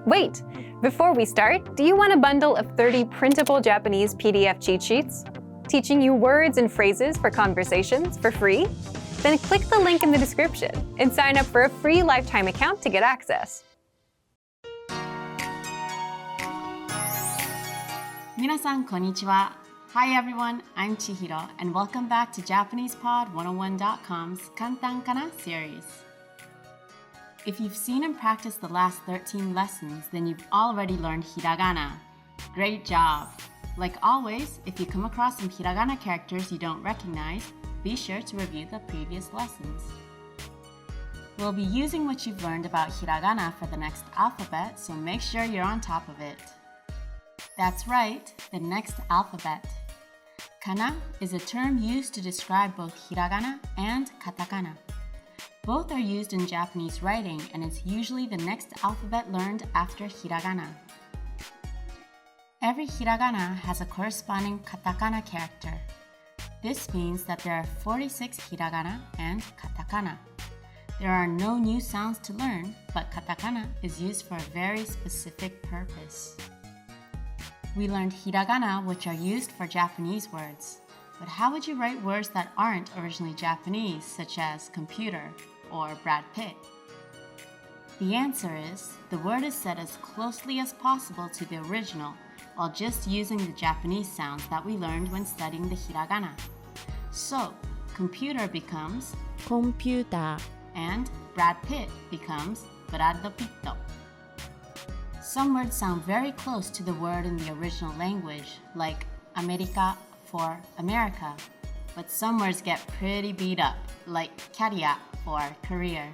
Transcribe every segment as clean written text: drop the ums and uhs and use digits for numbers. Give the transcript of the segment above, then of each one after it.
Wait! Before we start, do you want a bundle of 30 printable Japanese PDF cheat sheets? Teaching you words and phrases for conversations for free? Then click the link in the description and sign up for a free lifetime account to get access. 皆さんこんにちは. Hi everyone, I'm Chihiro and welcome back to JapanesePod101.com's Kantan Kana series. If you've seen and practiced the last 13 lessons, then you've already learned hiragana. Great job! Like always, if you come across some hiragana characters you don't recognize, be sure to review the previous lessons. We'll be using what you've learned about hiragana for the next alphabet, so make sure you're on top of it. That's right, the next alphabet. Kana is a term used to describe both hiragana and katakana. Both are used in Japanese writing, and it's usually the next alphabet learned after hiragana. Every hiragana has a corresponding katakana character. This means that there are 46 hiragana and katakana. There are no new sounds to learn, but katakana is used for a very specific purpose. We learned hiragana, which are used for Japanese words. But how would you write words that aren't originally Japanese, such as computer or Brad Pitt? The answer is, the word is said as closely as possible to the original, while just using the Japanese sounds that we learned when studying the hiragana. So, computer becomes computer and Brad Pitt becomes Brad Pitto. Some words sound very close to the word in the original language, like America for America, but some words get pretty beat up, like career for career.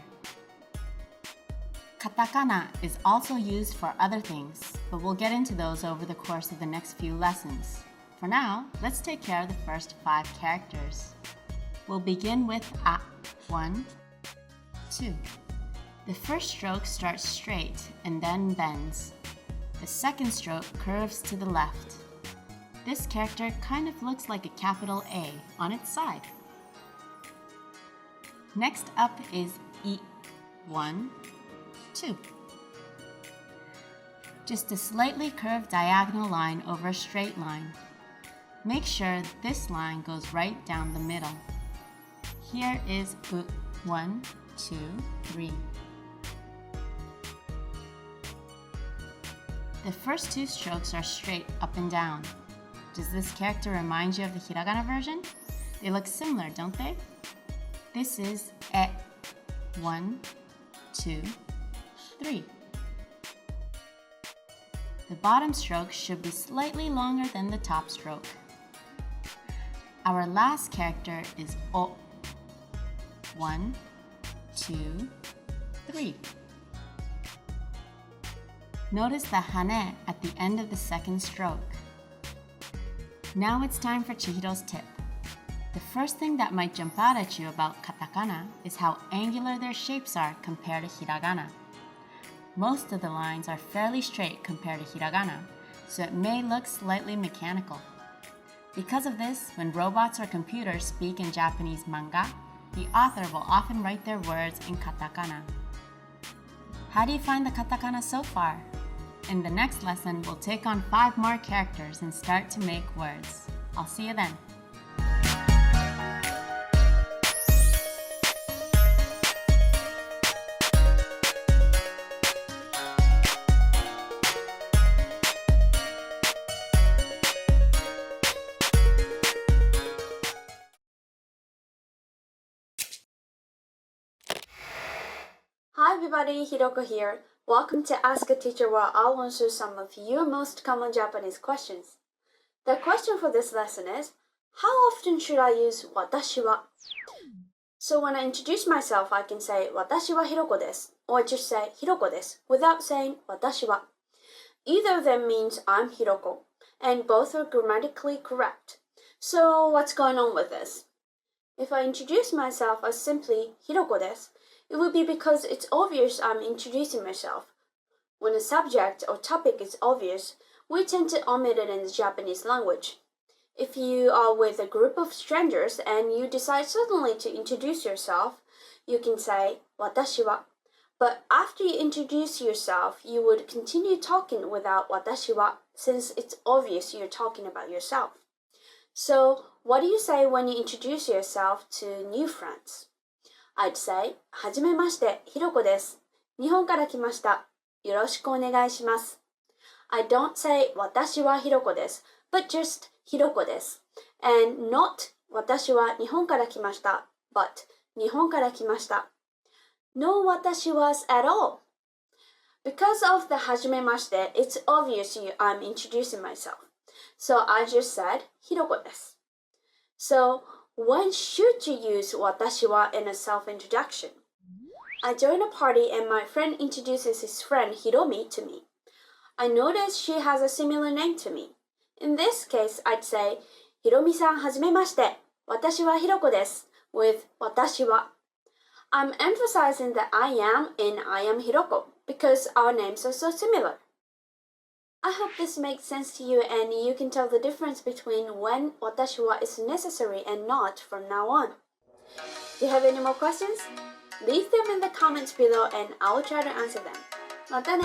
Katakana is also used for other things, but we'll get into those over the course of the next few lessons. For now, let's take care of the first 5 characters. We'll begin with A. 1, 2. The first stroke starts straight and then bends. The second stroke curves to the left. This character kind of looks like a capital A on its side. Next up is I. 1, 2. Just a slightly curved diagonal line over a straight line. Make sure this line goes right down the middle. Here is U. 1, 2, 3. The first 2 strokes are straight up and down. Does this character remind you of the hiragana version? They look similar, don't they? This is E. 1, 2, 3. The bottom stroke should be slightly longer than the top stroke. Our last character is O. 1, 2, 3. Notice the hane at the end of the second stroke. Now it's time for Chihiro's tip. The first thing that might jump out at you about katakana is how angular their shapes are compared to hiragana. Most of the lines are fairly straight compared to hiragana, so it may look slightly mechanical. Because of this, when robots or computers speak in Japanese manga, the author will often write their words in katakana. How do you find the katakana so far? In the next lesson, we'll take on 5 more characters and start to make words. I'll see you then. Hi everybody, Hiroko here. Welcome to Ask a Teacher, where I'll answer some of your most common Japanese questions. The question for this lesson is, how often should I use watashi wa? So when I introduce myself, I can say watashi wa Hiroko desu, or just say Hiroko desu without saying watashi wa. Either of them means I'm Hiroko, and both are grammatically correct. So what's going on with this? If I introduce myself as simply Hiroko desu, it would be because it's obvious I'm introducing myself. When a subject or topic is obvious, we tend to omit it in the Japanese language. If you are with a group of strangers and you decide suddenly to introduce yourself, you can say watashi wa, But after you introduce yourself, you would continue talking without watashi wa, since it's obvious you're talking about yourself. So, what do you say when you introduce yourself to new friends? I'd say, はじめまして、ひろこです。日本から来ました。よろしくお願いします。I don't say, 私はひろこです、but just ひろこです。And not, 私は日本から来ました、but 日本から来ました。No 私 was at all. Because of the はじめまして, it's obvious I'm introducing myself. So I just said ひろこです。So when should you use 私は in a self-introduction? I join a party and my friend introduces his friend Hiromi to me. I notice she has a similar name to me. In this case, I'd say ひろみさんはじめまして。私はひろこです with 私は。I'm emphasizing the I am in I am Hiroko because our names are so similar. I hope this makes sense to you and you can tell the difference between when watashi wa is necessary and not from now on. Do you have any more questions? Leave them in the comments below and I'll try to answer them. またね!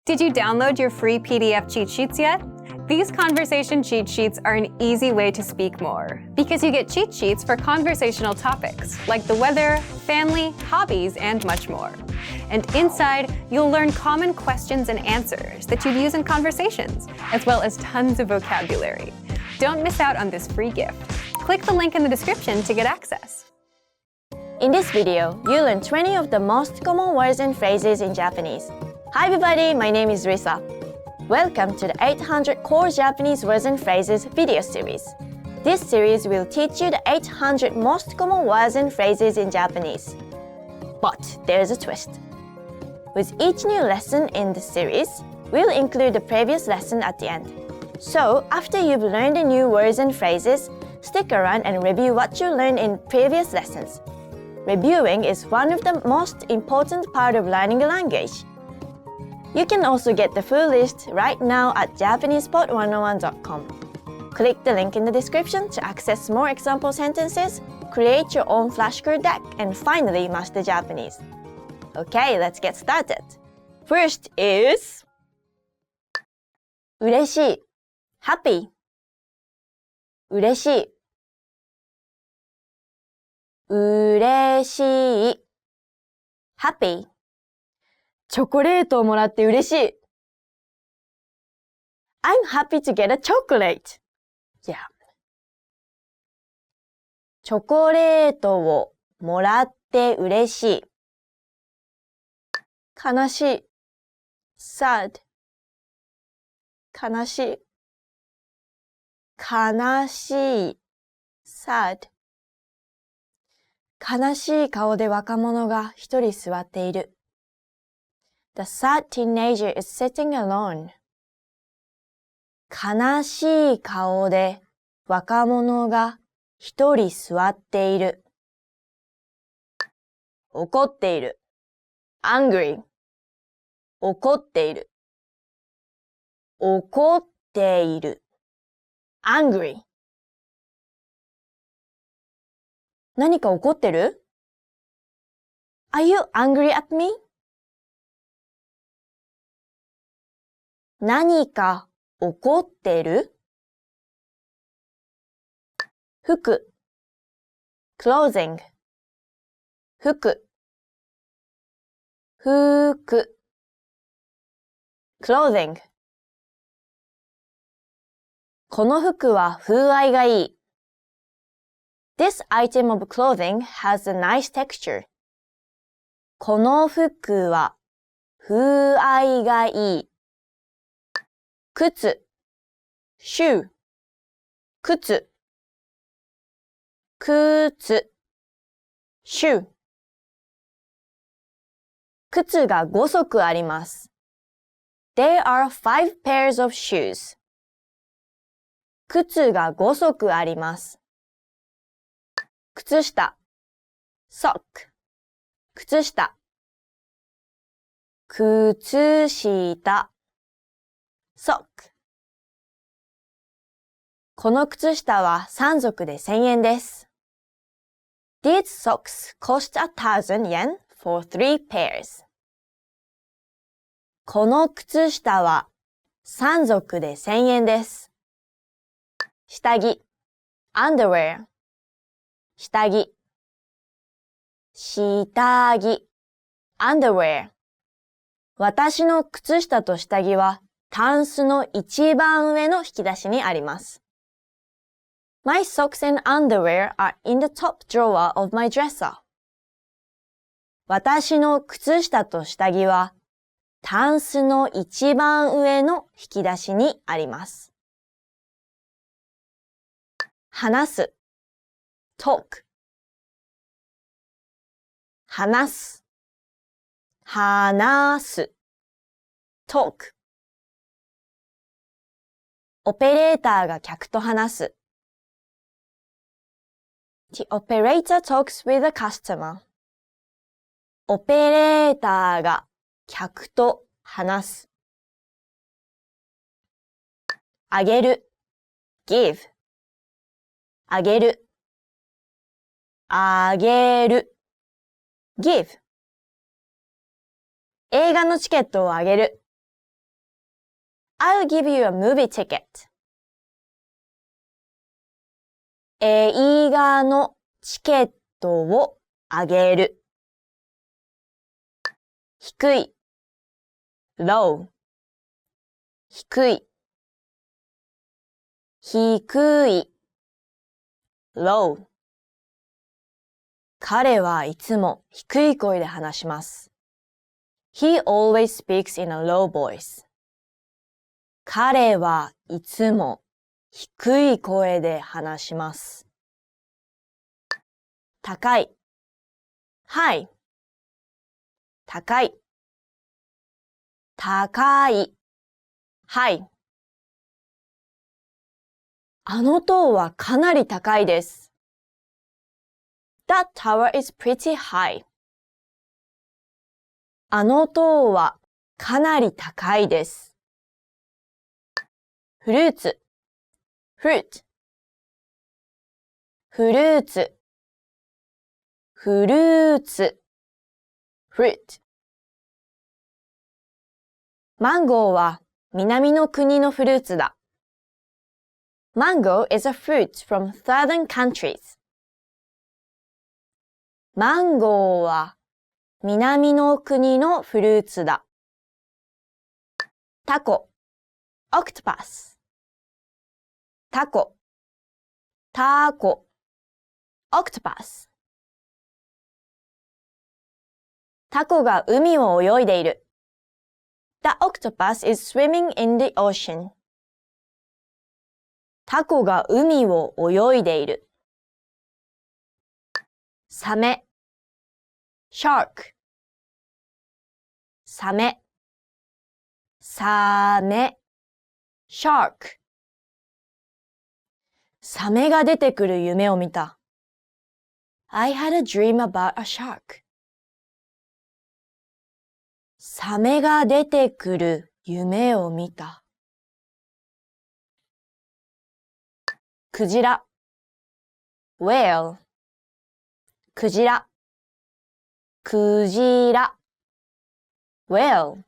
Did you download your free PDF cheat sheets yet? These conversation cheat sheets are an easy way to speak more because you get cheat sheets for conversational topics like the weather, family, hobbies, and much more. And inside, you'll learn common questions and answers that you'd use in conversations, as well as tons of vocabulary. Don't miss out on this free gift. Click the link in the description to get access. In this video, you'll learn 20 of the most common words and phrases in Japanese. Hi everybody, my name is Risa. Welcome to the 800 Core Japanese Words and Phrases video series. This series will teach you the 800 most common words and phrases in Japanese. But there's a twist. With each new lesson in the series, we'll include the previous lesson at the end. So, after you've learned the new words and phrases, stick around and review what you learned in previous lessons. Reviewing is one of the most important part of learning a language. You can also get the full list right now at JapanesePod101.com. Click the link in the description to access more example sentences, create your own flashcard deck, and finally master Japanese. Okay, let's get started. First is 嬉しい happy 嬉しい嬉しい happy チョコレートをもらって嬉しい I'm happy to get a chocolate. Yeah. チョコレートをもらって嬉しい悲しい sad 悲しい悲しい sad 悲しい顔で若者が一人座っている The sad teenager is sitting alone. 悲しい顔で若者が一人座っている。怒っている。angry. 怒っている。怒っている。angry. 何か怒ってる？ Are you angry at me? 何か怒ってる？服 clothing 服 clothing この服は風合いがいい。This item of clothing has a nice texture. この服は風合いがいい。靴 shoe 靴 shoe 靴が5足あります。There are 5 pairs of shoes. 靴が5足あります。靴下 sock 靴下靴下sock この靴下は3足で1000円です。These socks cost 1,000 yen for 3 pairs. この靴下は3足で1000円です。下着 underwear 下着下着 underwear 私の靴下と下着はタンスの一番上の引き出しにあります。My socks and underwear are in the top drawer of my dresser. 私の靴下と下着はタンスの一番上の引き出しにあります。話す talk 話す話す talk オペレーターが客と話す The operator talks with the customer. オペレーターが客と話す。あげる give あげるあげる give 映画のチケットをあげる。I'll give you a movie ticket. 映画のチケットをあげる。低い low 低い低い low 彼はいつも低い声で話します。He always speaks in a low voice. 彼はいつも低い声で話します。高い high 高い高い high あの塔はかなり高いです。That tower is pretty high. あの塔はかなり高いです。フルーツ fruit フルーツフルーツ fruit マンゴーは南の国のフルーツだ。Mango is a fruit from southern countries. マンゴーは南の国のフルーツだ。タコ octopus タコタコ octopus タコが海を泳いでいる。The octopus is swimming in the ocean. タコが海を泳いでいる。サメ shark サメサメ shark サメが出てくる夢を見た。I had a dream about a shark. サメが出てくる夢を見た。クジラ whale クジラクジラ whale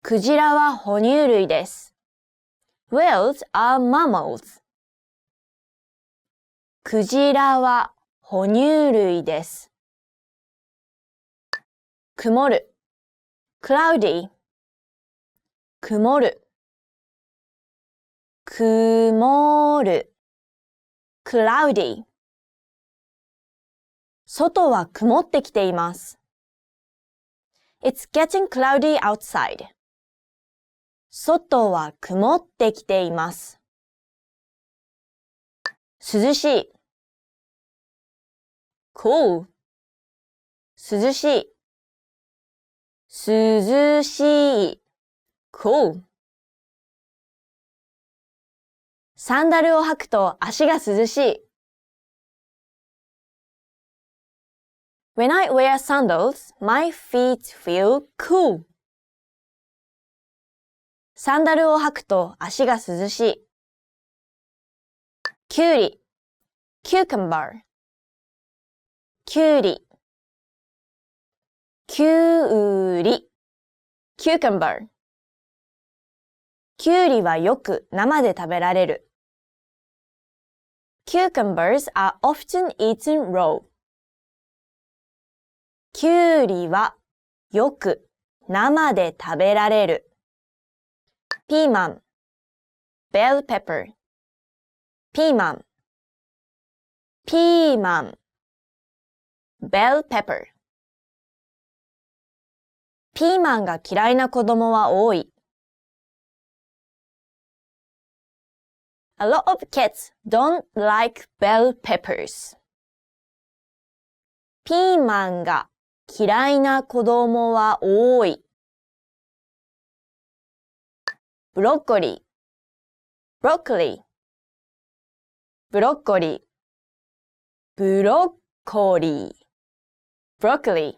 クジラは哺乳類です。Whales are mammals. クジラは哺乳類です。曇る cloudy 曇る曇る cloudy 外は曇ってきています。It's getting cloudy outside. 外は曇ってきています。涼しい cool 涼しい涼しい cool サンダルを履くと足が涼しい。When I wear sandals, my feet feel cool. サンダルを履くと足が涼しい。きゅうり cucumber きゅうりきゅうり cucumber きゅうりはよく生で食べられる。Cucumbers are often eaten raw. きゅうりはよく生で食べられる。ピーマン bell pepper ピーマンピーマン bell pepper ピーマンが嫌いな子供は多い。A lot of kids don't like bell peppers. ピーマンが嫌いな子供は多い。ブロッコリー broccoli ブロッコリーブロッコリー broccoli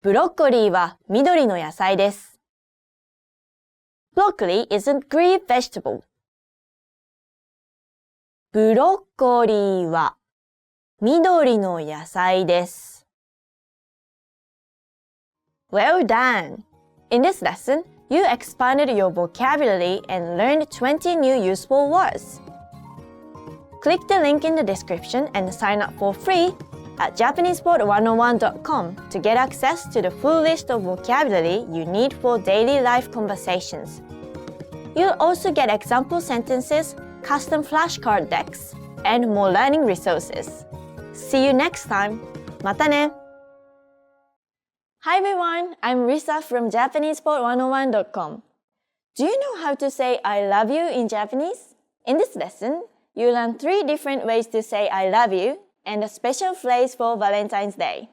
ブロッコリーは緑の野菜です。Broccoli isn't green vegetable. ブロッコリーは緑の野菜です。Well done! In this lesson, you expanded your vocabulary and learned 20 new useful words. Click the link in the description and sign up for free at JapanesePod101.com to get access to the full list of vocabulary you need for daily life conversations. You'll also get example sentences, custom flashcard decks, and more learning resources. See you next time. またね! Hi everyone, I'm Risa from JapanesePod101.com. Do you know how to say I love you in Japanese? In this lesson, you learn 3 different ways to say I love you and a special phrase for Valentine's Day.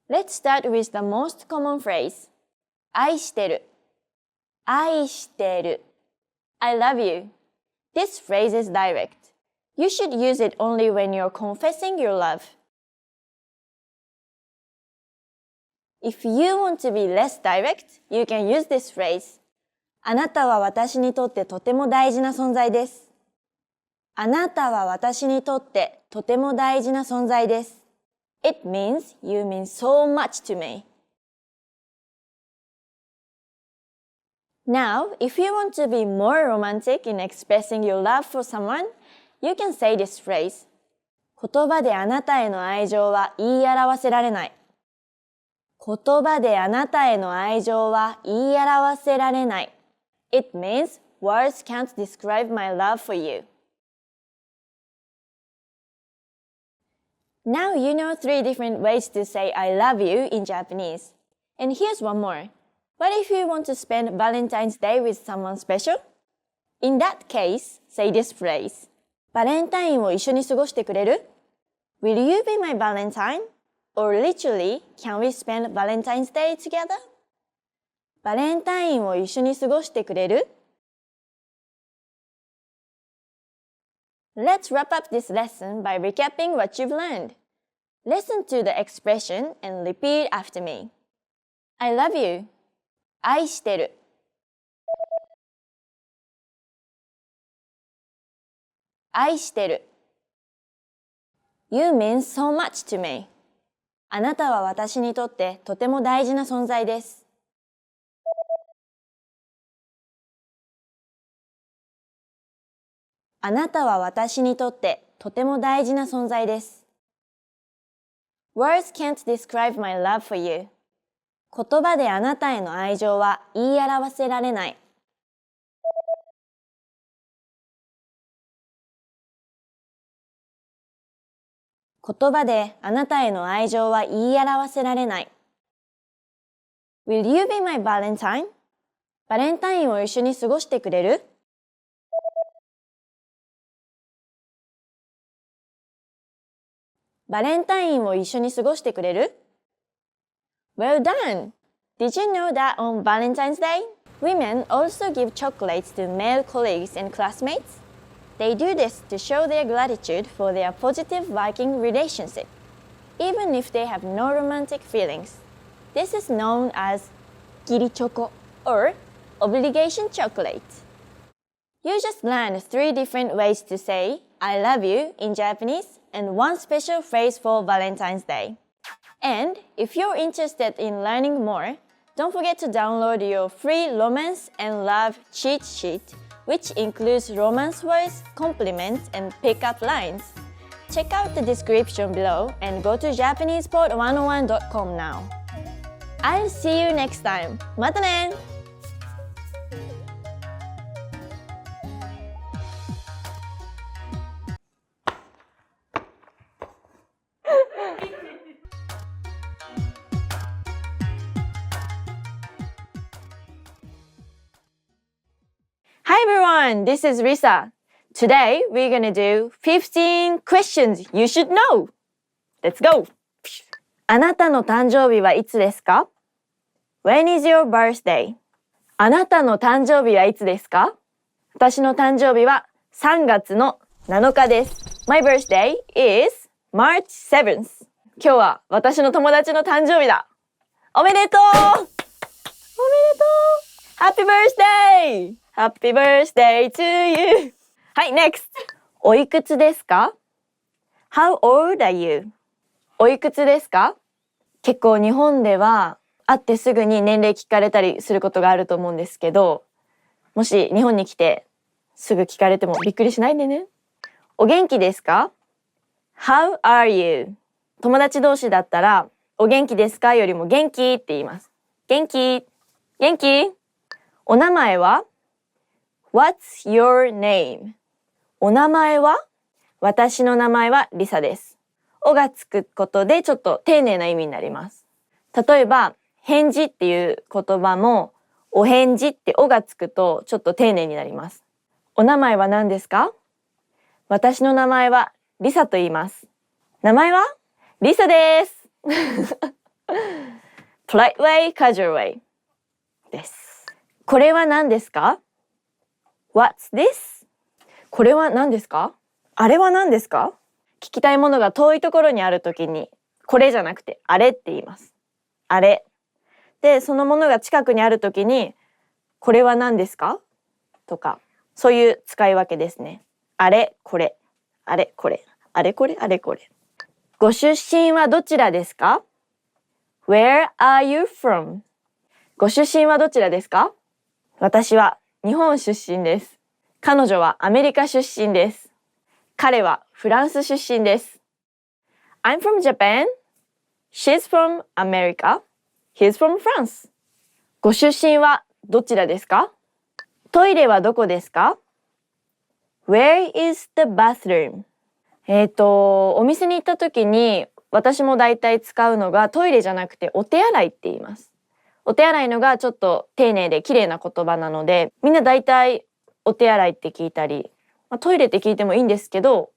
Let's start with the most common phrase. 愛してる愛してる I love you. This phrase is direct. You should use it only when you're confessing your love. If you want to be less direct, you can use this phrase. あなたは私にとってとても大事な存在です。あなたは私にとってとても大事な存在です。It means you mean so much to me. Now, if you want to be more romantic in expressing your love for someone, you can say this phrase. 言葉であなたへの愛情は言い表せられない。言葉であなたへの愛情は言い表せられない。It means words can't describe my love for you. Now you know 3 different ways to say I love you in Japanese. And here's one more. What if you want to spend Valentine's Day with someone special? In that case, say this phrase. バレンタインを一緒に過ごしてくれる? Will you be my Valentine? Or literally, can we spend Valentine's Day together? バレンタインを一緒に過ごしてくれる? Let's wrap up this lesson by recapping what you've learned. Listen to the expression and repeat after me. I love you. 愛してる。愛してる。You mean so much to me. あなたは私にとってとても大事な存在です。あなたは私にとってとても大事な存在です。Words can't describe my love for you. 言葉であなたへの愛情は言い表せられない。言葉であなたへの愛情は言い表せられない。Will you be my Valentine? バレンタインを一緒に過ごしてくれる？バレンタインを一緒に過ごしてくれる？ Well done! Did you know that on Valentine's Day, women also give chocolates to male colleagues and classmates? They do this to show their gratitude for their positive working relationship, even if they have no romantic feelings. This is known as 義理チョコ or obligation chocolate. You just learned 3 different ways to say I love you in Japanese and 1 special phrase for Valentine's Day. And if you're interested in learning more, don't forget to download your free romance and love cheat sheet, which includes romance words, compliments, and pickup lines. Check out the description below and go to JapanesePod101.com now. I'll see you next time. またね! Hi everyone, this is Risa. Today we're gonna do 15 questions you should know. Let's go! あなたの誕生日はいつですか? When is your birthday? あなたの誕生日はいつですか? 私の誕生日は3月の7日です。My birthday is March 7th. 今日は私の友達の誕生日だ。おめでとう! おめでとう! Happy birthday! Happy birthday to you! はい、next! おいくつですか? How old are you? おいくつですか? 結構日本では会ってすぐに年齢聞かれたりすることがあると思うんですけど、もし日本に来てすぐ聞かれてもびっくりしないでね。お元気ですか? How are you? 友達同士だったらお元気ですかよりも元気って言います。元気元気お名前は? What's your name? お名前は? 私の名前はリサです。おがつくことでちょっと丁寧な意味になります。例えば、返事っていう言葉も、お返事っておがつくとちょっと丁寧になります。お名前は何ですか? 私の名前はリサと言います。名前は? リサです。Polite way, casual way です。これは何ですか? What's this? これは何ですか? あれは何ですか? 聞きたいものが遠いところにあるときに、これじゃなくてあれって言います。あれ。で、そのものが近くにあるときに、これは何ですか? とか、そういう使い分けですね。あれ、これ。あれ、これ。あれ、これ、あれ、これ。ご出身はどちらですか? Where are you from? ご出身はどちらですか? 私は日本出身です。彼女はアメリカ出身です。彼はフランス出身です。I'm from Japan. She's from America. He's from France. ご出身はどちらですか? トイレはどこですか? Where is the bathroom? お店に行った時に私もだいたい使うのがトイレじゃなくてお手洗いって言います。お手洗いのがちょっと丁寧で綺麗な言葉なので、みんなだいたいお手洗いって聞いたり、トイレって聞いてもいいんですけど、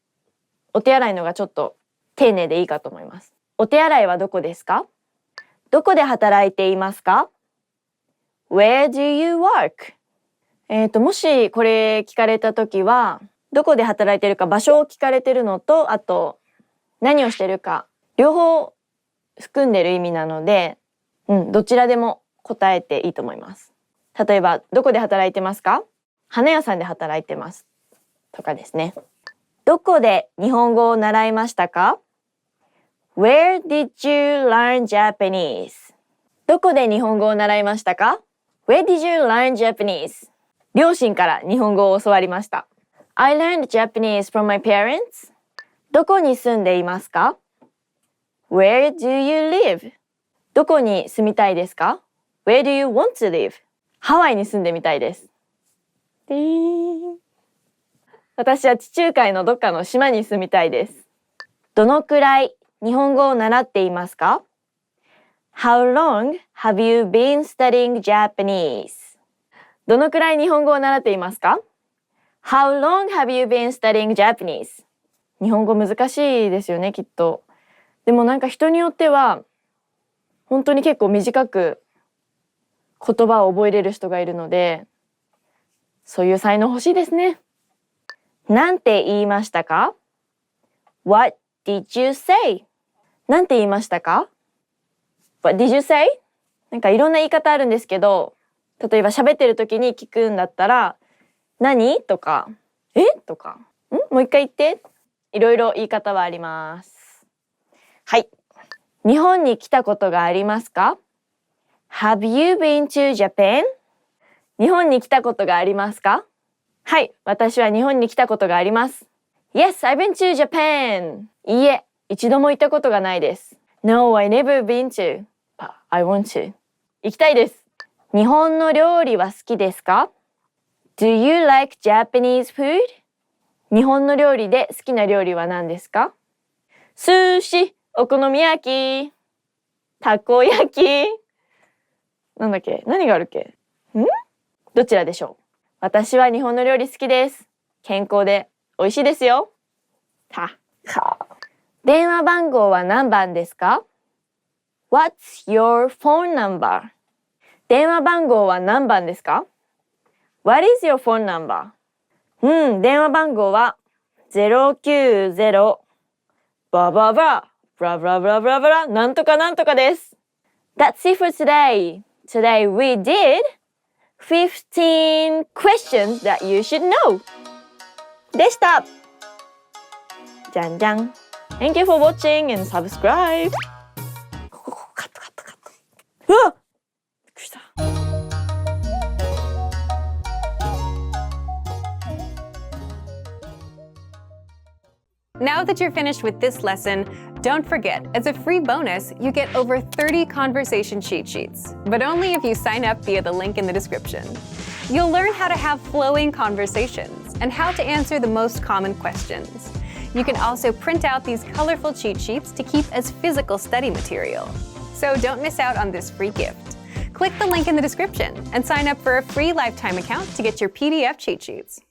お手洗いのがちょっと丁寧でいいかと思います。お手洗いはどこですか? どこで働いていますか? Where do you work? もしこれ聞かれたときは、どこで働いてるか場所を聞かれてるのと、あと何をしてるか、両方含んでる意味なので、どちらでも答えていいと思います。例えば、どこで働いてますか? 花屋さんで働いてます。とかですね。どこで日本語を習いましたか? Where did you learn Japanese? どこで日本語を習いましたか? Where did you learn Japanese? 両親から日本語を教わりました。I learned Japanese from my parents. どこに住んでいますか? Where do you live? どこに住みたいですか? Where do you want to live? ハワイに住んでみたいです。私は地中海のどっかの島に住みたいです。どのくらい日本語を習っていますか? How long have you been studying Japanese? どのくらい日本語を習っていますか? How long have you been studying Japanese? 日本語難しいですよね、きっと。でもなんか人によっては本当に結構短く言葉を覚えれる人がいるので、そういう才能欲しいですね。なんて言いましたか? What did you say? なんて言いましたか? What did you say? なんかいろんな言い方あるんですけど、例えば喋ってる時に聞くんだったら、何とか、えとか、もう一回言って。いろいろ言い方はあります。はい。日本に来たことがありますか？ Have you been to Japan? 日本に来たことがありますか？はい、私は日本に来たことがあります。Yes, I've been to Japan. いいえ、一度も行ったことがないです。No, I never been to. But I want to. 行きたいです。日本の料理は好きですか？ Do you like Japanese food? 日本の料理で好きな料理は何ですか？寿司、お好み焼き、たこ焼き。なんだっけ？何があるっけ？どちらでしょう？私は日本の料理好きです。健康で美味しいですよ。電話番号は何番ですか？ What's your phone number? 電話番号は何番ですか？ What is your phone number? 電話番号は090バババブラブラブラブラブラなんとかなんとかです。That's it for today. Today we did 15 questions that you should know. でした。じゃんじゃん。Thank you for watching and subscribe. カットカットカット。うわっ！びっくりした。Now that you're finished with this lesson, don't forget, as a free bonus, you get over 30 conversation cheat sheets, but only if you sign up via the link in the description. You'll learn how to have flowing conversations and how to answer the most common questions. You can also print out these colorful cheat sheets to keep as physical study material. So don't miss out on this free gift. Click the link in the description and sign up for a free lifetime account to get your PDF cheat sheets.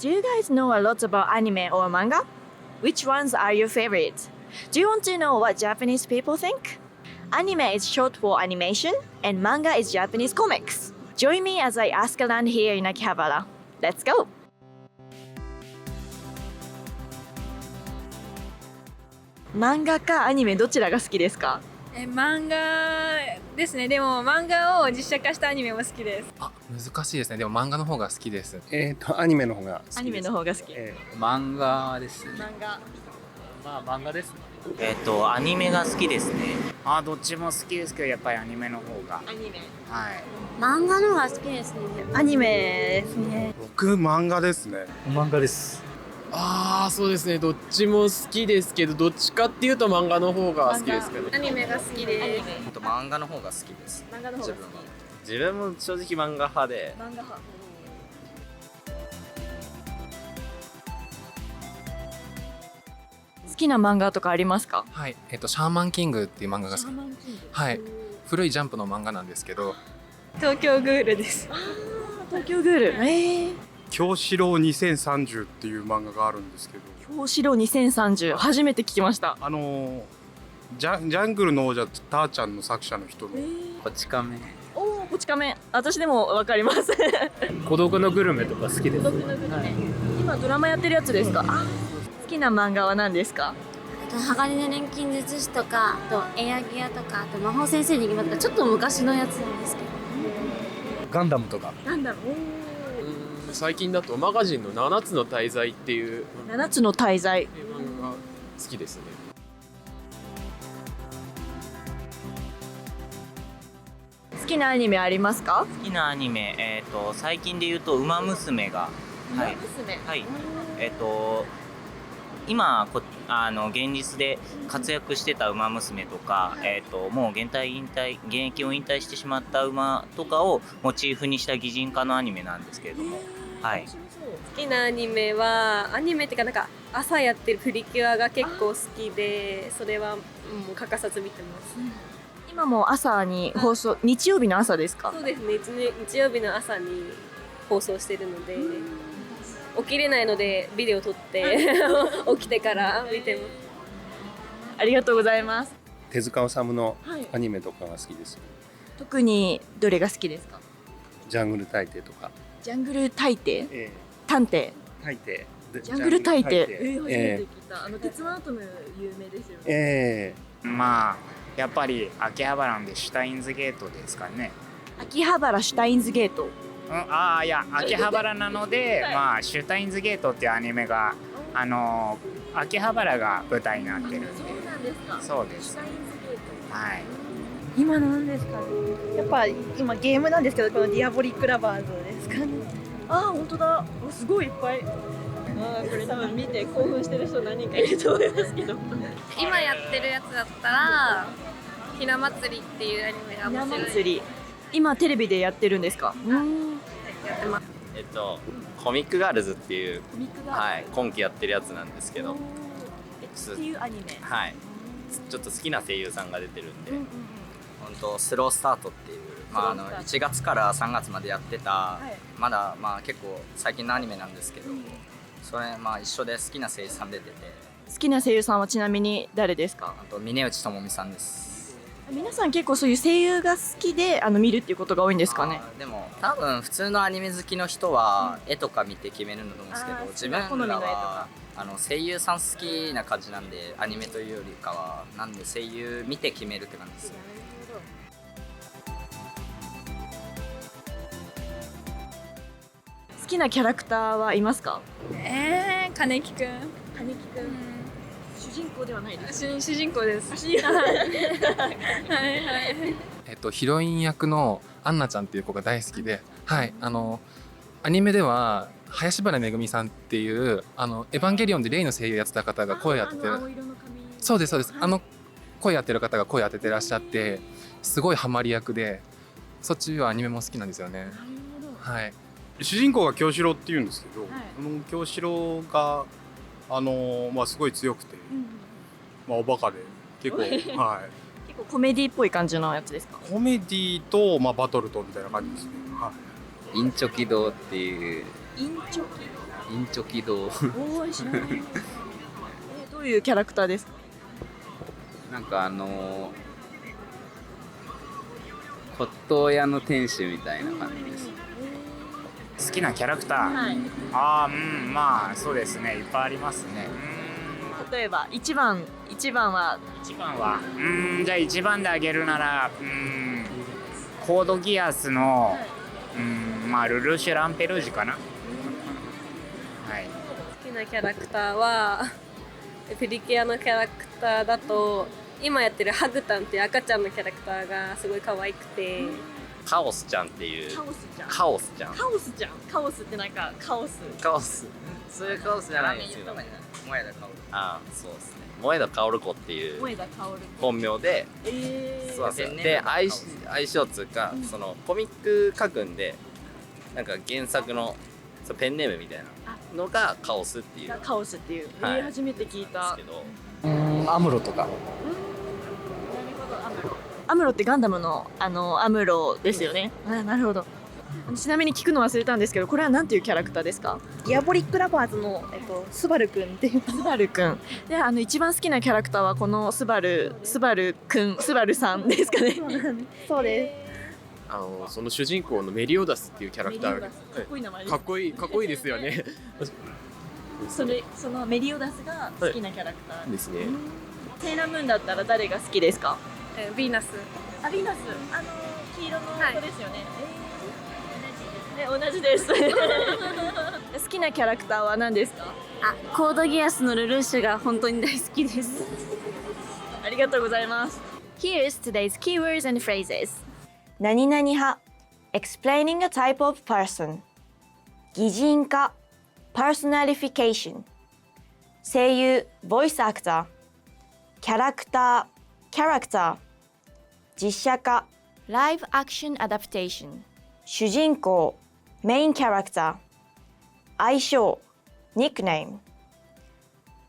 Do you guys know a lot about anime or manga? Which ones are your favorite? Do you want to know what Japanese people think? Anime is short for animation, and manga is Japanese comics. Join me as I ask around here in Akihabara. Let's go! 漫画かアニメどちらが好きですか？漫画ですね。でも漫画を実写化したアニメも好きです。難しいですね。でも漫画の方が好きです。アニメの方が好きです。アニメの方が好き。漫画ですね。漫画です。アニメが好きですね。どっちも好きですけど、やっぱりアニメの方が。アニメ。はい。漫画の方が好きですね。アニメですね。僕漫画ですね。漫画です。そうですね。どっちも好きですけど、どっちかっていうと漫画の方が好きですけど。アニメが好きです。漫画の方が好きです。漫画の方が好き。自分も正直漫画派で。漫画派。好きな漫画とかありますか？はい。シャーマンキングっていう漫画が好き。はい。古いジャンプの漫画なんですけど。東京グールです。東京グール。京志郎2030っていう漫画があるんですけど。京志郎2030、初めて聞きました。ジャングルの王者ターちゃんの作者の人の。こち亀。こち亀。私でもわかります。孤独のグルメとか好きです。孤独のグルメ。今ドラマやってるやつですか？好きな漫画は何ですか？鋼の錬金術師とか、あとエアギアとか、あと魔法先生に決まったちょっと昔のやつなんですけど。ガンダムとか。ガンダム。最近だとマガジンの7つの大罪っていう7つの大罪漫画が好きですね。好きなアニメありますか？好きなアニメ、最近で言うと「ウマ娘」が。はい。娘。はい。今現実で活躍してた馬娘とか、もう現役を引退してしまった馬とかをモチーフにした擬人化のアニメなんですけれども、はい。好きなアニメはアニメっていうか、なんか朝やってるプリキュアが結構好きで、それはもう欠かさず見てます。今も朝に放送、日曜日の朝ですか？そうですね。日曜日の朝に放送してるので、起きれないのでビデオ撮って起きてから見てます。ありがとうございます。手塚治虫のアニメとかが好きです。特にどれが好きですか？ジャングル大帝とか。ジャングル大帝？探偵？大帝。ジャングル大帝。初めて聞いた。鉄腕アトム有名ですよね。やっぱり秋葉原なんでシュタインズゲートですかね。秋葉原シュタインズゲート。いや秋葉原なので、まあシュタインズゲートっていうアニメが秋葉原が舞台になってるんで。そうなんですか。そうです。はい。今なんですかね。やっぱ今ゲームなんですけど、このディアボリックラバーズですかね。本当だ。すごいいっぱい。これ多分見て興奮してる人何人かいると思いますけど。今やってるやつだったらひな祭りっていうアニメが面白い。今テレビでやってるんですか。やってます。コミックガールズっていう、はい、今期やってるやつなんですけど、っていうアニメ。はい、ちょっと好きな声優さんが出てるんで、スロースタートっていう、1月から3月までやってた、まだ結構最近のアニメなんですけど、それ一緒で好きな声優さん出てて。好きな声優さんはちなみに誰ですか。峰内智美さんです。皆さん結構そういう声優が好きで見るっていうことが多いんですかね。でも多分普通のアニメ好きの人は絵とか見て決めるんだと思うんですけど、自分らは声優さん好きな感じなんで、アニメというよりかはなんで声優見て決めるって感じですよ。好きなキャラクターはいますか。金木くん。金木くん。主人公ではないです。主人公です。ヒロイン役のアンナちゃんっていう子が大好きで、はい、アニメでは林原めぐみさんっていうエヴァンゲリオンでレイの声優やってた方が声当ててる。そうですそうです。声当てる方が声当ててらっしゃって、すごいハマり役で、そっちはアニメも好きなんですよね。はい。主人公が京志郎っていうんですけど、京志郎がすごい強くて、おバカで結構結構コメディっぽい感じのやつですか。コメディとバトルとみたいな感じですね。インチョキ堂っていう。インチョキ堂。知らない。どういうキャラクターですか。なんか骨董屋の店主みたいな感じです。好きなキャラクター、そうですね、いっぱいありますね。例えば一番はじゃあ1番であげるならコードギアスのルルシュ・ランペルージュかな。はい、好きなキャラクターはプリキュアのキャラクターだと今やってるハグタンっていう赤ちゃんのキャラクターがすごい可愛くて、カオスちゃんっていう。カオスってなんかカオスそういうカオスじゃないんですけど、萌田薫。そうですね、萌田薫子っていう本名で、そうですね。で相性つうか、そのコミック書くんで、なんか原作のペンネームみたいなのがカオスっていう。初めて聞いた。アムロとか。アムロってガンダムのアムロですよね。なるほど。ちなみに聞くの忘れたんですけど、これは何ていうキャラクターですか。ディアボリックラバーズのスバルくんっていう。スバルくんで、一番好きなキャラクターはこのスバルさんですかね。そうです。その主人公のメリオダスっていうキャラクターがかっこいい名前です。かっこいいですよね。そのメリオダスが好きなキャラクターですね。セーラームーンだったら誰が好きですか。ヴィーナス。ヴィーナス、黄色の子ですよね。同じです。好きなキャラクターは何ですか。コードギアスのルルーシュが本当に大好きです。ありがとうございます。 Here's today's keywords and phrases. 何々派 explaining a type of person. 擬人化 personification. 声優 voice actor. キャラクター character. 実写化 live action adaptation. 主人公 main character. 愛称 nickname.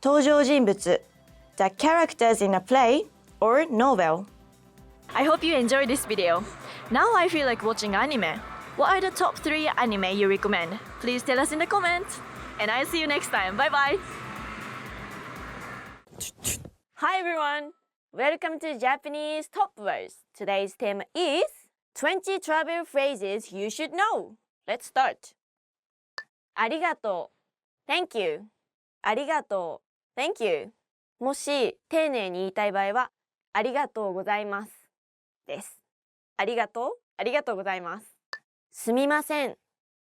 登場人物 the characters in a play or novel. I hope you enjoyed this video. Now I feel like watching anime. What are the top 3 anime you recommend? Please tell us in the comments. And I'll see you next time. Bye bye. Hi everyone. Welcome to Japanese Top Words. Today's theme is 20 travel phrases you should know. Let's start. ありがとう Thank you. ありがとう Thank you. もし丁寧に言いたい場合はありがとうございますです。ありがとうありがとうございます。すみません。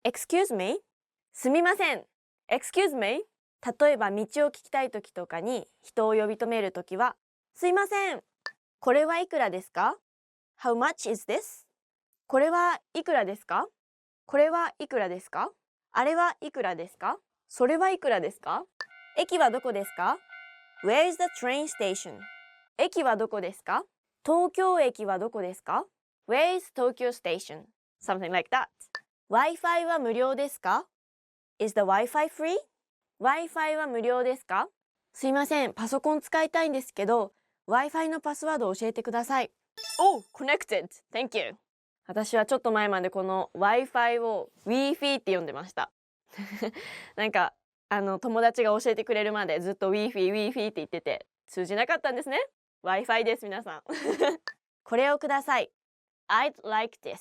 Excuse me? すみません。Excuse me? 例えば道を聞きたいときとかに人を呼び止めるときは、すいません。これはいくらですか？ How much is this? これはいくらですか？これはいくらですか？あれはいくらですか？それはいくらですか？駅はどこですか？ Where is the train station? 駅はどこですか？東京駅はどこですか？ Where is Tokyo station? Something like that. Wi-Fi は無料ですか？ Is the Wi-Fi free? Wi-Fi は無料ですか？すいません、パソコン使いたいんですけど、Wi-Fi のパスワードを教えてください。Oh, connected! Thank you! 私はちょっと前までこの Wi-Fi を Wi-Fi って呼んでました。なんか友達が教えてくれるまでずっと Wi-Fi Wi-Fi って言ってて通じなかったんですね。Wi-Fi です皆さん。これをください。I'd like this.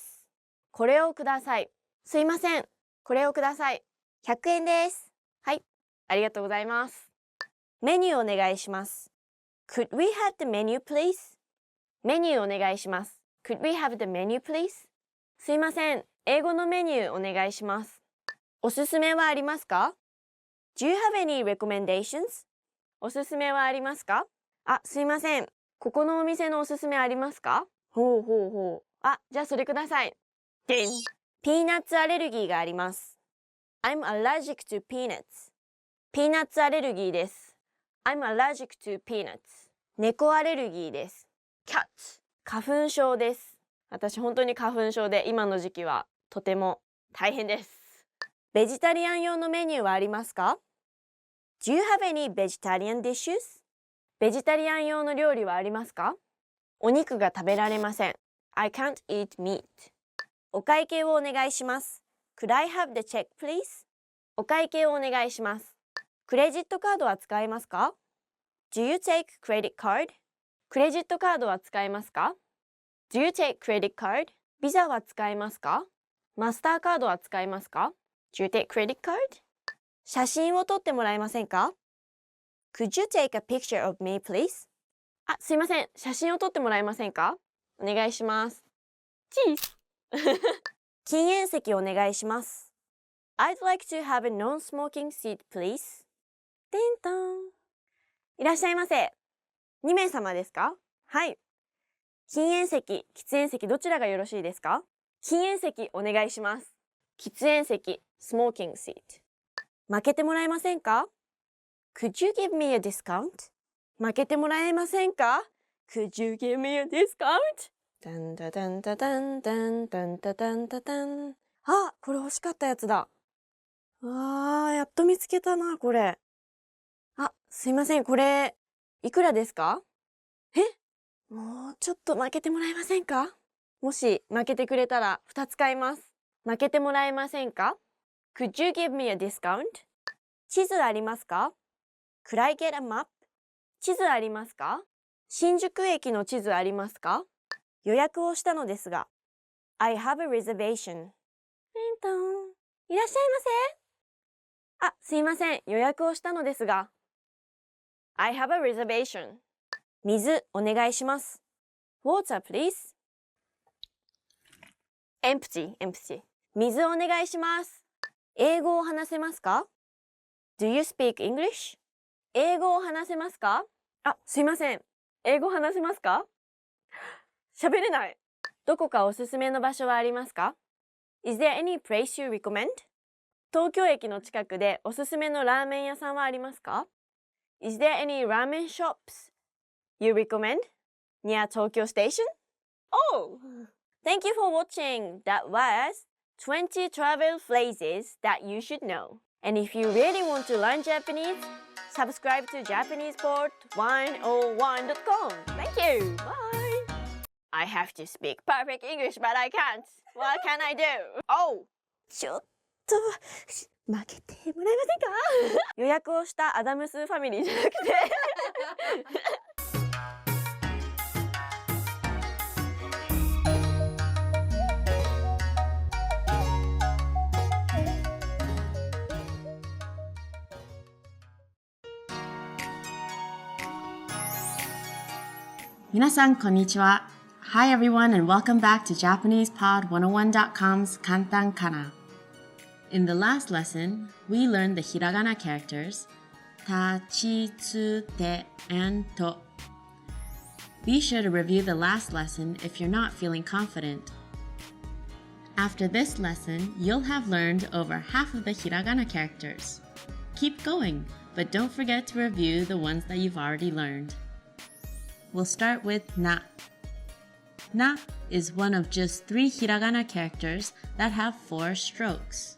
これをください。すいません。これをください。100円です。はい。ありがとうございます。メニューお願いします。Could we have the menu, please? メニューお願いします。Could we have the menu, please? すいません。英語のメニューお願いします。おすすめはありますか？ Do you have any recommendations? おすすめはありますか？あ、すいません。ここのお店のおすすめありますか？ほうほうほう。あ、じゃあそれください。でん。ピーナッツアレルギーがあります。I'm allergic to peanuts. ピーナッツアレルギーです。I'm allergic to peanuts. 猫アレルギーです。Cat. 花粉症です。私本当に花粉症で今の時期はとても大変です。ベジタリアン用のメニューはありますか？ Do you have any vegetarian dishes? ベジタリアン用の料理はありますか？お肉が食べられません。I can't eat meat. お会計をお願いします。Could I have the check, please? お会計をお願いします。クレジットカードは使えますか？ Do you take credit card? クレジットカードは使えますか？ Do you take credit card? ビザは使えますか？マスターカードは使えますか？ Do you take credit card? 写真を撮ってもらえませんか？ Could you take a picture of me, please? あ、すいません。写真を撮ってもらえませんか？お願いします。チーズ禁煙席お願いします。I'd like to have a non-smoking seat, please. テントン。いらっしゃいませ。2名様ですか？はい。禁煙席、喫煙席どちらがよろしいですか？禁煙席お願いします。喫煙席、smoking seat。負けてもらえませんか？ Could you give me a discount? 負けてもらえませんか？ Could you give me a discount? ダンダダンダダンダンダンダダンダダン。あ、これ欲しかったやつだ。やっと見つけたな、これ。あ、すいません、これ、いくらですか？もうちょっと負けてもらえませんか？もし負けてくれたら2つ買います。負けてもらえませんか？ Could you give me a discount? 地図ありますか？ Could I get a map? 地図ありますか？新宿駅の地図ありますか？予約をしたのですが。I have a reservation. いらっしゃいませ。あ、すいません。予約をしたのですが。I have a reservation. 水お願いします。Water, please. Empty. 水お願いします。英語を話せますか？ Do you speak English? 英語を話せますか？あ、すいません。英語話せますか？喋れない。どこかおすすめの場所はありますか？ Is there any place you recommend? 東京駅の近くでおすすめのラーメン屋さんはありますか？ Is there any ramen shops you recommend near Tokyo Station? Oh! Thank you for watching. That was 20 travel phrases that you should know. And if you really want to learn Japanese, subscribe to JapanesePort101.com. Thank you. Bye. I have to speak perfect English, but I can't. What can I do? Oh! ちょっと負けてもらえませんか？予約をしたアダムスファミリーじゃなくて皆さんこんにちは。Hi everyone and welcome back to JapanesePod101.com's Kantan Kana. In the last lesson, we learned the Hiragana characters ta, chi, tsu, te, and to. Be sure to review the last lesson if you're not feeling confident. After this lesson, you'll have learned over half of the Hiragana characters. Keep going, but don't forget to review the ones that you've already learned. We'll start with na. Na is one of just 3 Hiragana characters that have 4 strokes.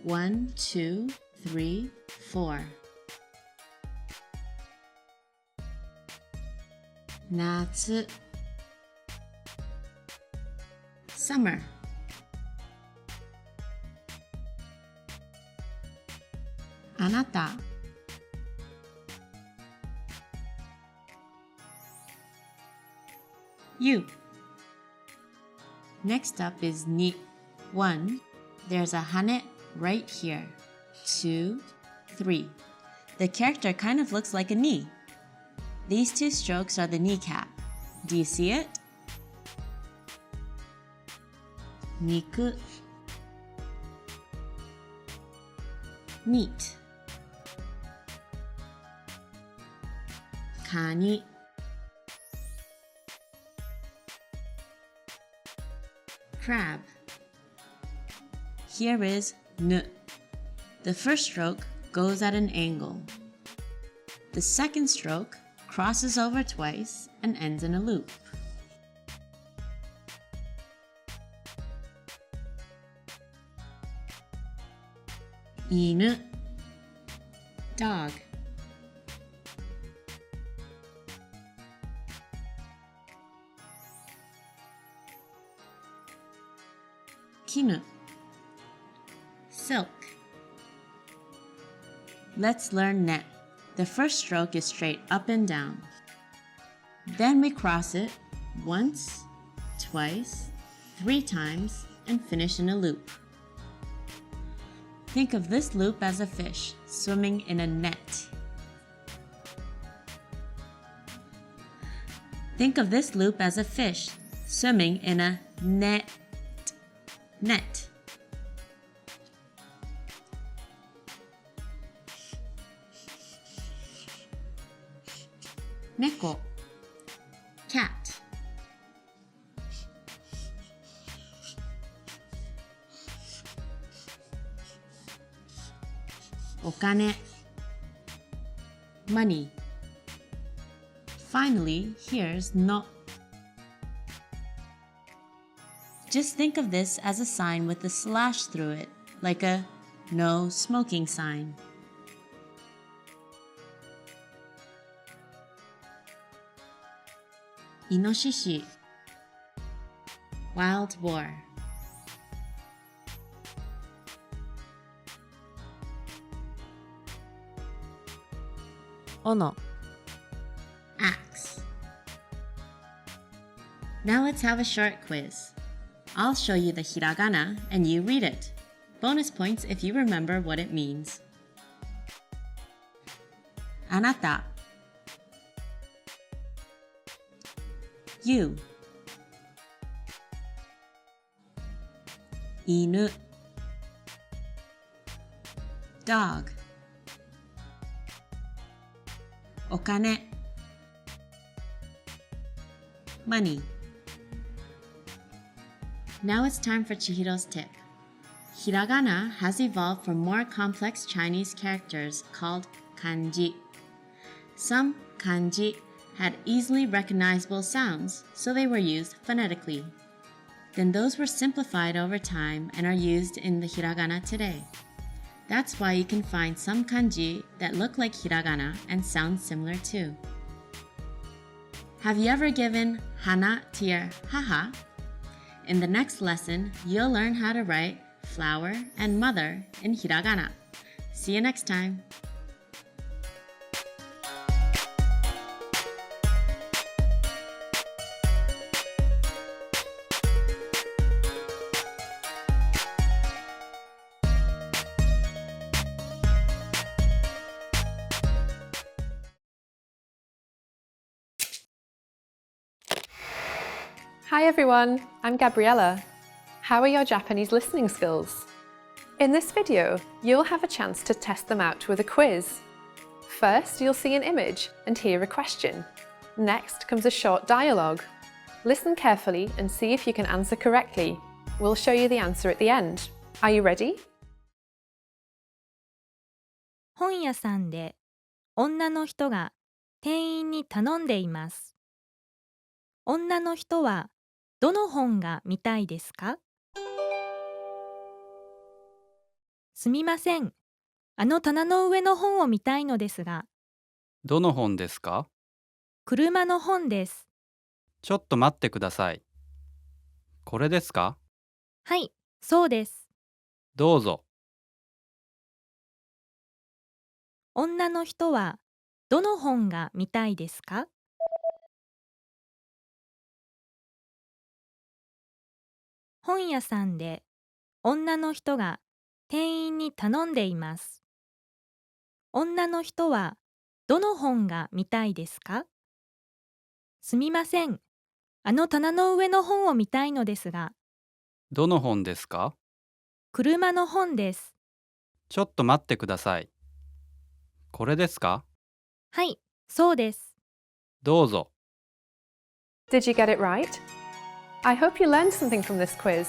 1, 2, 3, 4. Natsu, summer. Anata, you. Next up is ni. 1. There's a hane right here. 2, 3. The character kind of looks like a knee. These 2 strokes are the kneecap. Do you see it? Niku, meat. Kani, crab. Here is nu. The first stroke goes at an angle. The second stroke crosses over twice and ends in a loop. Inu, dog. Kinu, silk. Let's learn ne. The first stroke is straight up and down. Then we cross it once, twice, 3 times, and finish in a loop. Think of this loop as a fish swimming in a net. Think of this loop as a fish swimming in a net. Neko, cat. Okane, money. Finally, here's no. Just think of this as a sign with a slash through it, like a no smoking sign. Inoshishi, wild boar. Ono, axe. Now let's have a short quiz. I'll show you the hiragana and you read it. Bonus points if you remember what it means. Anata, you. Inu, dog. Okane, money. Now it's time for Chihiro's tip. Hiragana has evolved from more complex Chinese characters called kanji. Some kanji had easily recognizable sounds, so they were used phonetically. Then those were simplified over time and are used in the hiragana today. That's why you can find some kanji that look like hiragana and sound similar too. Have you ever given hana to your haha? In the next lesson, you'll learn how to write flower and mother in hiragana. See you next time! Hi everyone, I'm Gabriella. How are your Japanese listening skills? In this video, you'll have a chance to test them out with a quiz. First, you'll see an image and hear a question. Next comes a short dialogue. Listen carefully and see if you can answer correctly. We'll show you the answer at the end. Are you ready? 本屋さんで女の人が店員に頼んでいます。女の人はどの本が見たいですか？すみません。あの棚の上の本を見たいのですが。どの本ですか？車の本です。ちょっと待ってください。これですか？はい、そうです。どうぞ。女の人はどの本が見たいですか？本屋さんで女の人が店員に頼んでいます。女の人はどの本が見たいですか？すみません。あの棚の上の本を見たいのですが。どの本ですか？車の本です。ちょっと待ってください。これですか？はい、そうです。どうぞ。Did you get it right? I hope you learned something from this quiz.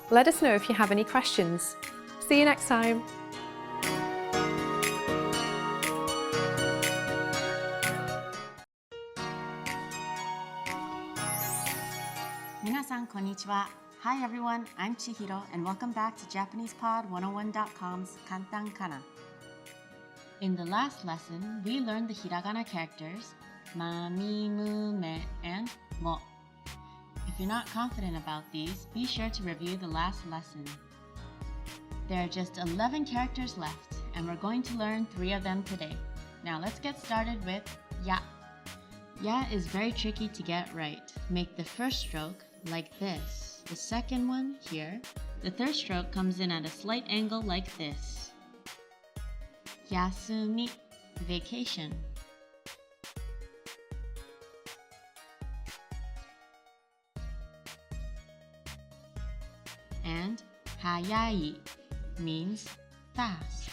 Let us know if you have any questions. See you next time. 皆さんこんにちは。Hi everyone, I'm Chihiro and welcome back to JapanesePod101.com's Kantan Kana. In the last lesson, we learned the hiragana characters ma, mi, mu, me, and mo. If you're not confident about these, be sure to review the last lesson. There are just 11 characters left, and we're going to learn 3 of them today. Now let's get started with ya. Ya is very tricky to get right. Make the first stroke like this. The second one here. The third stroke comes in at a slight angle like this. Yasumi, vacation. And hayai means fast.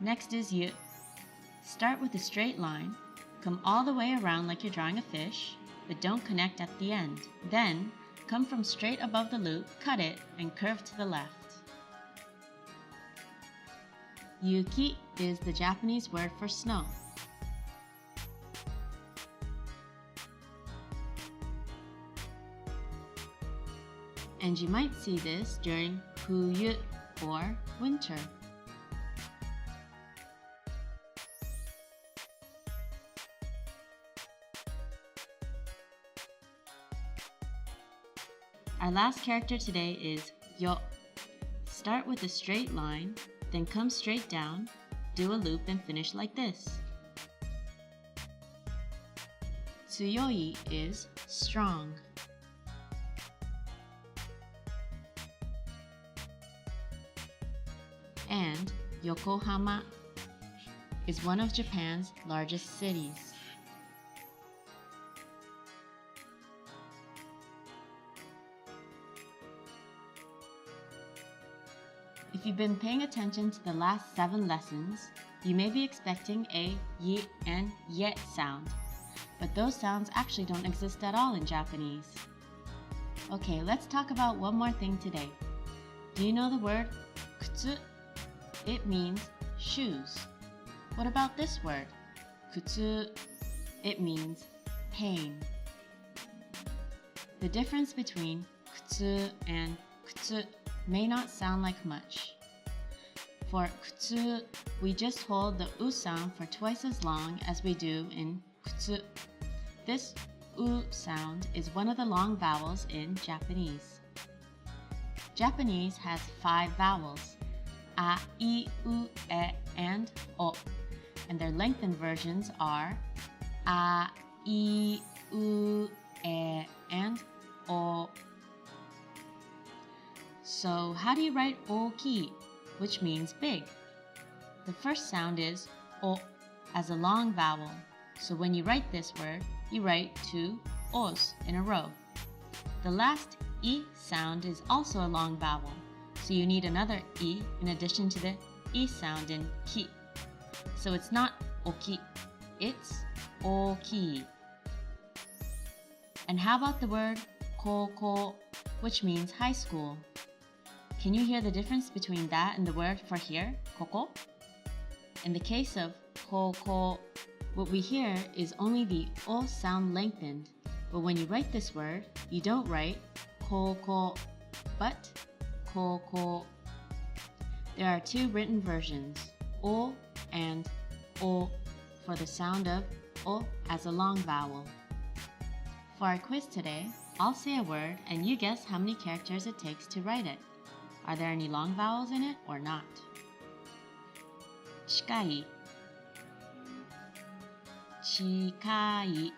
Next is yu. Start with a straight line, come all the way around like you're drawing a fish, but don't connect at the end. Then, come from straight above the loop, cut it, and curve to the left. Yuki is the Japanese word for snow. And you might see this during fuyu or winter. Our last character today is yo. Start with a straight line, then come straight down, do a loop and finish like this. Tsuyoi is strong. And Yokohama is one of Japan's largest cities. If you've been paying attention to the last 7 lessons, you may be expecting a yi and yet sound, but those sounds actually don't exist at all in Japanese. Okay, let's talk about one more thing today. Do you know the word kutsu? It means shoes. What about this word? Kutsu. It means pain. The difference between kutsu and kutsu may not sound like much. For kutsu, we just hold the u sound for twice as long as we do in kutsu. This u sound is one of the long vowels in Japanese. Japanese has 5 vowels, a, I, U, E, and O, and their lengthened versions are a, I, U, E, and O. So how do you write oki, which means big? the first sound is o as a long vowel. So when you write this word, you write 2 os in a row. The last I sound is also a long vowel, so you need another I in addition to the I sound in ki. So it's not oki, it's oki. And how about the word koko, which means high school? Can you hear the difference between that and the word for here, koko? In the case of koko, what we hear is only the o sound lengthened, but when you write this word, you don't write koko, but koko. There are 2 written versions, o and o, for the sound of o as a long vowel. For our quiz today, I'll say a word and you guess how many characters it takes to write it. Are there any long vowels in it or not? Shikai, chikai,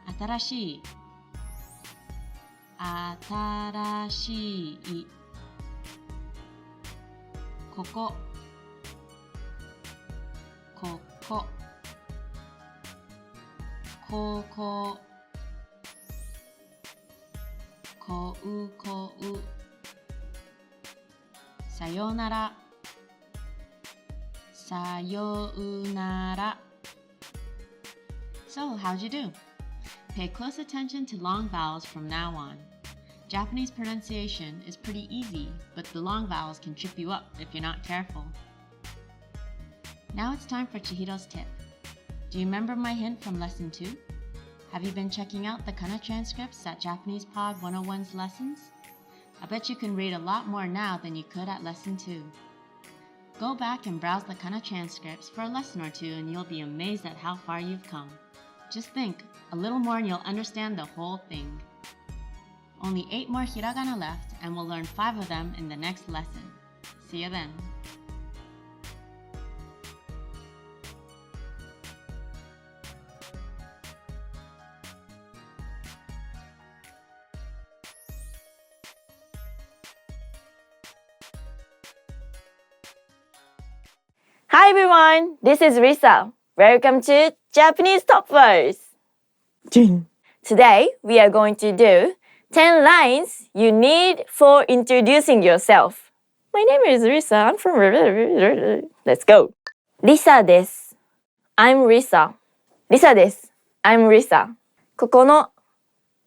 atarashii, atarashii, koko, koko, koko, kou, kou, sayonara, sayonara. So, how'd you do? Pay close attention to long vowels from now on. Japanese pronunciation is pretty easy, but the long vowels can trip you up if you're not careful. Now it's time for Chihiro's tip. Do you remember my hint from lesson 2? Have you been checking out the Kana transcripts at Japanese Pod 101's lessons? I bet you can read a lot more now than you could at lesson 2. Go back and browse the Kana transcripts for a lesson or 2 and you'll be amazed at how far you've come. Just think, a little more and you'll understand the whole thing. Only 8 more hiragana left and we'll learn 5 of them in the next lesson. See you then. Hi everyone, this is Risa. Welcome to Japanese Top Words. Today we are going to do 10 lines you need for introducing yourself. My name is Risa. I'm from... Let's go. Risa です。I'm Risa. Risa です。I'm Risa. ここの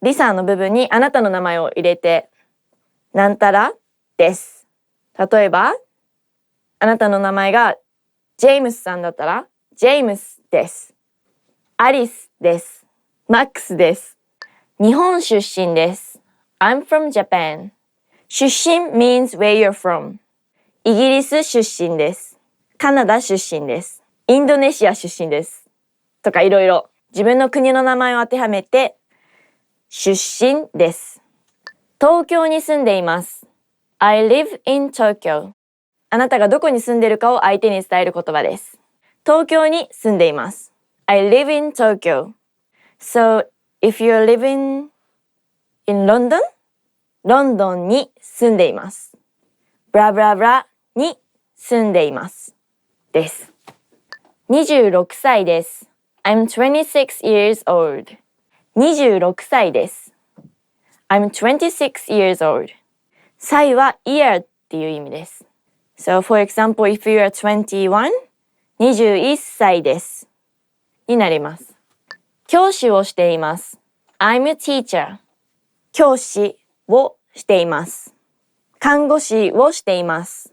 Risa の部分にあなたの名前を入れて、なんたらです。例えば、あなたの名前がジェームスさんだったら、ジェームスです。アリスです。マックスです。日本出身です。I'm from Japan. 出身 means where you're from. イギリス出身です。カナダ出身です。インドネシア出身です。とかいろいろ。自分の国の名前を当てはめて、出身です。東京に住んでいます。I live in Tokyo. あなたがどこに住んでいるかを相手に伝える言葉です。東京に住んでいます。I live in Tokyo. So, if you're living in London, ロンドンに住んでいます。blah blah blah に住んでいます。です。26歳です。I'm 26 years old. 26歳です。I'm 26 years old. 歳は year っていう意味です。So, for example, if you are 21, 21歳です。になります。教師をしています。I'm a teacher. 教師をしています。看護師をしています。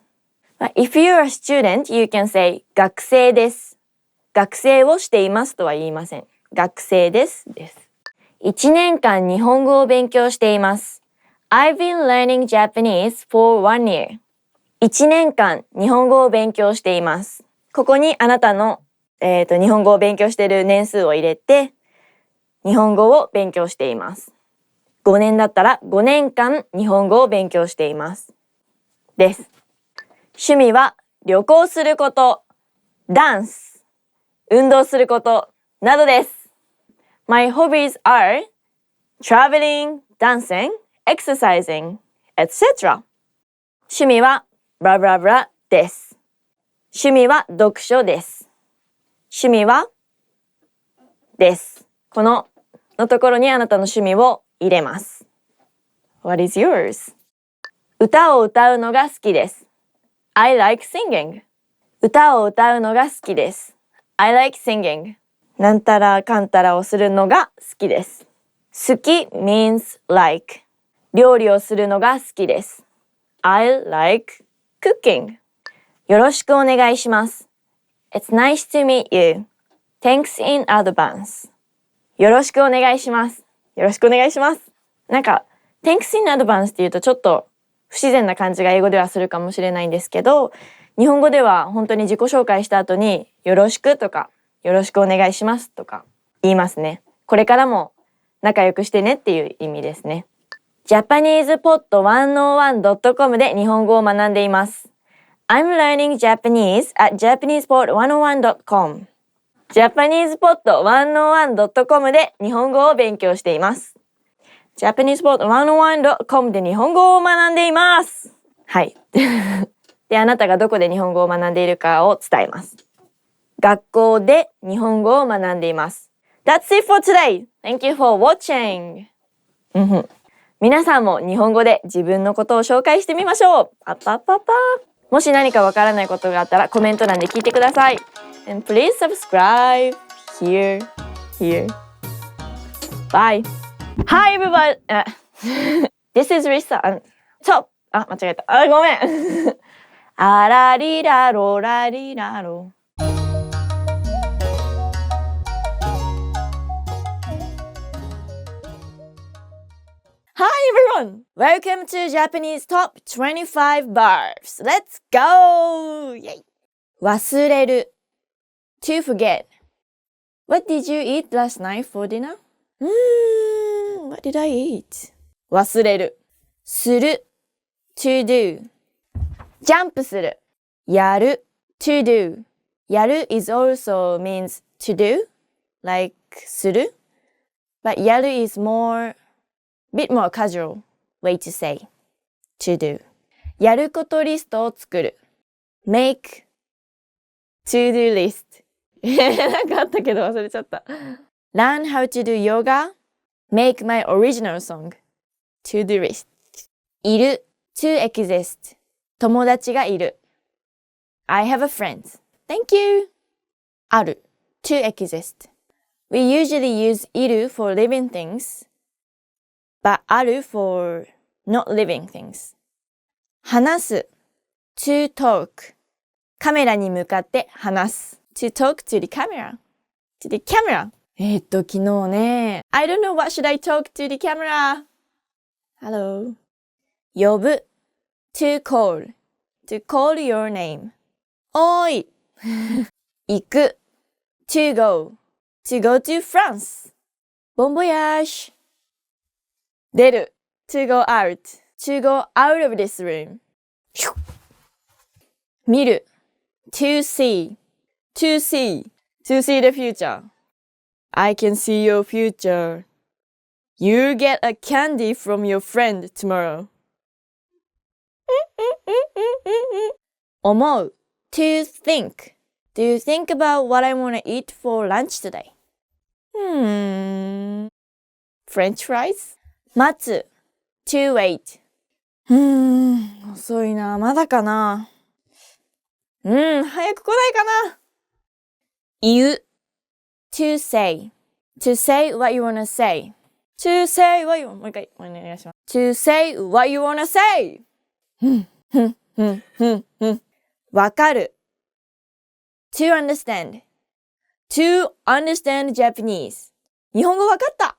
If you're a student, you can say 学生です。学生をしていますとは言いません。学生です。です。1年間日本語を勉強しています。I've been learning Japanese for 1 year. 1年間日本語を勉強しています。ここにあなたの、日本語を勉強している年数を入れて、日本語を勉強しています。5年だったら5年間日本語を勉強しています。です。趣味は旅行すること、ダンス、運動することなどです。My hobbies are traveling, dancing, exercising, etc. 趣味はブラブラブラです。趣味は読書です。趣味はです。このところにあなたの趣味を入れます。What is yours? 歌を歌うのが好きです。I like singing. 歌を歌うのが好きです。I like singing. なんたらかんたらをするのが好きです。好き means like. 料理をするのが好きです。I like cooking. よろしくお願いします。It's nice to meet you. Thanks in advance. よろしくお願いします。よろしくお願いします。なんか、Thanks in advance って言うとちょっと不自然な感じが英語ではするかもしれないんですけど、日本語では本当に自己紹介した後によろしくとかよろしくお願いしますとか言いますね。これからも仲良くしてねっていう意味ですね。JapanesePod101.com で日本語を学んでいます。I'm learning Japanese at JapanesePod101.com。JapanesePod101.com で日本語を勉強しています。JapanesePod101.com で日本語を学んでいます。はい。で、あなたがどこで日本語を学んでいるかを伝えます。学校で日本語を学んでいます。That's it for today. Thank you for watching. 皆さんも日本語で自分のことを紹介してみましょう。パパパパ。もし何かわからないことがあったらコメント欄で聞いてください。And please subscribe here. Bye. Hi everybody. This is Risa. 間違えた。ごめん。あらりらろらりらろ。Hi everyone! Welcome to Japanese Top 25 Verbs. Let's go! Yay! 忘れる to forget. What did you eat last night for dinner? What did I eat? 忘れるする to do. ジャンプするやる to do. やる is also means to do, like する. But やる is bit more casual way to say to do. やることリストを作る make to do list. なんかあったけど忘れちゃった。Learn how to do yoga. Make my original song. To do list. いる to exist. 友達がいる I have a friend. Thank you. ある to exist. We usually use いる for living things.But ある for not living things. 話す to talk. カメラに向かって話す to talk to the camera. To the camera. 昨日ね I don't know what should I talk to the camera. Hello. 呼ぶ to call. To call your name. おーい行く to go. To go to France. Bon voyage.出る to go out. To go out of this room. 見る to see. To see. To see the future. I can see your future. You get a candy from your friend tomorrow. 思う to think. Do you think about what I want to eat for lunch today? French fries?待つ to wait. 遅いな。まだかな。早く来ないかな。言う to say. To say what you wanna say. To say what you want. もう一回お願いします。To say what you wanna say. わかる to understand. To understand Japanese. 日本語わかった。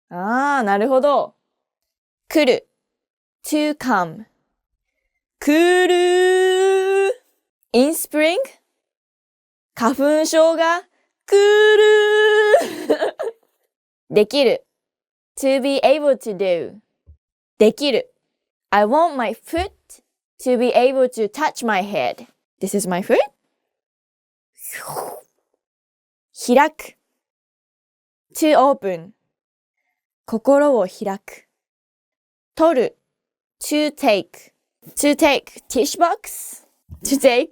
なるほど。来る to come. 来る in spring. 花粉症が来るできる to be able to do. できる I want my foot to be able to touch my head. This is my foot. 開く to open.心を開く。取る to take. To take tissue box. To take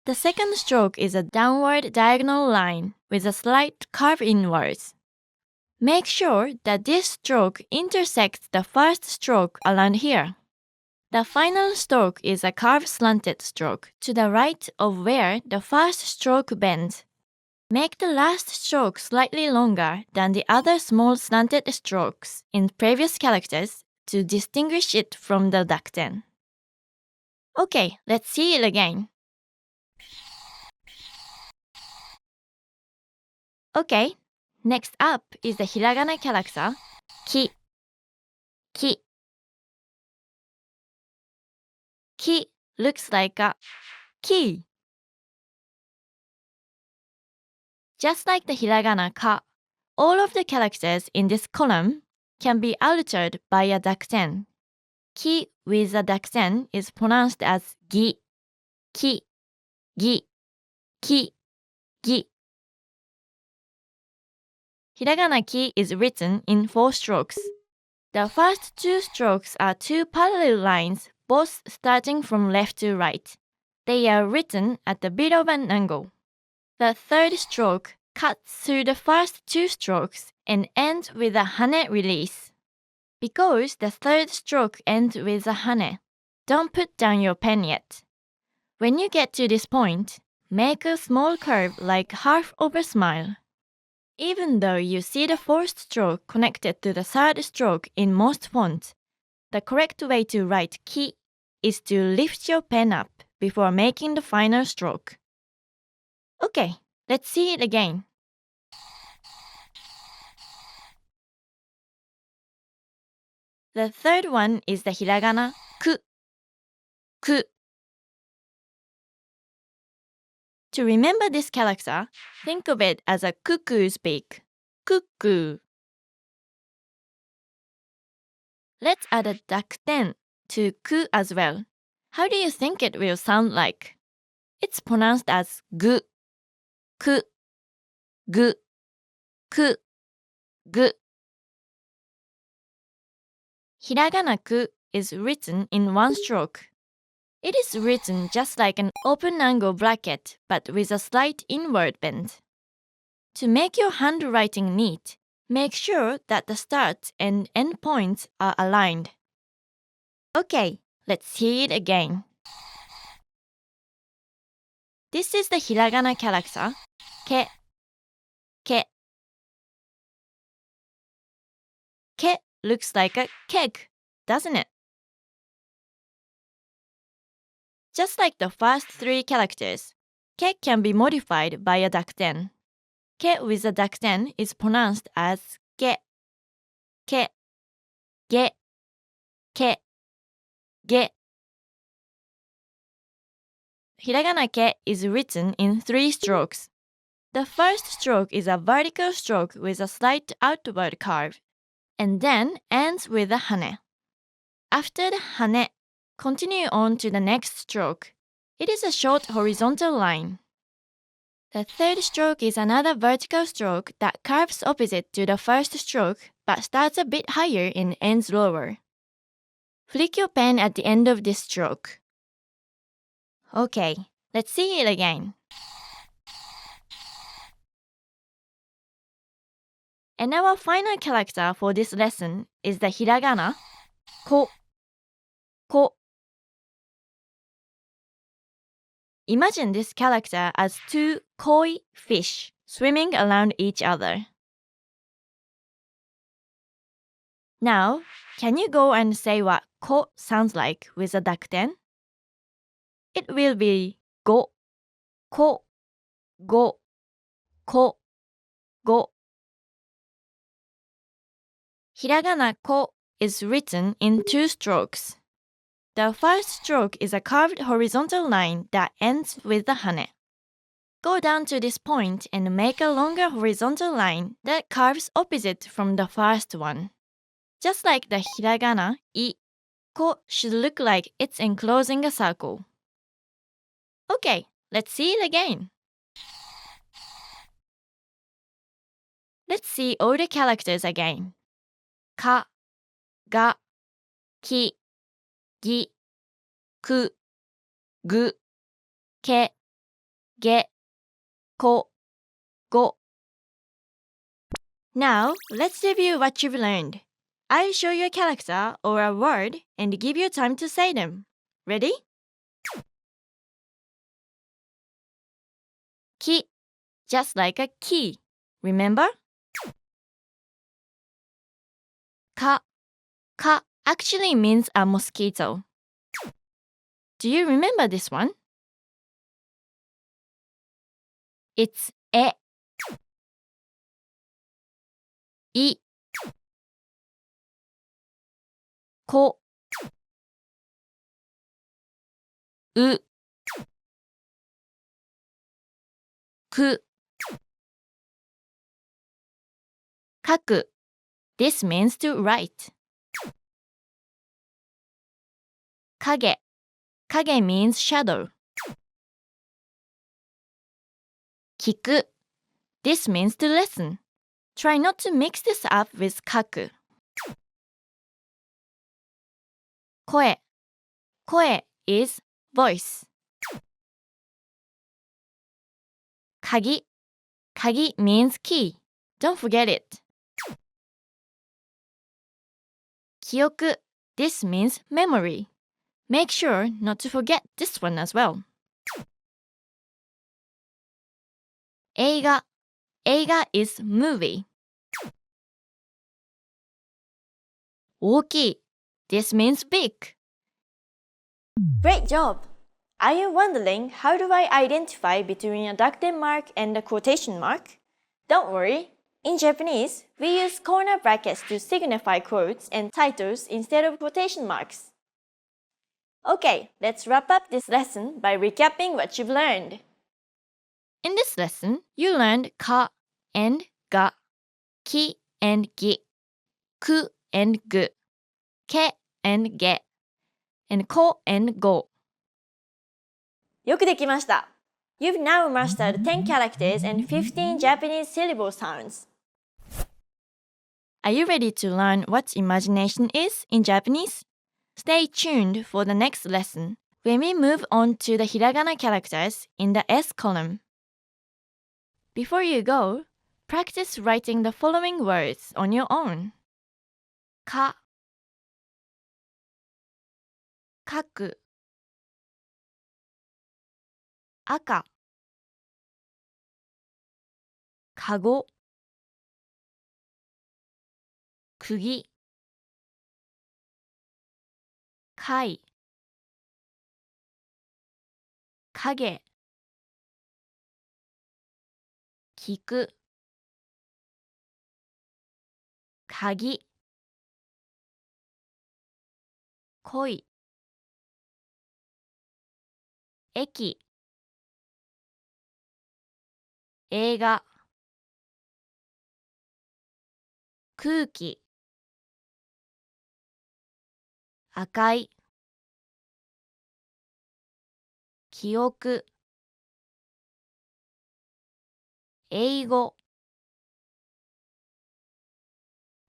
The second stroke is a downward diagonal line with a slight curve inwards. Make sure that this stroke intersects the first stroke around here. The final stroke is a curved slanted stroke to the right of where the first stroke bends. Make the last stroke slightly longer than the other small slanted strokes in previous characters to distinguish it from the dakten. Okay, let's see it again. Okay, next up is the hiragana character ki. Ki. Ki looks like a key. Just like the hiragana ka, all of the characters in this column can be altered by a dakten. Ki with a dakten is pronounced as gi, ki, gi, ki, gi. Hiragana ki is written in 4 strokes. The first 2 strokes are 2 parallel lines, both starting from left to right. They are written at a bit of an angle. The third stroke cuts through the first 2 strokes and ends with a hane release. Because the third stroke ends with a hane, don't put down your pen yet. When you get to this point, make a small curve like half of a smile. Even though you see the fourth stroke connected to the third stroke in most fonts, the correct way to write ki is to lift your pen up before making the final stroke. Okay, let's see it again. The third one is the hiragana ku. Ku. To remember this character, think of it as a cuckoo's beak. Cuckoo. Let's add a dakten to ku as well. How do you think it will sound like? It's pronounced as gu. Ku. Gu. Ku. Gu. Hiragana ku is written in 1 stroke. It is written just like an open angle bracket but with a slight inward bend. To make your handwriting neat, make sure that the start and end points are aligned. Okay, let's see it again. This is the hiragana character ke. Ke. Ke looks like a keg, doesn't it? Just like the first 3 characters, ke can be modified by a dakten. Ke with a dakten is pronounced as ge. Ke. Ge. Ke. Ge. Hiragana ke is written in 3 strokes. The first stroke is a vertical stroke with a slight outward curve, and then ends with a hane. After the hane, continue on to the next stroke. It is a short horizontal line. The third stroke is another vertical stroke that curves opposite to the first stroke but starts a bit higher and ends lower. Flick your pen at the end of this stroke. Okay, let's see it again. And our final character for this lesson is the hiragana ko. Ko. Imagine this character as 2 koi fish swimming around each other. Now, can you go and say what ko sounds like with a dakten? It will be go, ko, go, ko, go. Hiragana ko is written in 2 strokes. The first stroke is a curved horizontal line that ends with the hane. Go down to this point and make a longer horizontal line that curves opposite from the first one. Just like the hiragana I, ko should look like it's enclosing a circle. Okay, let's see it again. Let's see all the characters again. Ka, ga, ki, gi, ku, gu, ke, げ、こ、ご. Now, let's review what you've learned. I'll show you a character or a word and give you time to say them. Ready? き just like a key. Remember? か actually means a mosquito. Do you remember this one? It's え い こ う く 書く This means to write. 影 means shadow. 聞く This means to listen. Try not to mix this up with 書く 声 is voice. 鍵 means key. Don't forget it. 記憶 This means memory. Make sure not to forget this one as well. 映画 is movie. 大きい This means big. Great job! Are you wondering how do I identify between a ducted mark and a quotation mark? Don't worry. In Japanese, we use corner brackets to signify quotes and titles instead of quotation marks. Okay, let's wrap up this lesson by recapping what you've learned. In this lesson, you learned ka and ga, ki and gi, ku and gu, ke and ge, and ko and go. よくできました。You've now mastered 10 characters and 15 Japanese syllable sounds. Are you ready to learn what imagination is in Japanese? Stay tuned for the next lesson when we move on to the hiragana characters in the S column. Before you go, practice writing the following words on your own. か 書く 赤 かご 釘 貝 影 聞く 鍵 恋 駅 映画 空気 赤い 記憶 英語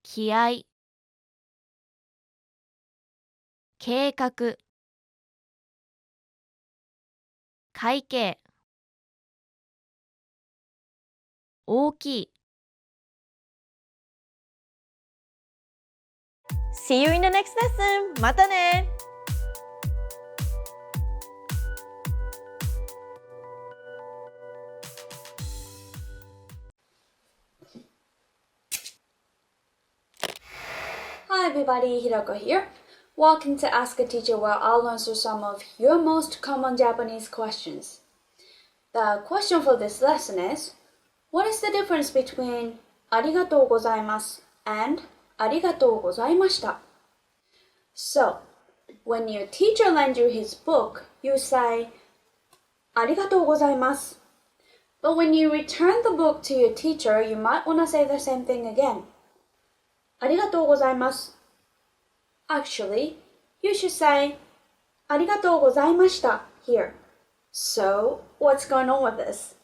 気合 計画 会計 大きい See you in the next lesson! またね! Hi everybody, Hirako here. Welcome to Ask a Teacher, where I'll answer some of your most common Japanese questions. The question for this lesson is, what is the difference between arigatou gozaimasu and arigatou gozaimashita? So, when your teacher lends you his book, you say arigatou gozaimasu. But when you return the book to your teacher, you might want to say the same thing again. Arigatou gozaimasu. Actually, you should say arigatou gozaimashita here. So, what's going on with this?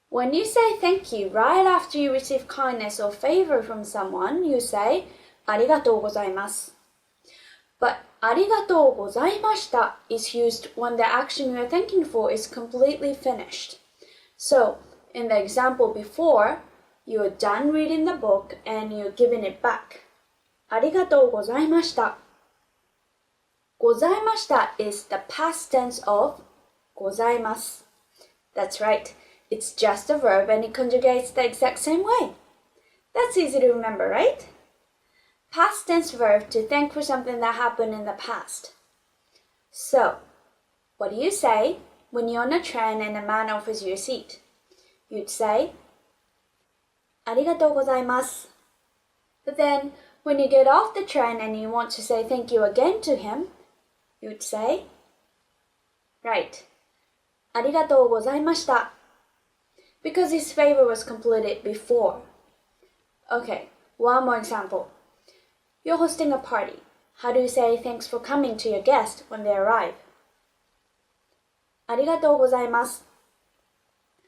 When you say thank you right after you receive kindness or favor from someone, you say arigatou gozaimasu. But ありがとうございました is used when the action you're thanking for is completely finished. So, in the example before, you're done reading the book and you're giving it back. ありがとうございました。ございました is the past tense of ございます. That's right, it's just a verb and it conjugates the exact same way. That's easy to remember, right? Past tense verb to thank for something that happened in the past. So, what do you say when you're on a train and a man offers you a seat? You'd say, ありがとうございます. But then, when you get off the train and you want to say thank you again to him, you'd say, right, ありがとうございました. Because his favor was completed before. Okay, one more example. You're hosting a party. How do you say thanks for coming to your guest when they arrive? ありがとうございます.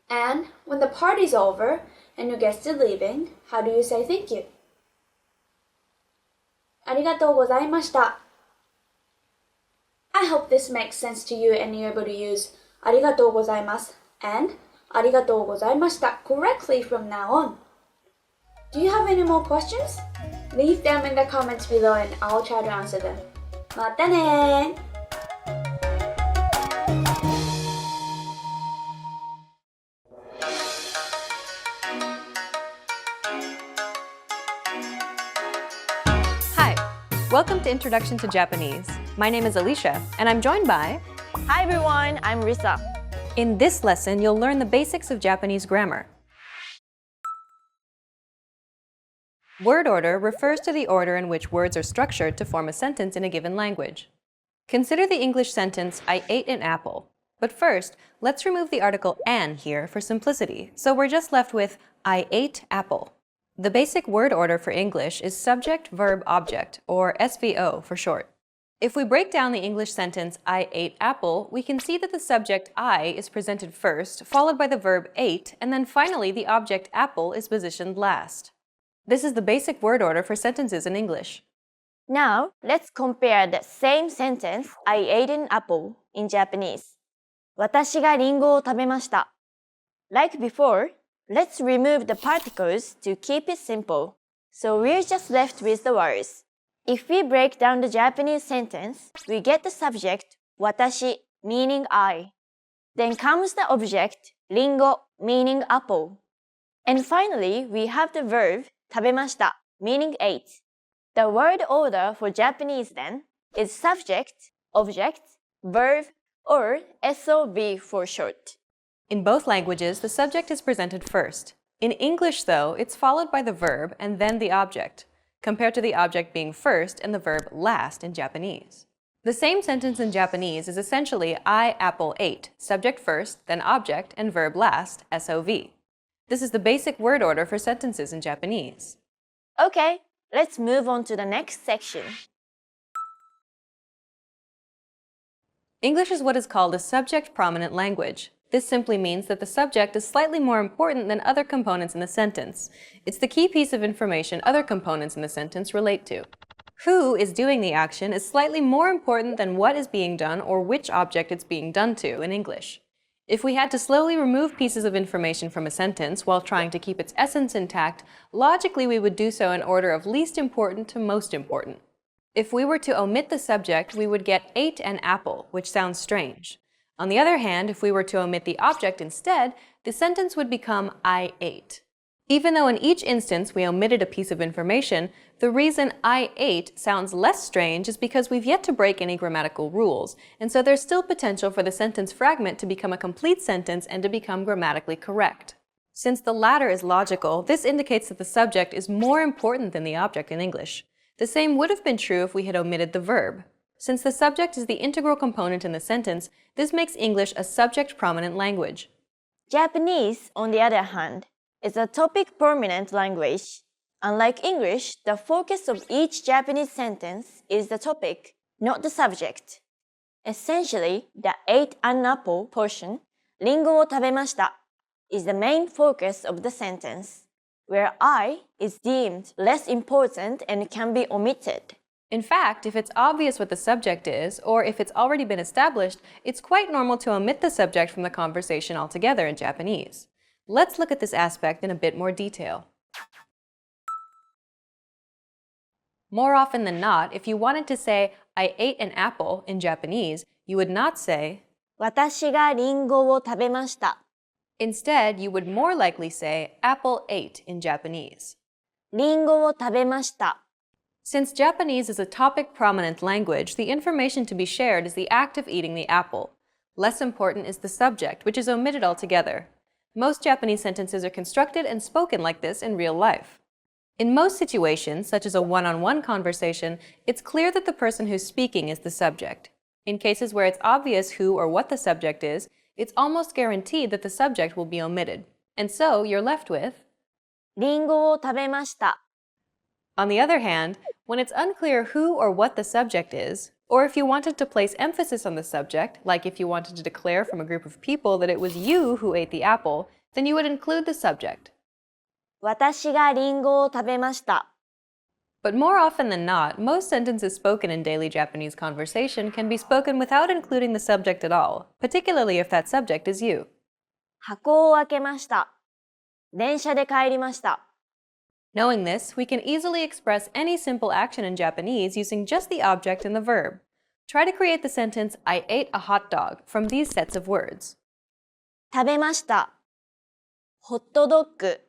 And when the party's over and your guest is leaving, how do you say thank you? ありがとうございました. I hope this makes sense to you and you're able to use ありがとうございます and ありがとうございました correctly from now on. Do you have any more questions? Leave them in the comments below and I'll try to answer them. またね! Hi, welcome to Introduction to Japanese. My name is Alicia, and I'm joined by... Hi everyone, I'm Risa. In this lesson, you'll learn the basics of Japanese grammar. Word order refers to the order in which words are structured to form a sentence in a given language. Consider the English sentence, I ate an apple. But first, let's remove the article an here for simplicity, so we're just left with I ate apple. The basic word order for English is subject, verb, object, or SVO for short. If we break down the English sentence, I ate apple, we can see that the subject I is presented first, followed by the verb ate, and then finally the object apple is positioned last. This is the basic word order for sentences in English. Now, let's compare the same sentence, I ate an apple, in Japanese. 私がリンゴを食べました. Like before, let's remove the particles to keep it simple. So we're just left with the words. If we break down the Japanese sentence, we get the subject, 私, meaning I. Then comes the object, リンゴ, meaning apple. And finally, we have the verb, 食べました, meaning ate. The word order for Japanese then is subject, object, verb, or SOV for short. In both languages, the subject is presented first. In English, though, it's followed by the verb and then the object, compared to the object being first and the verb last in Japanese. The same sentence in Japanese is essentially I apple ate, subject first, then object, and verb last, SOV. This is the basic word order for sentences in Japanese. Okay, let's move on to the next section. English is what is called a subject-prominent language. This simply means that the subject is slightly more important than other components in the sentence. It's the key piece of information other components in the sentence relate to. Who is doing the action is slightly more important than what is being done or which object it's being done to in English. If we had to slowly remove pieces of information from a sentence while trying to keep its essence intact, logically we would do so in order of least important to most important. If we were to omit the subject, we would get ate an apple, which sounds strange. On the other hand, if we were to omit the object instead, the sentence would become I ate. Even though in each instance we omitted a piece of information, the reason I ate sounds less strange is because we've yet to break any grammatical rules, and so there's still potential for the sentence fragment to become a complete sentence and to become grammatically correct. Since the latter is logical, this indicates that the subject is more important than the object in English. The same would have been true if we had omitted the verb. Since the subject is the integral component in the sentence, this makes English a subject-prominent language. Japanese, on the other hand, is a topic-prominent language. Unlike English, the focus of each Japanese sentence is the topic, not the subject. Essentially, the ate an apple portion, リンゴを食べました, is the main focus of the sentence, where I is deemed less important and can be omitted. In fact, if it's obvious what the subject is, or if it's already been established, it's quite normal to omit the subject from the conversation altogether in Japanese. Let's look at this aspect in a bit more detail. More often than not, if you wanted to say, I ate an apple in Japanese, you would not say, 私がリンゴを食べました。 Instead, you would more likely say, apple ate in Japanese. リンゴを食べました。 Since Japanese is a topic-prominent language, the information to be shared is the act of eating the apple. Less important is the subject, which is omitted altogether. Most Japanese sentences are constructed and spoken like this in real life. In most situations, such as a one-on-one conversation, it's clear that the person who's speaking is the subject. In cases where it's obvious who or what the subject is, it's almost guaranteed that the subject will be omitted. And so, you're left with リンゴを食べました。 On the other hand, when it's unclear who or what the subject is, or if you wanted to place emphasis on the subject, like if you wanted to declare from a group of people that it was you who ate the apple, then you would include the subject. 私がリンゴを食べました。 But more often than not, most sentences spoken in daily Japanese conversation can be spoken without including the subject at all, particularly if that subject is you. 箱を開けました。電車で帰りました。 Knowing this, we can easily express any simple action in Japanese using just the object and the verb. Try to create the sentence, I ate a hot dog, from these sets of words. 食べました。ホットドッグ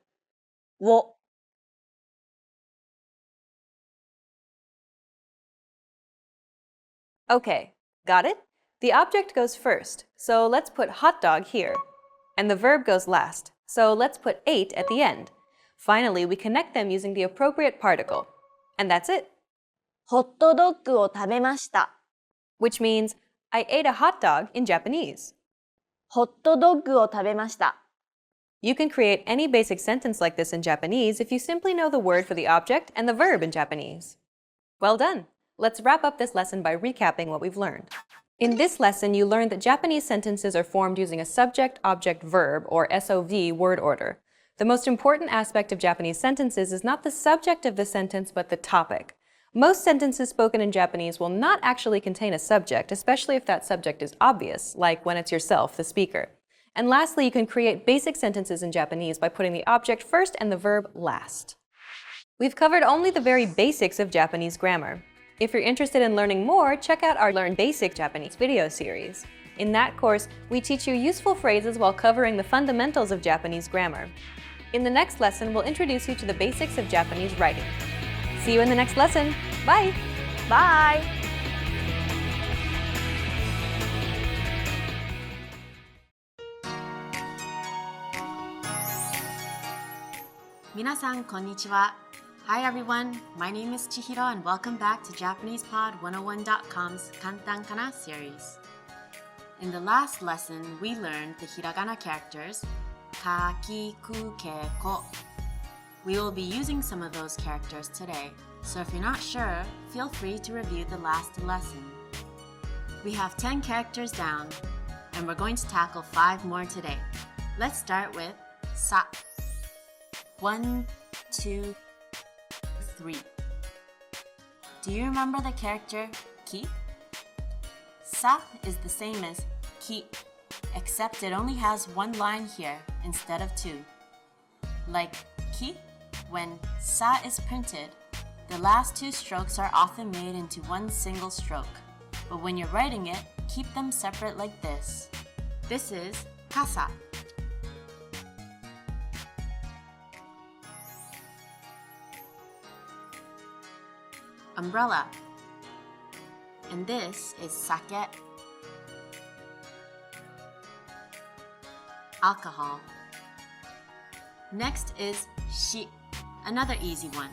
を。 Okay, got it? The object goes first, so let's put hot dog here. And the verb goes last, so let's put ate at the end. Finally, we connect them using the appropriate particle. And that's it. ホットドッグを食べました。 Which means, I ate a hot dog in Japanese. ホットドッグを食べました。 You can create any basic sentence like this in Japanese if you simply know the word for the object and the verb in Japanese. Well done! Let's wrap up this lesson by recapping what we've learned. In this lesson, you learned that Japanese sentences are formed using a subject-object-verb, or SOV, word order. The most important aspect of Japanese sentences is not the subject of the sentence, but the topic. Most sentences spoken in Japanese will not actually contain a subject, especially if that subject is obvious, like when it's yourself, the speaker. And lastly, you can create basic sentences in Japanese by putting the object first and the verb last. We've covered only the very basics of Japanese grammar. If you're interested in learning more, check out our Learn Basic Japanese video series. In that course, we teach you useful phrases while covering the fundamentals of Japanese grammar. In the next lesson, we'll introduce you to the basics of Japanese writing. See you in the next lesson. Bye! Bye! 皆さんこんにちは。Hi everyone, my name is Chihiro and welcome back to JapanesePod101.com's Kantan series. In the last lesson, we learned the Hiragana characters ka, ki, ku, ke, ko. We will be using some of those characters today, so if you're not sure, feel free to review the last lesson. We have 10 characters down, and we're going to tackle 5 more today. Let's start with sa. 1, 2, 3. Do you remember the character ki? Sa is the same as ki, except it only has one line here instead of 2. Like ki, when sa is printed, the last 2 strokes are often made into one single stroke. But when you're writing it, keep them separate like this. This is kasa. Umbrella. And this is sake. Alcohol. Next is shi, another easy one.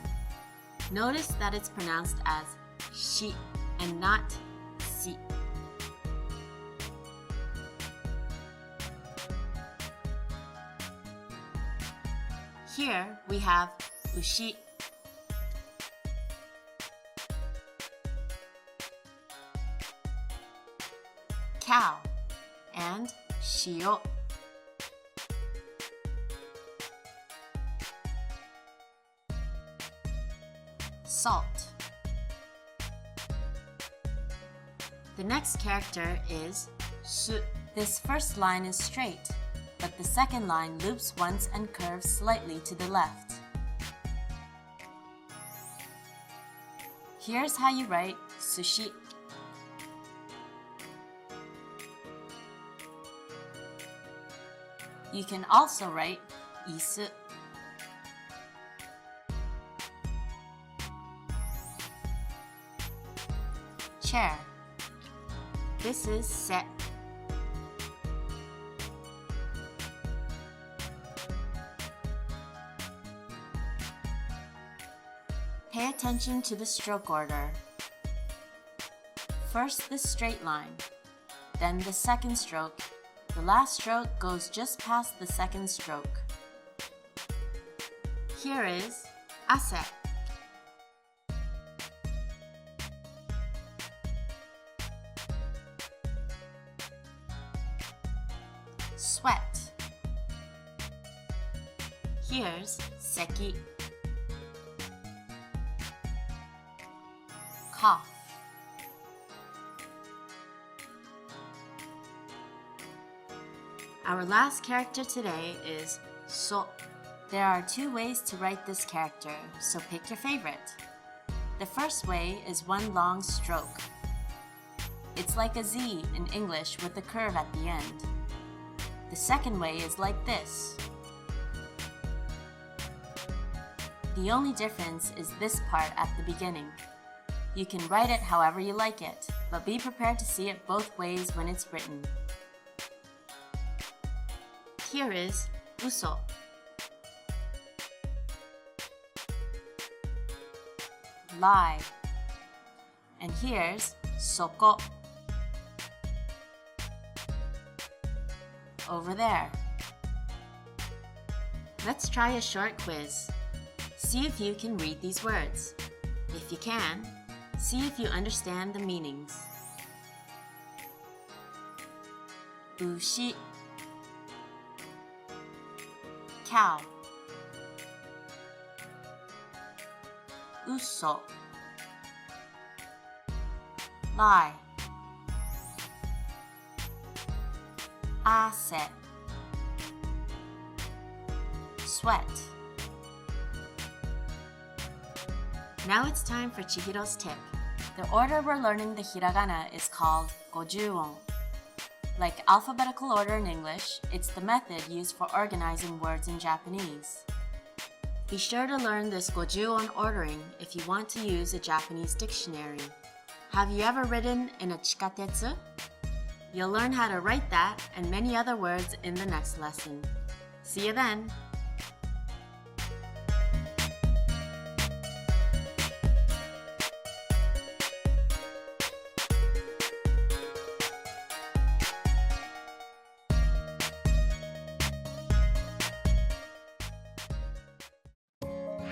Notice that it's pronounced as shi and not si. Here we have ushi. Cow and shio. Salt. The next character is su. This first line is straight, but the second line loops once and curves slightly to the left. Here's how you write sushi. You can also write isu. Chair. This is se. Pay attention to the stroke order. First the straight line, then the second stroke. The last stroke goes just past the second stroke. Here is ase. Sweat. Here's seki. Cough. Our last character today is so. There are two ways to write this character, so pick your favorite. The first way is one long stroke. It's like a Z in English with a curve at the end. The second way is like this. The only difference is this part at the beginning. You can write it however you like it, but be prepared to see it both ways when it's written. Here is uso. Lie. And here's soko. Over there. Let's try a short quiz. See if you can read these words. If you can, see if you understand the meanings. Ushi. Cow. Uso. Lie. Ase. Sweat. Now it's time for Chihiro's tip. The order we're learning the hiragana is called gojuon. Like alphabetical order in English, it's the method used for organizing words in Japanese. Be sure to learn this gojuon ordering if you want to use a Japanese dictionary. Have you ever ridden in a chikatetsu? You'll learn how to write that and many other words in the next lesson. See you then!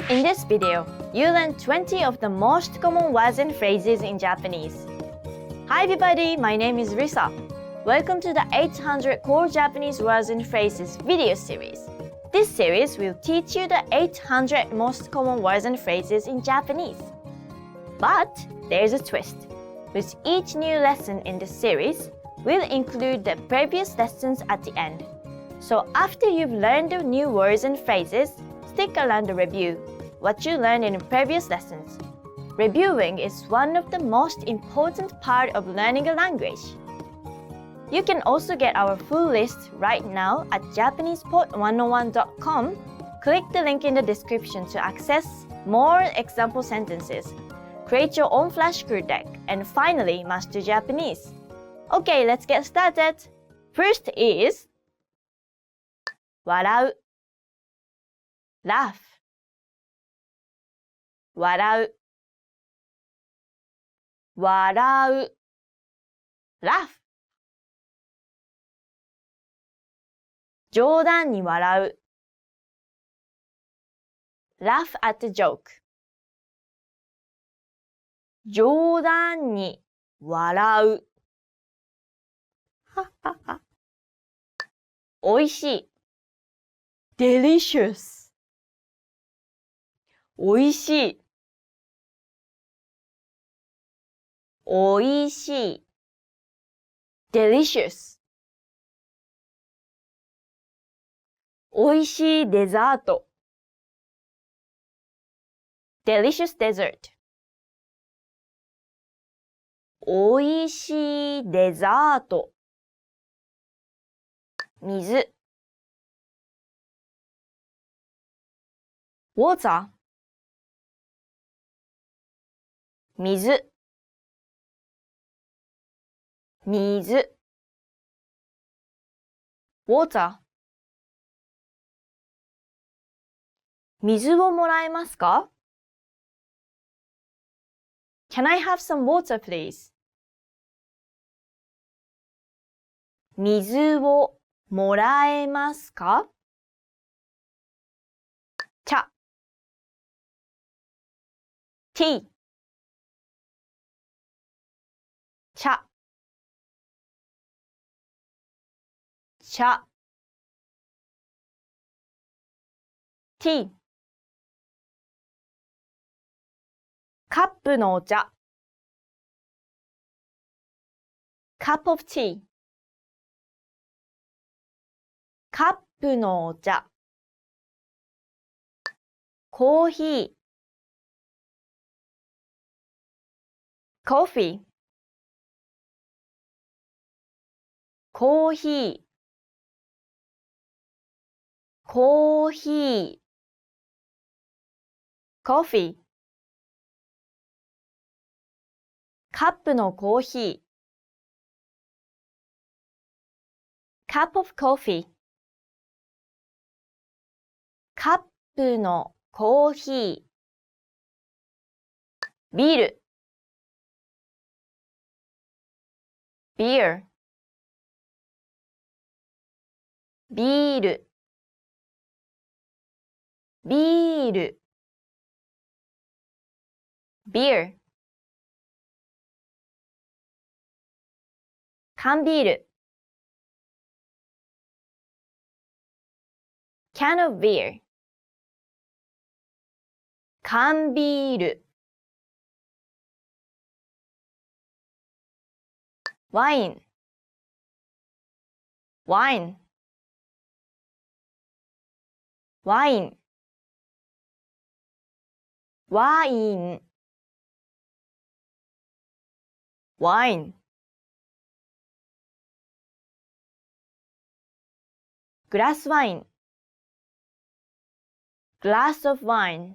In this video, you learn 20 of the most common words and phrases in Japanese. Hi everybody, my name is Risa. Welcome to the 800 Core Japanese Words and Phrases video series. This series will teach you the 800 most common words and phrases in Japanese. But there's a twist. With each new lesson in this series, we'll include the previous lessons at the end. So after you've learned the new words and phrases, stick around to review what you learned in previous lessons. Reviewing is one of the most important part of learning a language. You can also get our full list right now at JapanesePod101.com. Click the link in the description to access more example sentences, create your own flashcard deck, and finally master Japanese. Okay, let's get started. First is 笑う laugh 笑う笑う laugh 冗談に笑う laugh at the joke 冗談に笑うおいしい delicious おいしいおいしい delicious おいしいデザート delicious dessert おいしいデザート水 water 水水 water 水をもらえますか Can I have some water, please? 水をもらえますか茶 tea 茶茶 tea カップのお茶 cup of tea カップのお茶コーヒー coffee コーヒーコーヒー coffee カップのコーヒー cup of coffee カップのコーヒービール beer ビールビール beer 缶ビール can of beer 缶ビールワインワインワインワインワイングラスワイン glass of wine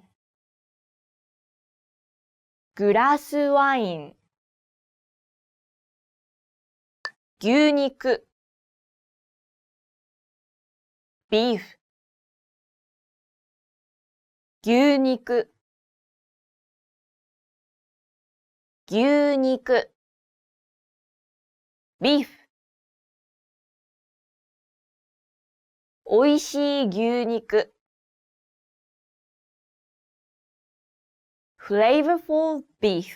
グラスワイン牛肉 beef 牛肉牛肉 beef おいしい牛肉 flavorful beef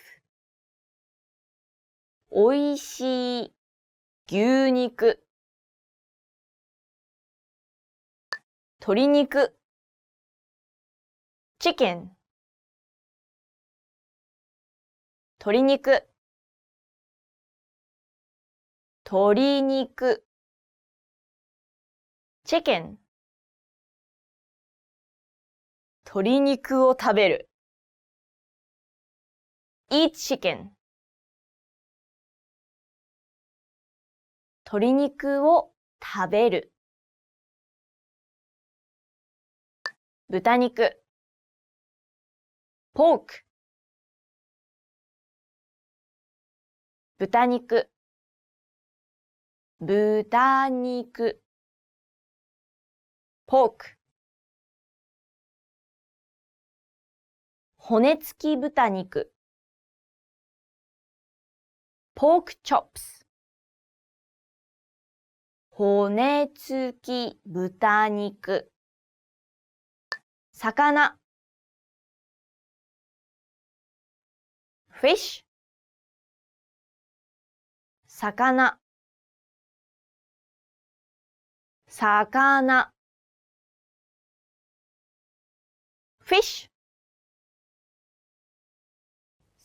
おいしい牛肉鶏肉 chicken 鶏肉鶏肉 chicken 鶏肉を食べる eat chicken 鶏肉を食べる豚肉 pork 豚肉豚肉 pork 骨付き豚肉 pork chops 骨付き豚肉魚 fish 魚魚 fish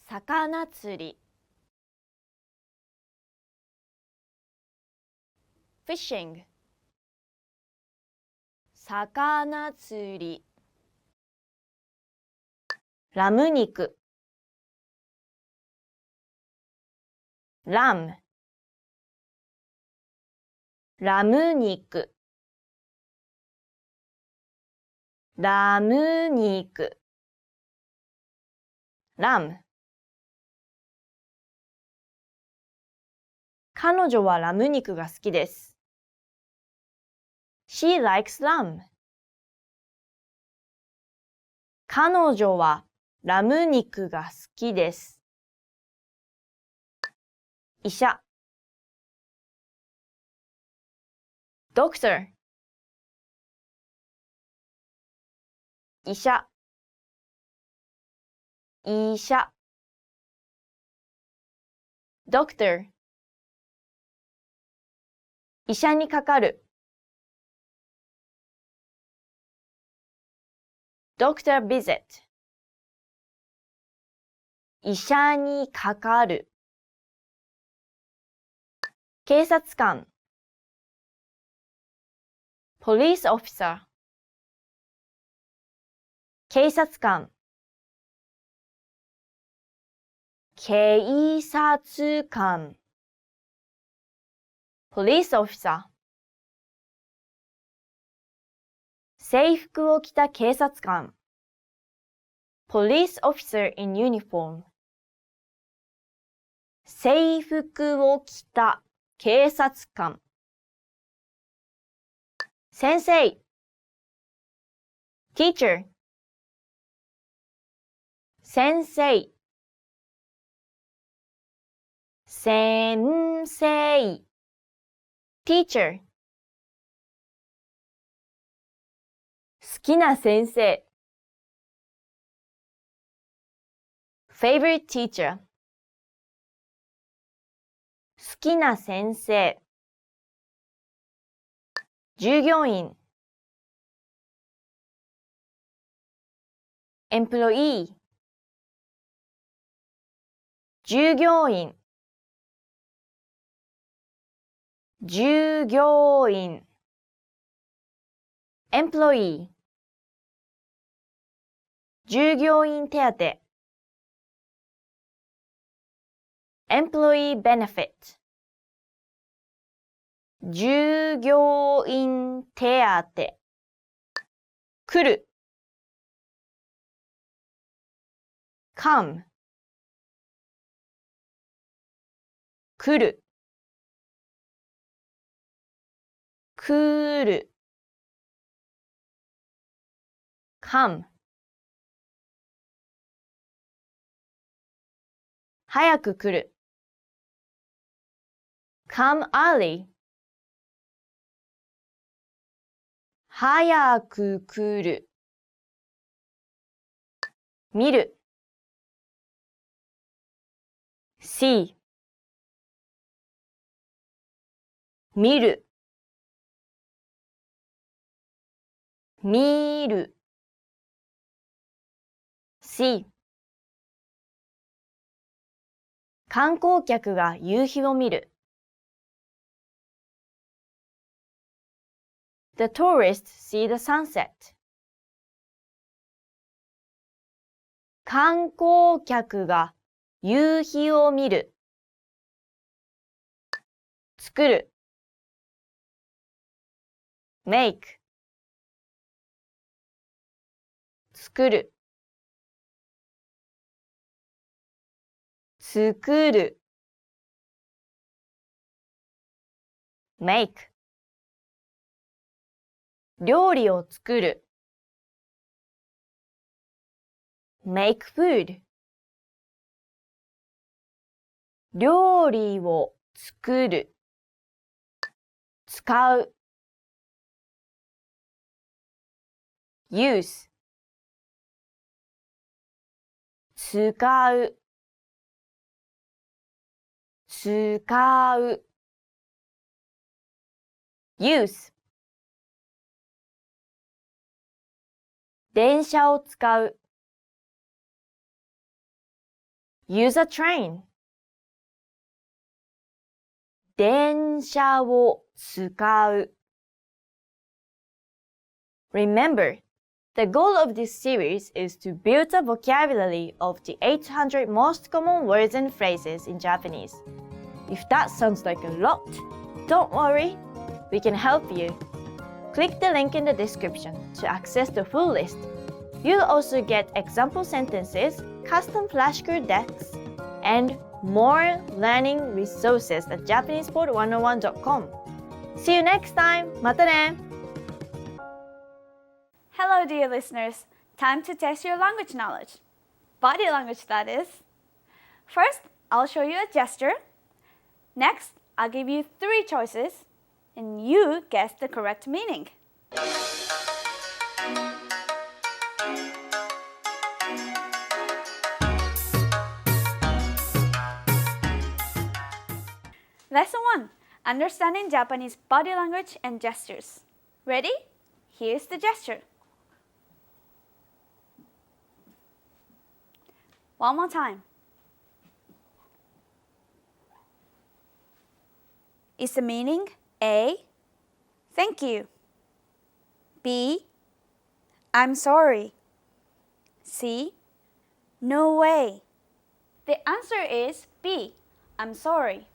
魚釣り fishing 魚釣りラム肉 lamb ラム肉ラム肉ラム彼女はラム肉が好きです。She likes lamb. 彼女はラム肉が好きです。医者 Doctor 医者医者 Doctor 医者にかかる Doctor visit 医者にかかる警察官 Police officer 警察官警察官Police officer 制服を着た警察官 Police officer in uniform 制服を着た警察官先生 Teacher 先生先生Teacher 好きな先生 Favorite teacher 好きな先生従業員 Employee 従業員従業員 employee 従業員手当 employee benefit 従業員手当来る come 来る来る come 早く来る come early 早く来る見る see 見る見る see 観光客が夕日を見る The tourists see the sunset 観光客が夕日を見る作る make 作る作る make 料理を作る make food 料理を作る使う use 使う使う use 電車を使う use a train 電車を使う。Remember, the goal of this series is to build a vocabulary of the 800 most common words and phrases in Japanese. If that sounds like a lot, don't worry, we can help you. Click the link in the description to access the full list. You'll also get example sentences, custom flashcard decks, and more learning resources at JapanesePod101.com. See you next time! またね! Hello, dear listeners. Time to test your language knowledge. Body language, that is. First, I'll show you a gesture. Next, I'll give you 3 choices, and you guess the correct meaning. Lesson 1. Understanding Japanese body language and gestures. Ready? Here's the gesture. One more time. Is the meaning A, thank you, B, I'm sorry, C, no way? The answer is B, I'm sorry.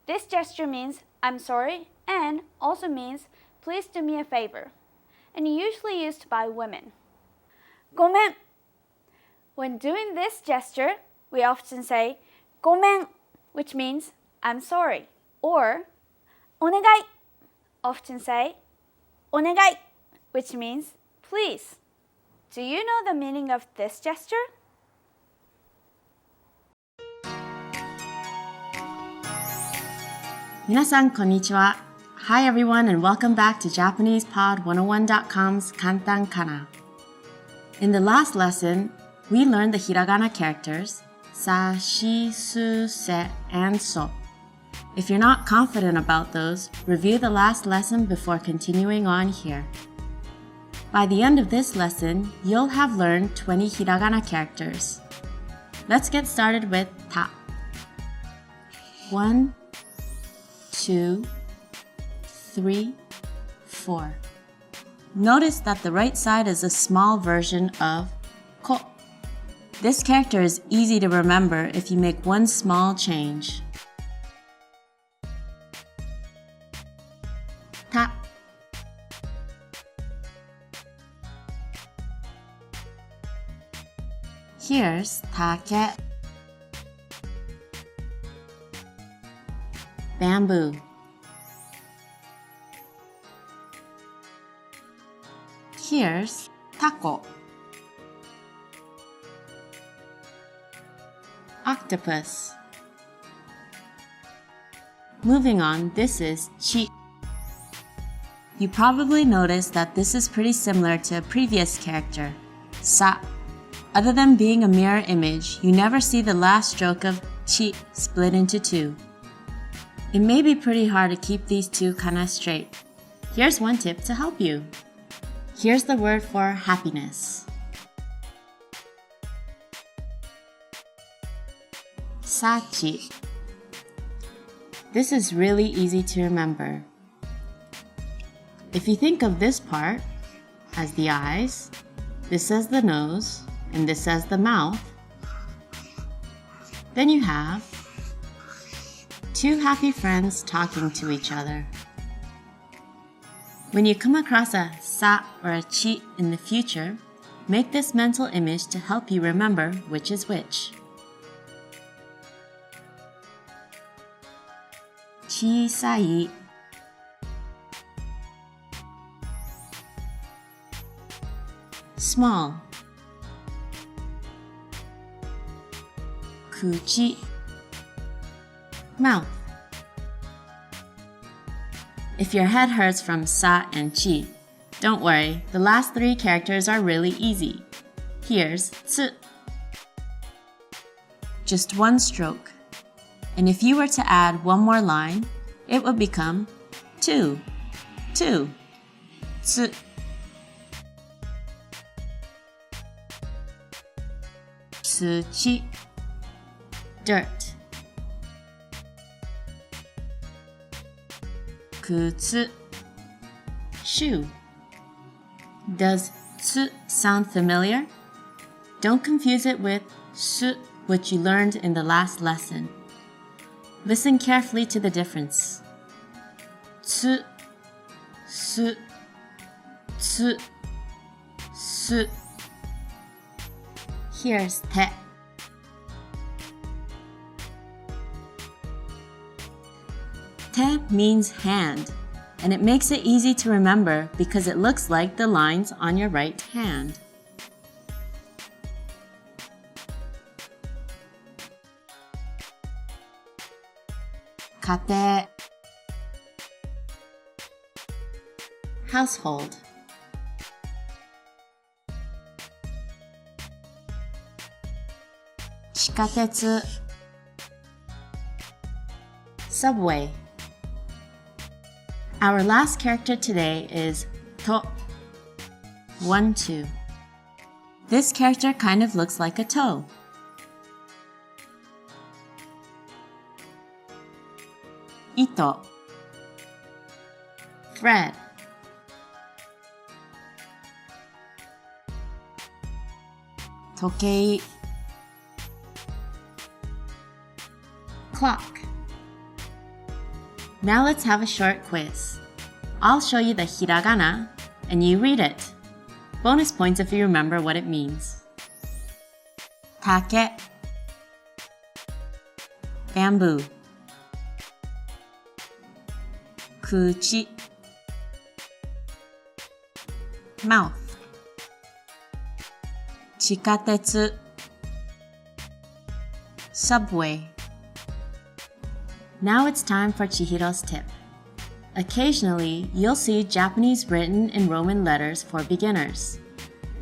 This gesture means I'm sorry and also means please do me a favor, and usually used by women. ごめん. When doing this gesture, we often say ごめん, which means I'm sorry, or お願い, often say お願い, which means please. Do you know the meaning of this gesture? Minasan konnichiwa. Hi everyone and welcome back to JapanesePod101.com's Kantan Kana. In the last lesson, we learned the hiragana characters sa, shi, su, se, and so. If you're not confident about those, review the last lesson before continuing on here. By the end of this lesson, you'll have learned 20 hiragana characters. Let's get started with ta. 1, 2, 3, 4. Notice that the right side is a small version of ko. This character is easy to remember if you make one small change. Ta. Here's take. Bamboo. Here's tako. Octopus. Moving on, this is chi. You probably noticed that this is pretty similar to a previous character, sa. Other than being a mirror image, you never see the last stroke of chi split into 2. It may be pretty hard to keep these 2 kana straight. Here's one tip to help you. Here's the word for happiness. Sachi. This is really easy to remember. If you think of this part as the eyes, this as the nose, and this as the mouth, then you have 2 happy friends talking to each other. When you come across a sa or a chi in the future, make this mental image to help you remember which is which. Chisai. Small. Kuchi. Mouth. If your head hurts from sa and chi, don't worry, the last 3 characters are really easy. Here's tsu. Just 1 stroke. And if you were to add 1 more line, it would become 2. Tsu. Tsuchi. Dirt. Kutsu. Shoe. Does tsu sound familiar? Don't confuse it with su, which you learned in the last lesson. Listen carefully to the difference. Tsu, su, tsu, su. Here's te. Te means hand, and it makes it easy to remember because it looks like the lines on your right hand. Kate. Household. Chikatetsu. Subway. Our last character today is to. 1, 2. This character kind of looks like a toe. Ito. Thread. Tokei. Clock. Now let's have a short quiz. I'll show you the hiragana and you read it. Bonus points if you remember what it means. Take. Bamboo. Kuchi. Mouth. Chikatetsu. Subway. Now it's time for Chihiro's tip. Occasionally, you'll see Japanese written in Roman letters for beginners.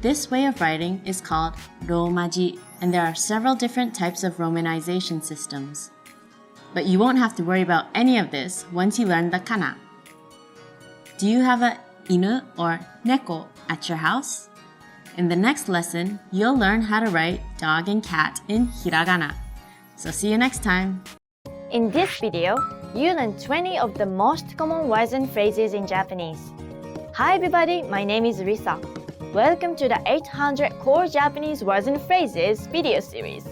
This way of writing is called Romaji, and there are several different types of romanization systems. But you won't have to worry about any of this once you learn the kana. Do you have a inu or neko at your house? In the next lesson, you'll learn how to write dog and cat in hiragana. So see you next time! In this video, you learned 20 of the most common words and phrases in Japanese. Hi everybody, my name is Risa. Welcome to the 800 Core Japanese Words and Phrases video series.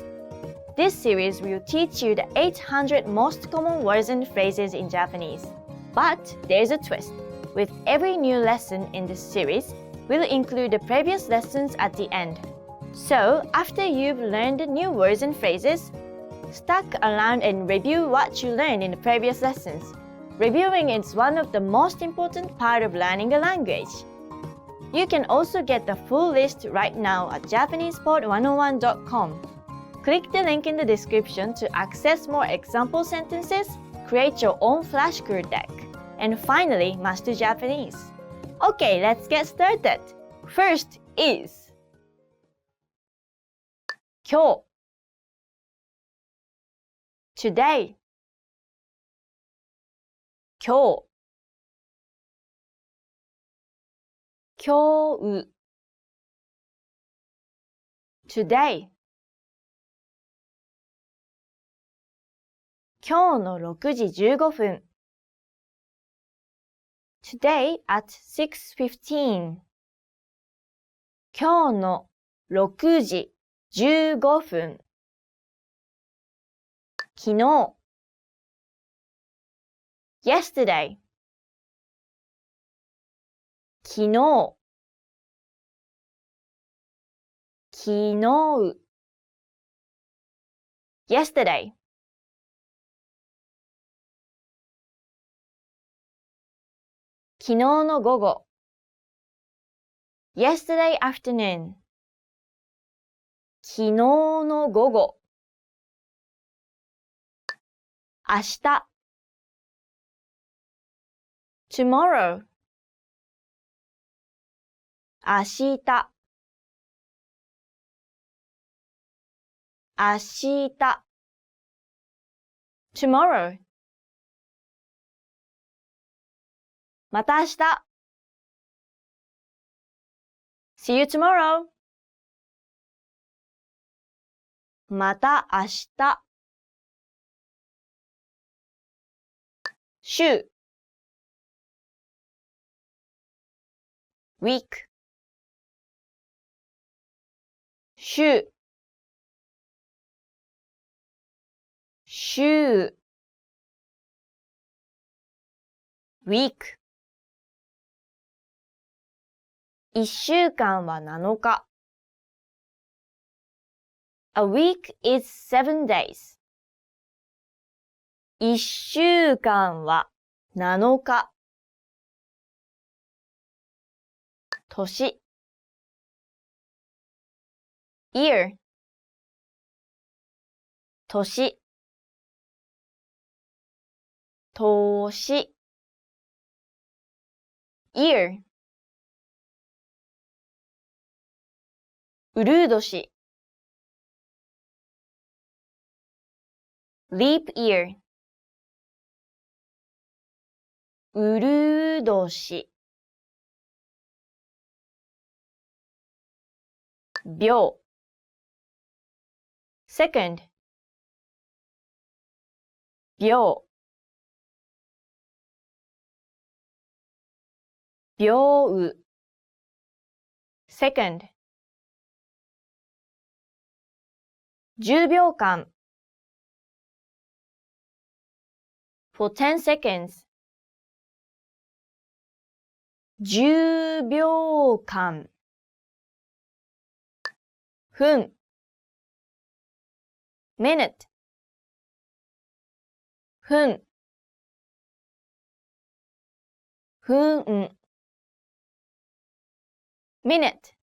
This series will teach you the 800 most common words and phrases in Japanese. But there's a twist. With every new lesson in this series, we'll include the previous lessons at the end. So, after you've learned the new words and phrases, stick around and review what you learned in the previous lessons. Reviewing is one of the most important part of learning a language. You can also get the full list right now at JapanesePod101.com. Click the link in the description to access more example sentences, create your own flashcard deck, and finally master Japanese. Okay, let's get started. First is 今日 today 今日今日 today 今日の6時15分 today at 6:15 今日の6時15分昨日 yesterday 昨日昨日 yesterday 昨日の午後 yesterday afternoon 昨日の午後明日 tomorrow 明日明日 tomorrow また明日 See you tomorrow また明日週 week 週週 week 一週間は7日 A week is 7 days 一週間は7日年 year 年年 year うるう年 leap year うるう年秒 second 秒秒 second 10秒間 for 10 seconds 10秒間分 minute 分分 minute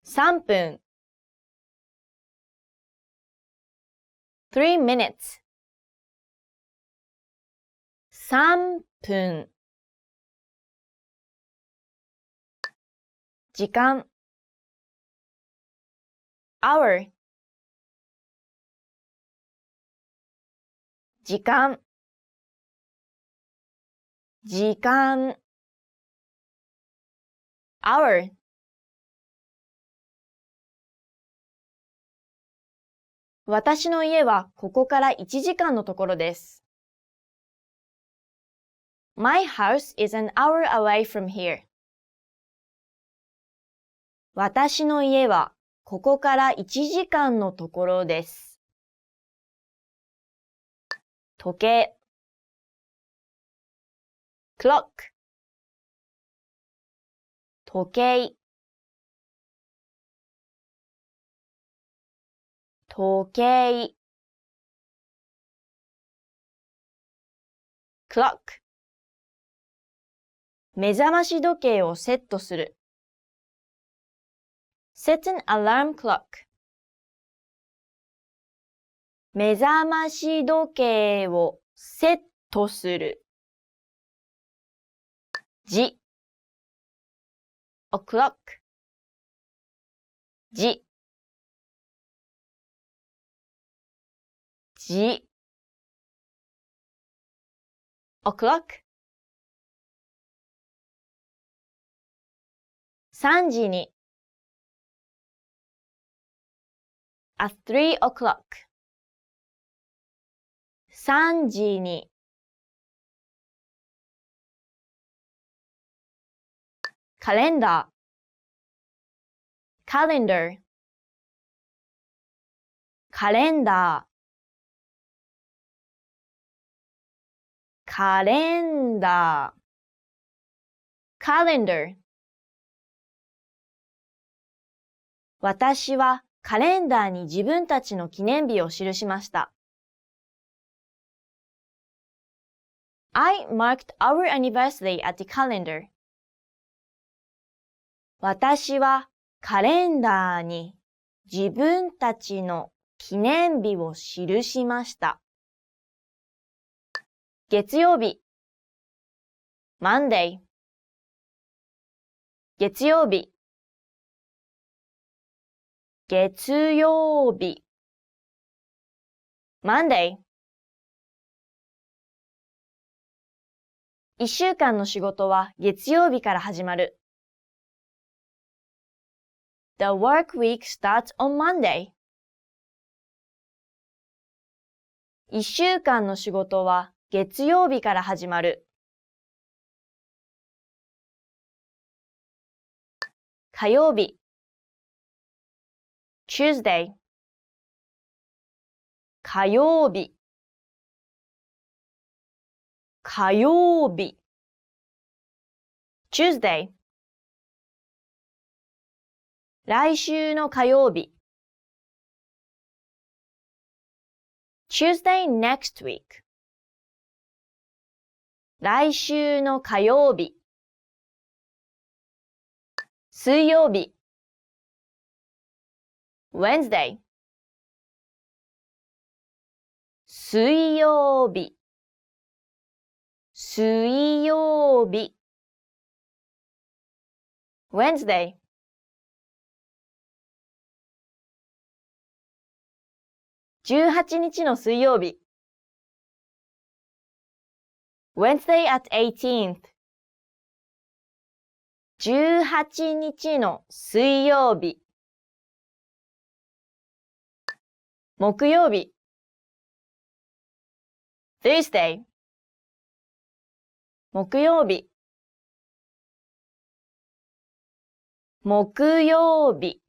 3分 3 minutes 3分時間 hour 時間時間 hour 私の家はここから1時間のところです。My house is an hour away from here. 私の家はここから1時間のところです。時計 clock 時計時計 clock 目覚まし時計をセットする set an alarm clock 目覚まし時計をセットする時 o'clock 時時 o'clock 3時に at 3 o'clock 3時にカレンダー calendar カレンダーカレンダー calendar 私はカレンダーに自分たちの記念日を記しました。I marked our anniversary at the calendar. 私はカレンダーに自分たちの記念日を記しました。月曜日 Monday 月曜日月曜日 Monday 一週間の仕事は月曜日から始まる。The work week starts on Monday. 一週間の仕事は月曜日から始まる。火曜日 Tuesday 火曜日火曜日 Tuesday 来週の火曜日 Tuesday next week 来週の火曜日水曜日 Wednesday 水曜日水曜日 Wednesday 18日の水曜日 Wednesday at 18th 18日の水曜日木曜日 Thursday 木曜日木曜日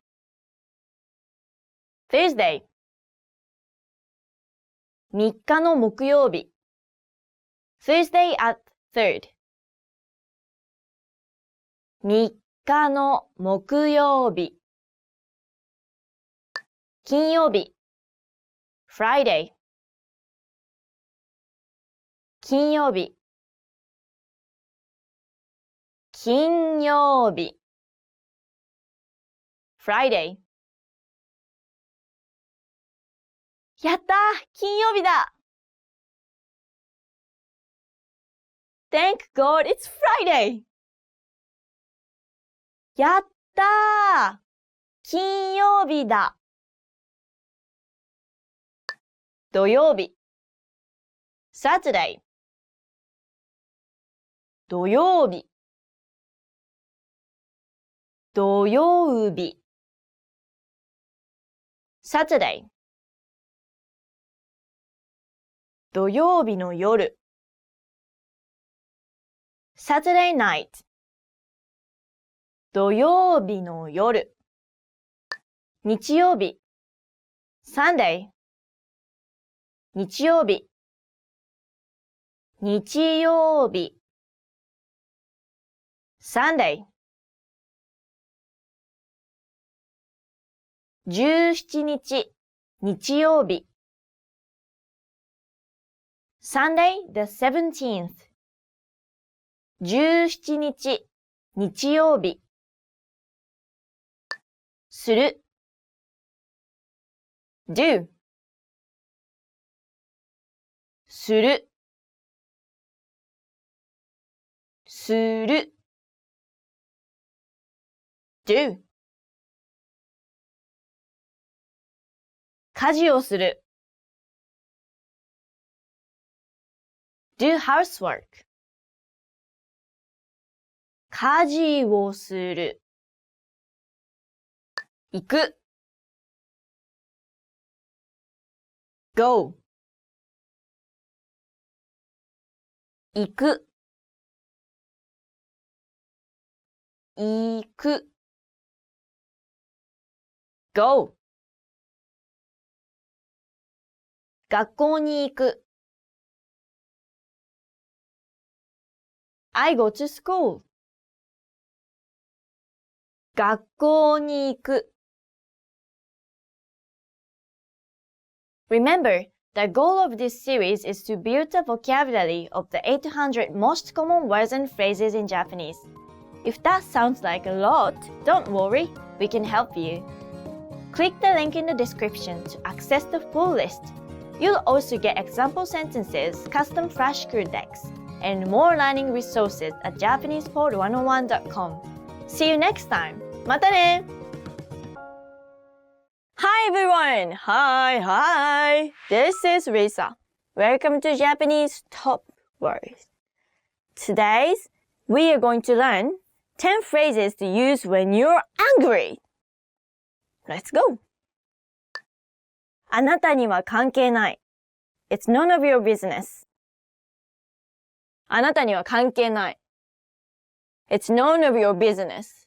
Thursday 3日の木曜日 Thursday at 3rd 3日の木曜日金曜日 Friday 金曜日金曜日 Friday やったー金曜日だ Thank God it's Friday やったー金曜日だ土曜日 Saturday 土曜日土曜日 Saturday 土曜日の夜 Saturday night 土曜日の夜日曜日 Sunday 日曜日日曜日 Sunday 17日日曜日 Sunday the 17th 17日日曜日する do するする do 家事をする do housework 家事をする行く go 行く行く go 学校に行く I go to school 学校に行く Remember, the goal of this series is to build the vocabulary of the 800 most common words and phrases in Japanese. If that sounds like a lot, don't worry, we can help you. Click the link in the description to access the full list. You'll also get example sentences, custom flashcard decks, and more learning resources at JapanesePod101.com. See you next time! またね! Hi everyone! Hi! This is Risa. Welcome to Japanese Top Words. Today, we are going to learn 10 phrases to use when you're angry. Let's go! あなたには関係ない。It's none of your business. あなたには関係ない。It's none of your business.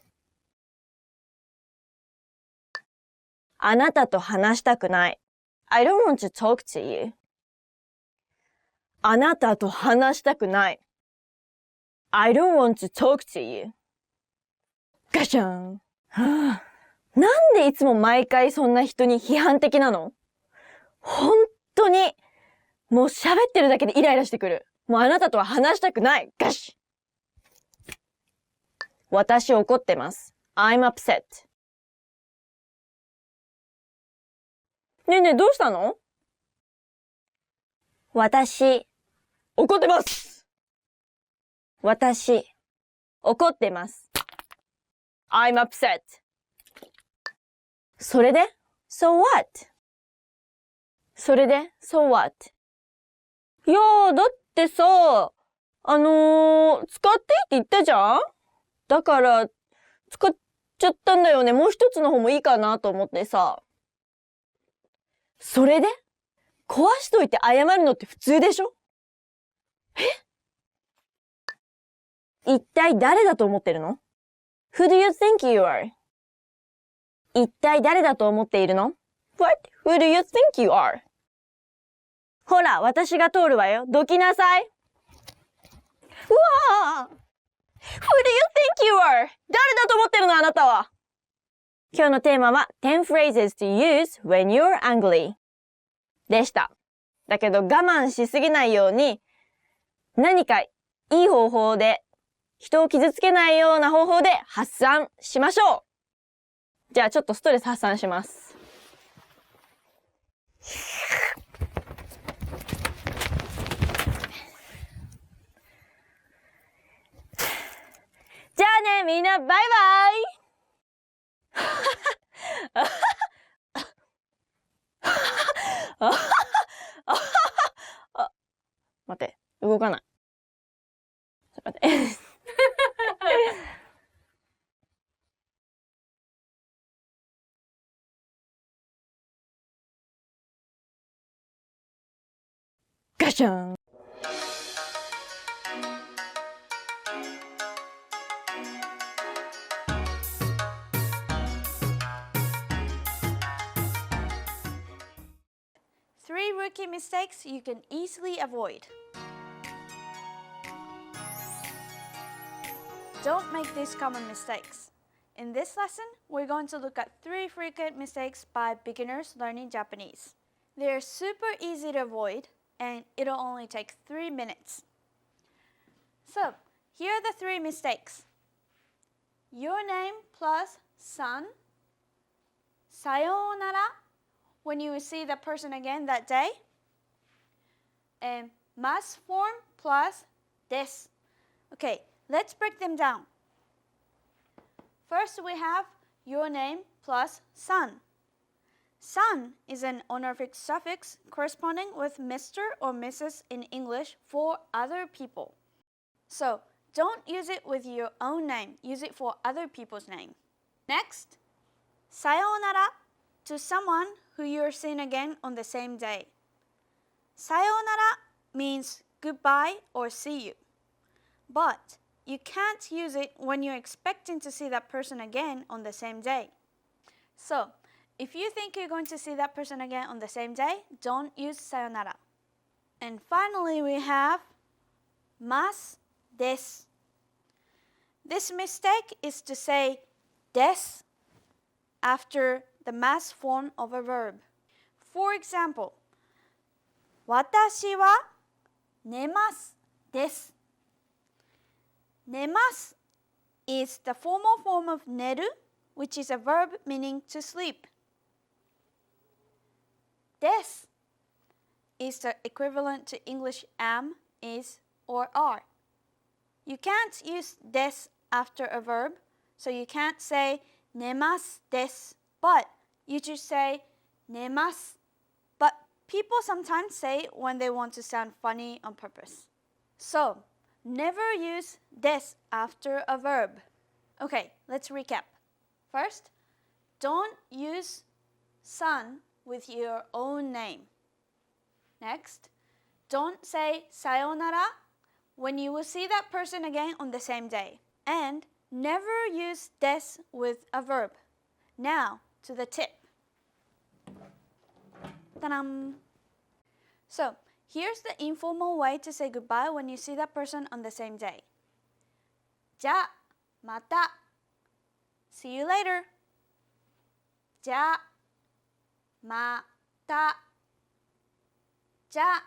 あなたと話したくない。I don't want to talk to you. あなたと話したくない。I don't want to talk to you. ガシャン。はあ、なんでいつも毎回そんな人に批判的なの？本当に、もう喋ってるだけでイライラしてくる。もうあなたとは話したくない。ガシ。私怒ってます。I'm upset. ねえねえ、どうしたの？私、怒ってます。私、怒ってます。I'm upset. それで ?So what? それで ?So what? いやー、だってさ、使ってって言ったじゃん？だから、使っちゃったんだよね。もう一つの方もいいかなと思ってさ。それで壊しといて謝るのって普通でしょ？一体誰だと思ってるの？ Who do you think you are? 一体誰だと思っているの？ What? Who do you think you are? ほら、私が通るわよ。どきなさい。うわぁ！ Who do you think you are? 誰だと思ってるのあなたは。今日のテーマは10 phrases to use when you're angry でした。だけど我慢しすぎないように何かいい方法で人を傷つけないような方法で発散しましょう。じゃあちょっとストレス発散します。じゃあねみんなバイバイ待って、動かない。待って。ガシャン。Three rookie mistakes you can easily avoid. Don't make these common mistakes. In this lesson, we're going to look at 3 frequent mistakes by beginners learning Japanese. They're super easy to avoid, and it'll only take 3 minutes. So, here are the 3 mistakes. your name plus san, sayonara when you see the person again that day, and mas form plus desu. Okay, let's break them down. First we have your name plus san. San is an honorific suffix corresponding with Mr. or Mrs. in English for other people. So don't use it with your own name. Use it for other people's name. Next, sayonara to someone who you're seeing again on the same day. Sayonara means goodbye or see you. But you can't use it when you're expecting to see that person again on the same day. So, if you think you're going to see that person again on the same day, don't use sayonara. And finally, we have mas desu. This mistake is to say desu after the mas form of a verb. For example, Watashi wa nemasu desu. Nemasu is the formal form of neru, which is a verb meaning to sleep. Desu is the equivalent to English am, is, or are. You can't use desu after a verb, so you can't say nemasu desu, but you just say nemasu. But people sometimes say it when they want to sound funny on purpose. So, never use desu after a verb. Okay, let's recap. First, don't use san with your own name. Next, don't say sayonara when you will see that person again on the same day. And never use desu with a verb. Now, to the tip. Ta-dam! So, here's the informal way to say goodbye when you see that person on the same day. じゃ、また. See you later. じゃ、また. じゃ、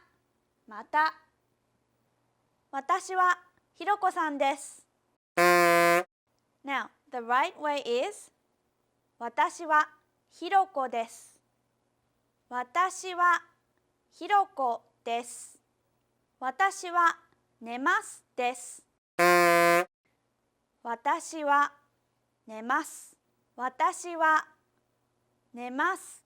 また. 私はひろこさんです. Now, the right way is 私はひろこです. 私はひろこです。私は寝ますです。私は寝ます。私は寝ます。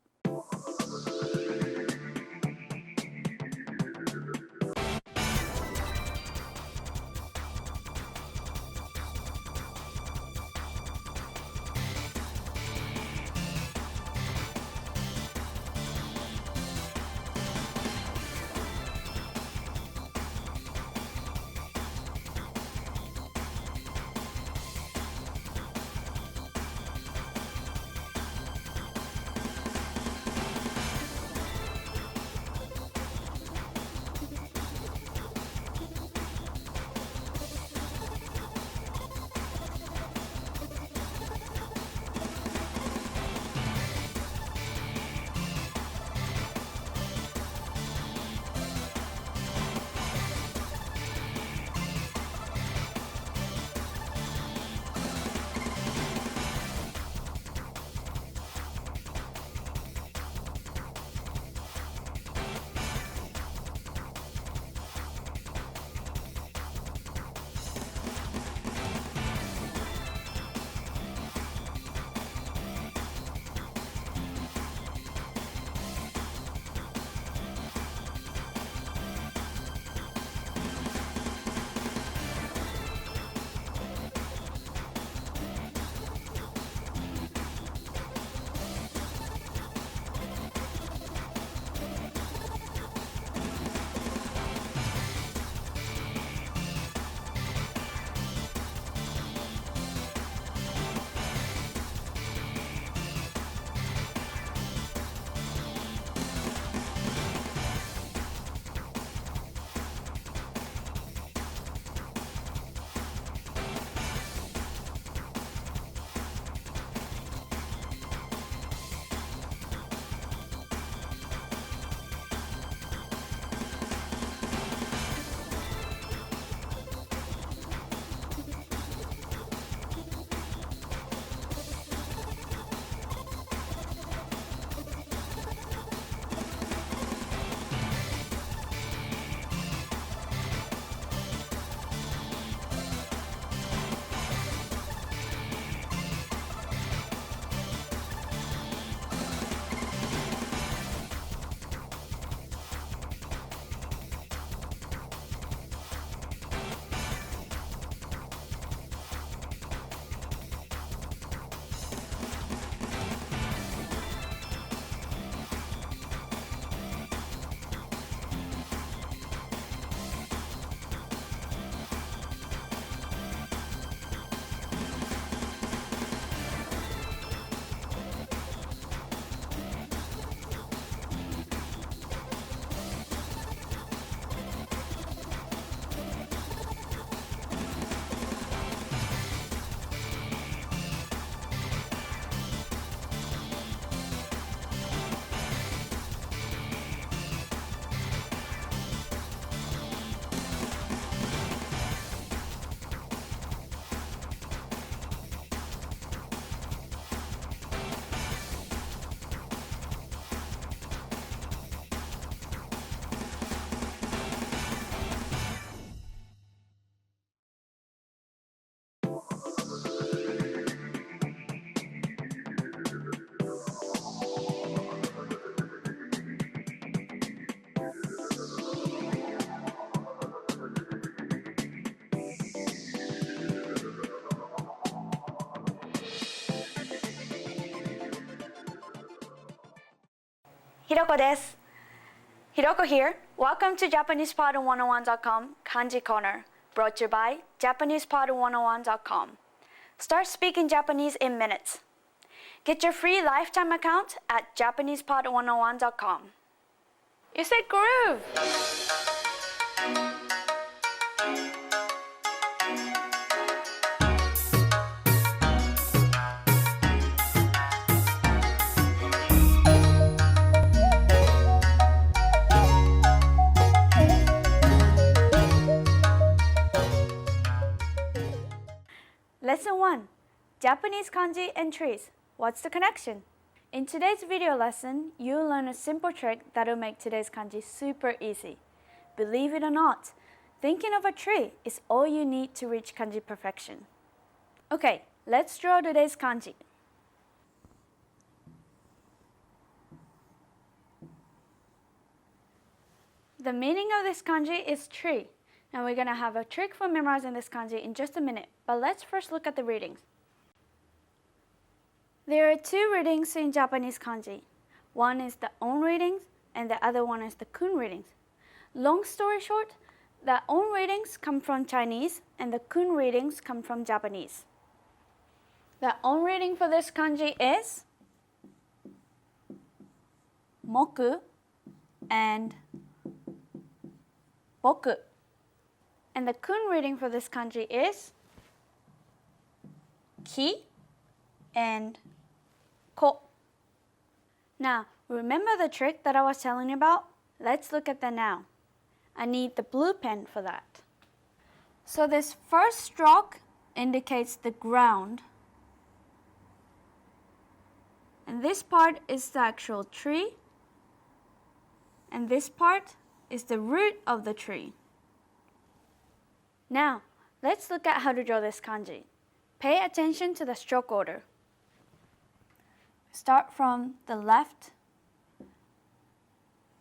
Hiroko desu. Hiroko here. Welcome to JapanesePod101.com Kanji Corner, brought to you by JapanesePod101.com. Start speaking Japanese in minutes. Get your free lifetime account at JapanesePod101.com. You said groove! Lesson 1. Japanese kanji and trees. What's the connection? In today's video lesson, you'll learn a simple trick that'll make today's kanji super easy. Believe it or not, thinking of a tree is all you need to reach kanji perfection. Okay, let's draw today's kanji. The meaning of this kanji is tree. Now we're going to have a trick for memorizing this kanji in just a minute, but let's first look at the readings. There are two readings in Japanese kanji. One is the on readings and the other one is the kun readings. Long story short, the on readings come from Chinese and the kun readings come from Japanese. The on reading for this kanji is moku and boku. And the kun reading for this kanji is ki and ko. Now, remember the trick that I was telling you about? Let's look at that now. I need the blue pen for that. So this first stroke indicates the ground. And this part is the actual tree. And this part is the root of the tree. Now, let's look at how to draw this kanji. Pay attention to the stroke order. Start from the left.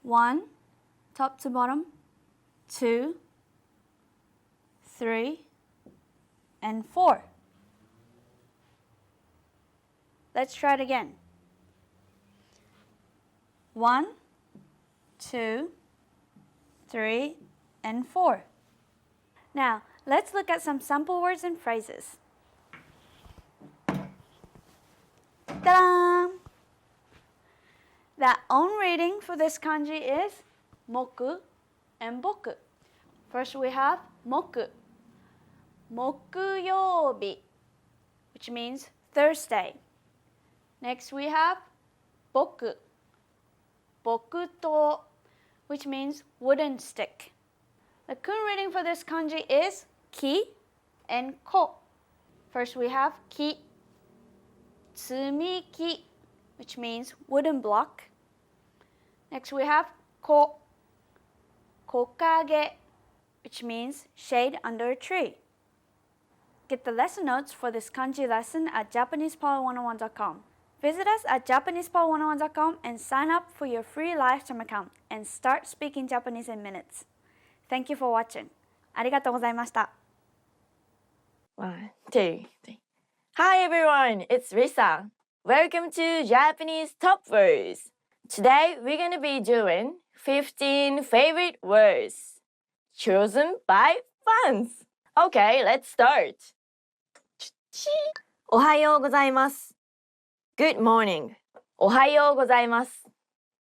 1, top to bottom. 2, 3, and 4. Let's try it again. 1, 2, 3, and 4. Now, let's look at some sample words and phrases. Ta-da! The on reading for this kanji is moku and boku. First we have moku. Mokuyoubi, which means Thursday. Next we have boku. Bokuto, which means wooden stick. The kun reading for this kanji is ki and ko. First we have ki, tsumiki, which means wooden block. Next we have ko, kokage, which means shade under a tree. Get the lesson notes for this kanji lesson at JapanesePod101.com. Visit us at JapanesePod101.com and sign up for your free lifetime account and start speaking Japanese in minutes. Thank you for watching. Arigato gozaimashita. 1, 2, 3. Hi everyone, it's Risa. Welcome to Japanese Top Words. Today we're going to be doing 15 favorite words chosen by fans. Okay, let's start. おはようございます。Good morning. おはようございます。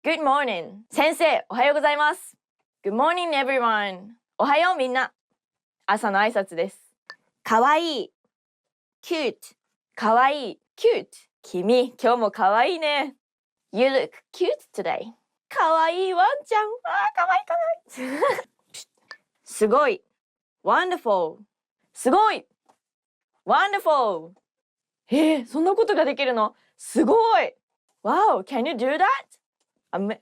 Good morning. 先生、おはようございます。Good morning, everyone. おはようみんな。朝の挨拶です。かわいい。cute. かわいい。cute. 君、今日もかわいいね。You look cute today. かわいいワンちゃん。かわいいかわいい。すごい。wonderful. すごい。wonderful. そんなことができるの？すごい。Wow, can you do that?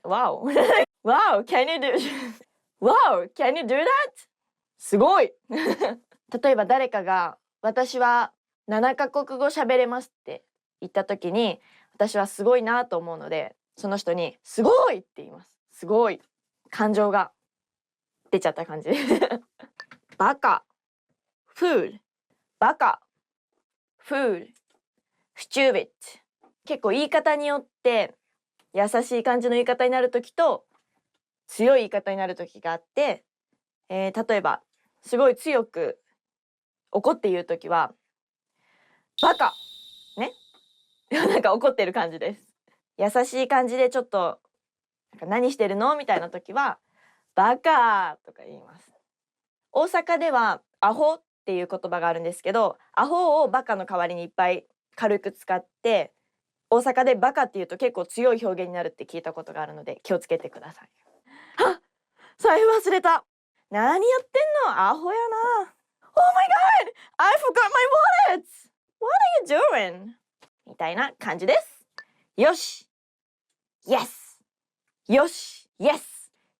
Wow. Wow, can you do Wow, can you do that? すごい。例えば誰かが私は7カ国語喋れますって言った時に私はすごいなと思うのでその人にすごいって言います。すごい。感情が出ちゃった感じ。バカ。fool。バカ。fool。stupid。結構言い方によって優しい感じの言い方になる時と強い言い方になる時があって、例えばすごい強く怒って言う時はバカねなんか怒ってる感じです。優しい感じでちょっとなんか何してるのみたいな時はバカとか言います。大阪ではアホっていう言葉があるんですけど、アホをバカの代わりにいっぱい軽く使って、大阪でバカっていうと結構強い表現になるって聞いたことがあるので気をつけてください。あ、財布忘れた。何やってんの、アホやな。Oh my god! I forgot my wallet! What are you doing? みたいな感じです。よし Yes! よし Yes!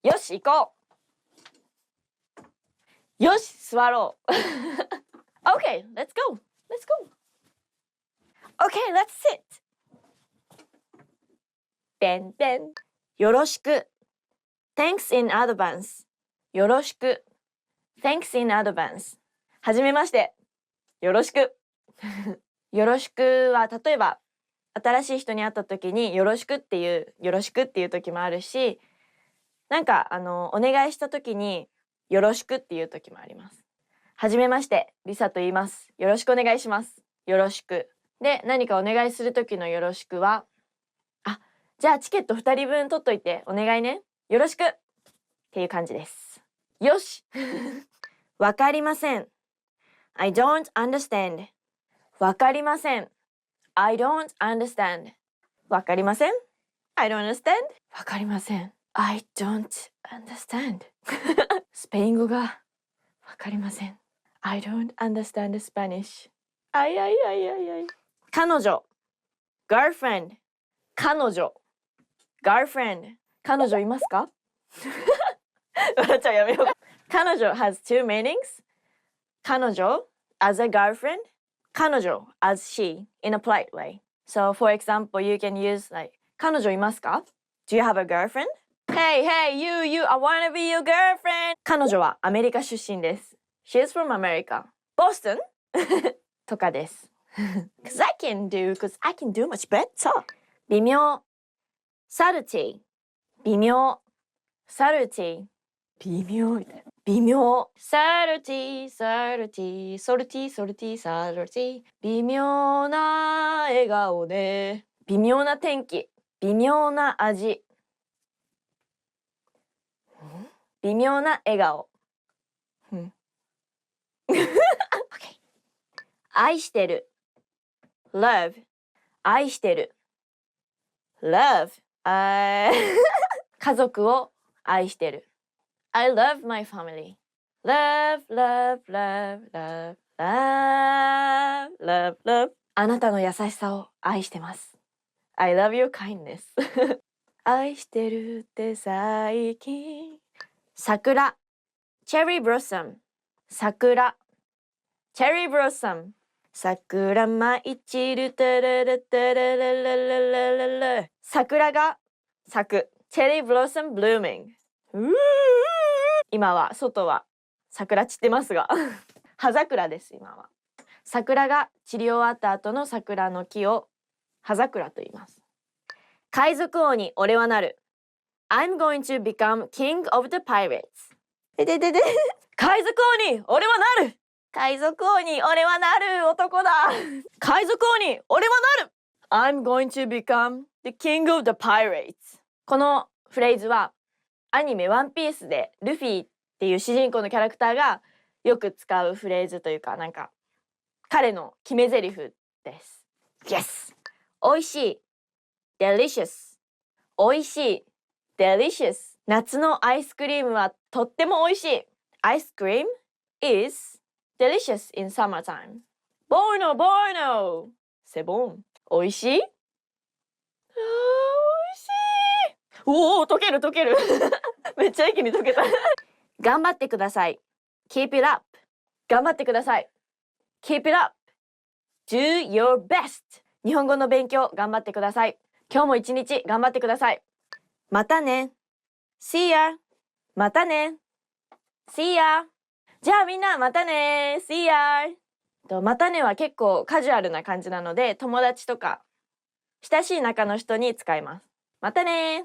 よし行こう。よし座ろう。Okay, let's go! Let's go! Okay, let's sit! べんべん。よろしく。Thanks in advance. よろしく。Thanks in advance. はじめまして。よろしく。よろしくは例えば新しい人に会った時によろしくっていう時もあるし、なんかお願いした時によろしくっていう時もあります。はじめまして、リサと言います。よろしくお願いします。よろしく。で、何かお願いする時のよろしくは、じゃあチケット2人分取っといてお願いね。よろしくっていう感じです。よしわかりません。I don't understand. わかりません。I don't understand. わかりません。I don't understand. わかりません。I don't understand. スペイン語がわかりません。I don't understand Spanish. あいあいあいあいあい。彼女 girlfriend 彼女 girlfriend 彼女いますか？笑っちゃう、やめよう。彼女 has two meanings. 彼女 as a girlfriend, 彼女 as she in a polite way. So for example, you can use like 彼女いますか？ Do you have a girlfriend? Hey, hey, you, I wanna be your girlfriend. 彼女はアメリカ出身です。She's from America. Boston? とかです。Cause I can do much better. 微妙 subtlety 微妙 subtlety 微妙みたいな。微妙 subtlety subtlety salty salty subtlety 微妙な笑顔で微妙な天気微妙な味微妙な笑顔okay. 愛してる love 愛してる love 家族を愛してる I love my family love love love love love love love あなたの優しさを愛してます I love your kindness 愛してるって最近桜 cherry blossom 桜 cherry blossom 桜舞い散るタララタララララララ桜が咲く cherry blossom blooming 今は外は桜散ってますが葉桜です今は桜が散り終わった後の桜の木を葉桜と言います海賊王に俺はなる I'm going to become king of the pirates 海賊王に俺はなる海賊王に俺はなる男だ海賊王に俺はなる I'm going to become the king of the pirates このフレーズはアニメワンピースでルフィっていう主人公のキャラクターがよく使うフレーズというかなんか彼の決め台詞です Yes おいしい Delicious おいしい Delicious 夏のアイスクリームはとってもおいしい Ice cream is delicious in summertime. Buono, buono. セボン。おいしい？おいしい。おお、溶ける溶ける。めっちゃ一気に溶けた。頑張ってください。Keep it up. 頑張ってください。Keep it up. Do your best. 日本語の勉強頑張ってください。今日も一日頑張ってください。またね。See ya. またね。See ya.じゃあみんなまたね See ya! またねは結構カジュアルな感じなので友達とか親しい仲の人に使いますまたね。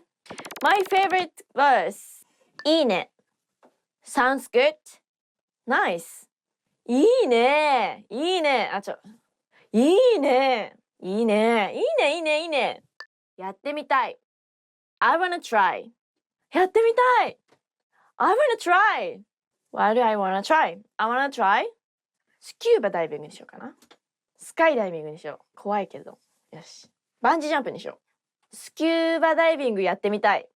My favorite verse. いいね。Sounds good. Nice. いいね。いいね。いいね。いいね。いいね。いいね。いいね。やってみたい。I wanna try. やってみたい。I wanna try. What do I wanna try? I wanna try. スキューバダイビングにしようかな。スカイダイビングにしよう。怖いけど。よし。バンジージャンプにしよう。スキューバダイビングやってみたい。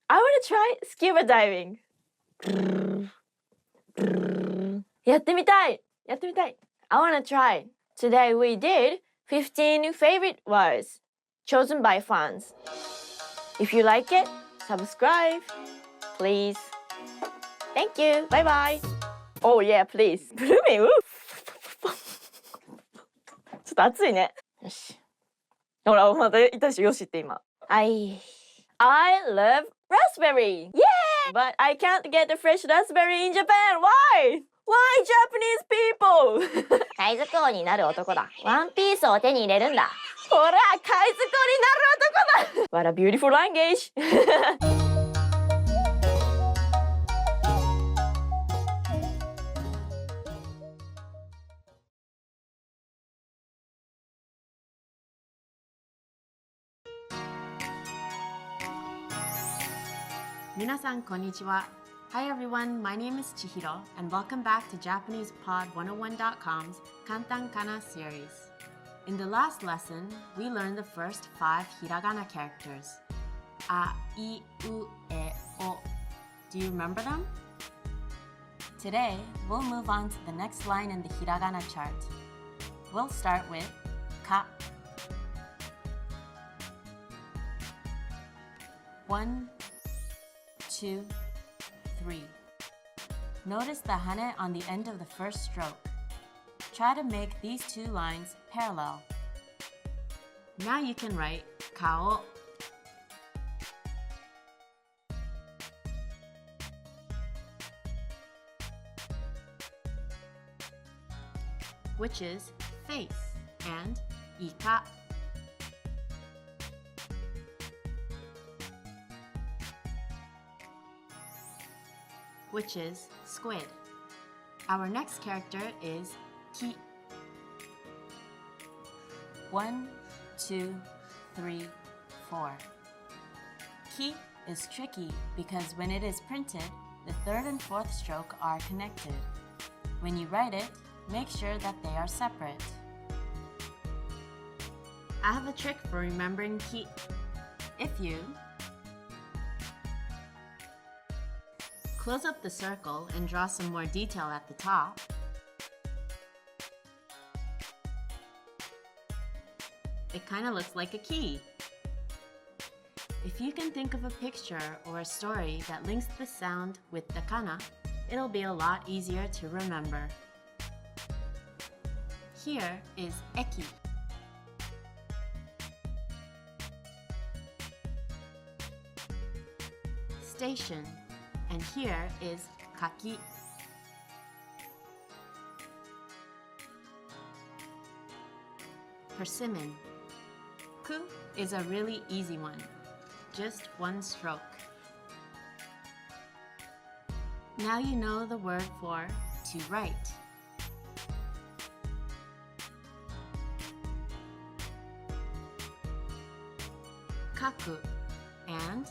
I wanna try scuba diving. やってみたい。やってみたい。I wanna try. Today we did 15 favorite words chosen by fans. If you like it, subscribe, please. Thank you. Bye bye. Oh yeah, please. ブルーミン、ちょっと暑いね。よし。ほら、またいたでしょ、よしって今。I love raspberry. Yay! But I can't get the fresh raspberry in Japan. Why? Why Japanese people? 海賊王になる男だ。ワンピースを手に入れるんだ。ほら、海賊王になる男だ。What a beautiful language. 皆さんこんにちは。Hi everyone, my name is Chihiro and welcome back to JapanesePod101.com's Kantan Kana series. In the last lesson, we learned the first 5 hiragana characters. A, I, U, E, O. Do you remember them? Today, we'll move on to the next line in the hiragana chart. We'll start with ka. 1, 2, 3. Notice the hane on the end of the first stroke. Try to make these two lines parallel. Now you can write kao. Which is face, and ika. Which is squid. Our next character is ki. 1, 2, 3, 4. Ki is tricky because when it is printed, the third and fourth stroke are connected. When you write it, make sure that they are separate. I have a trick for remembering ki. If you close up the circle and draw some more detail at the top, it kind of looks like a key. If you can think of a picture or a story that links the sound with the kana, it'll be a lot easier to remember. Here is eki. Station. And here is kaki. Persimmon. Ku is a really easy one. Just one stroke. Now you know the word for to write. Kaku and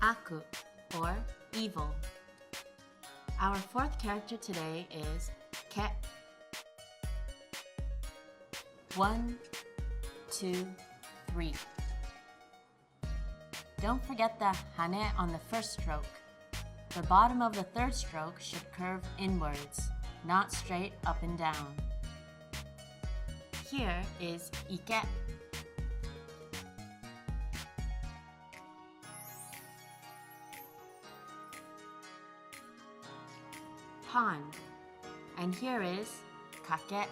aku, or evil. Our fourth character today is ke. 1, 2, 3. Don't forget the hane on the first stroke. The bottom of the third stroke should curve inwards, not straight up and down. Here is ike. Pond. And here is kake.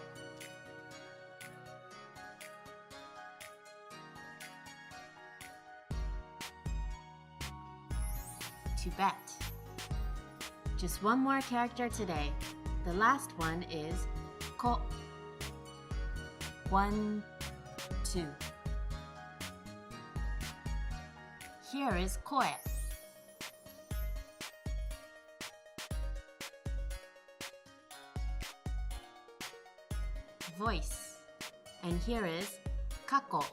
To bet. Just one more character today. The last one is ko. 1, 2. Here is koe. Voice. And here is kako.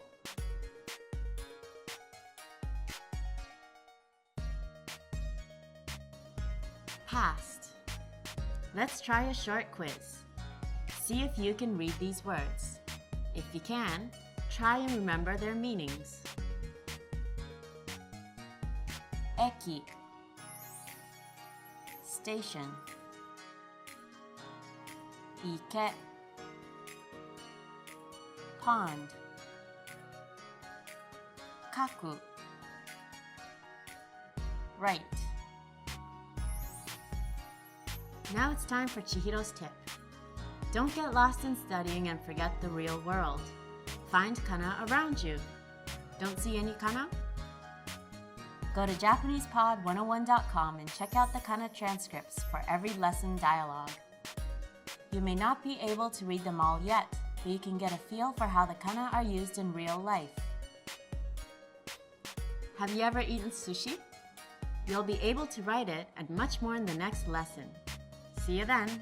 Past. Let's try a short quiz. See if you can read these words. If you can, try and remember their meanings. Eki. Station. Ike. Pond. Kaku. Right. Now it's time for Chihiro's tip. Don't get lost in studying and forget the real world. Find kana around you. Don't see any kana? Go to JapanesePod101.com and check out the kana transcripts for every lesson dialogue. You may not be able to read them all yet, but you can get a feel for how the kana are used in real life. Have you ever eaten sushi? You'll be able to write it and much more in the next lesson. See you then!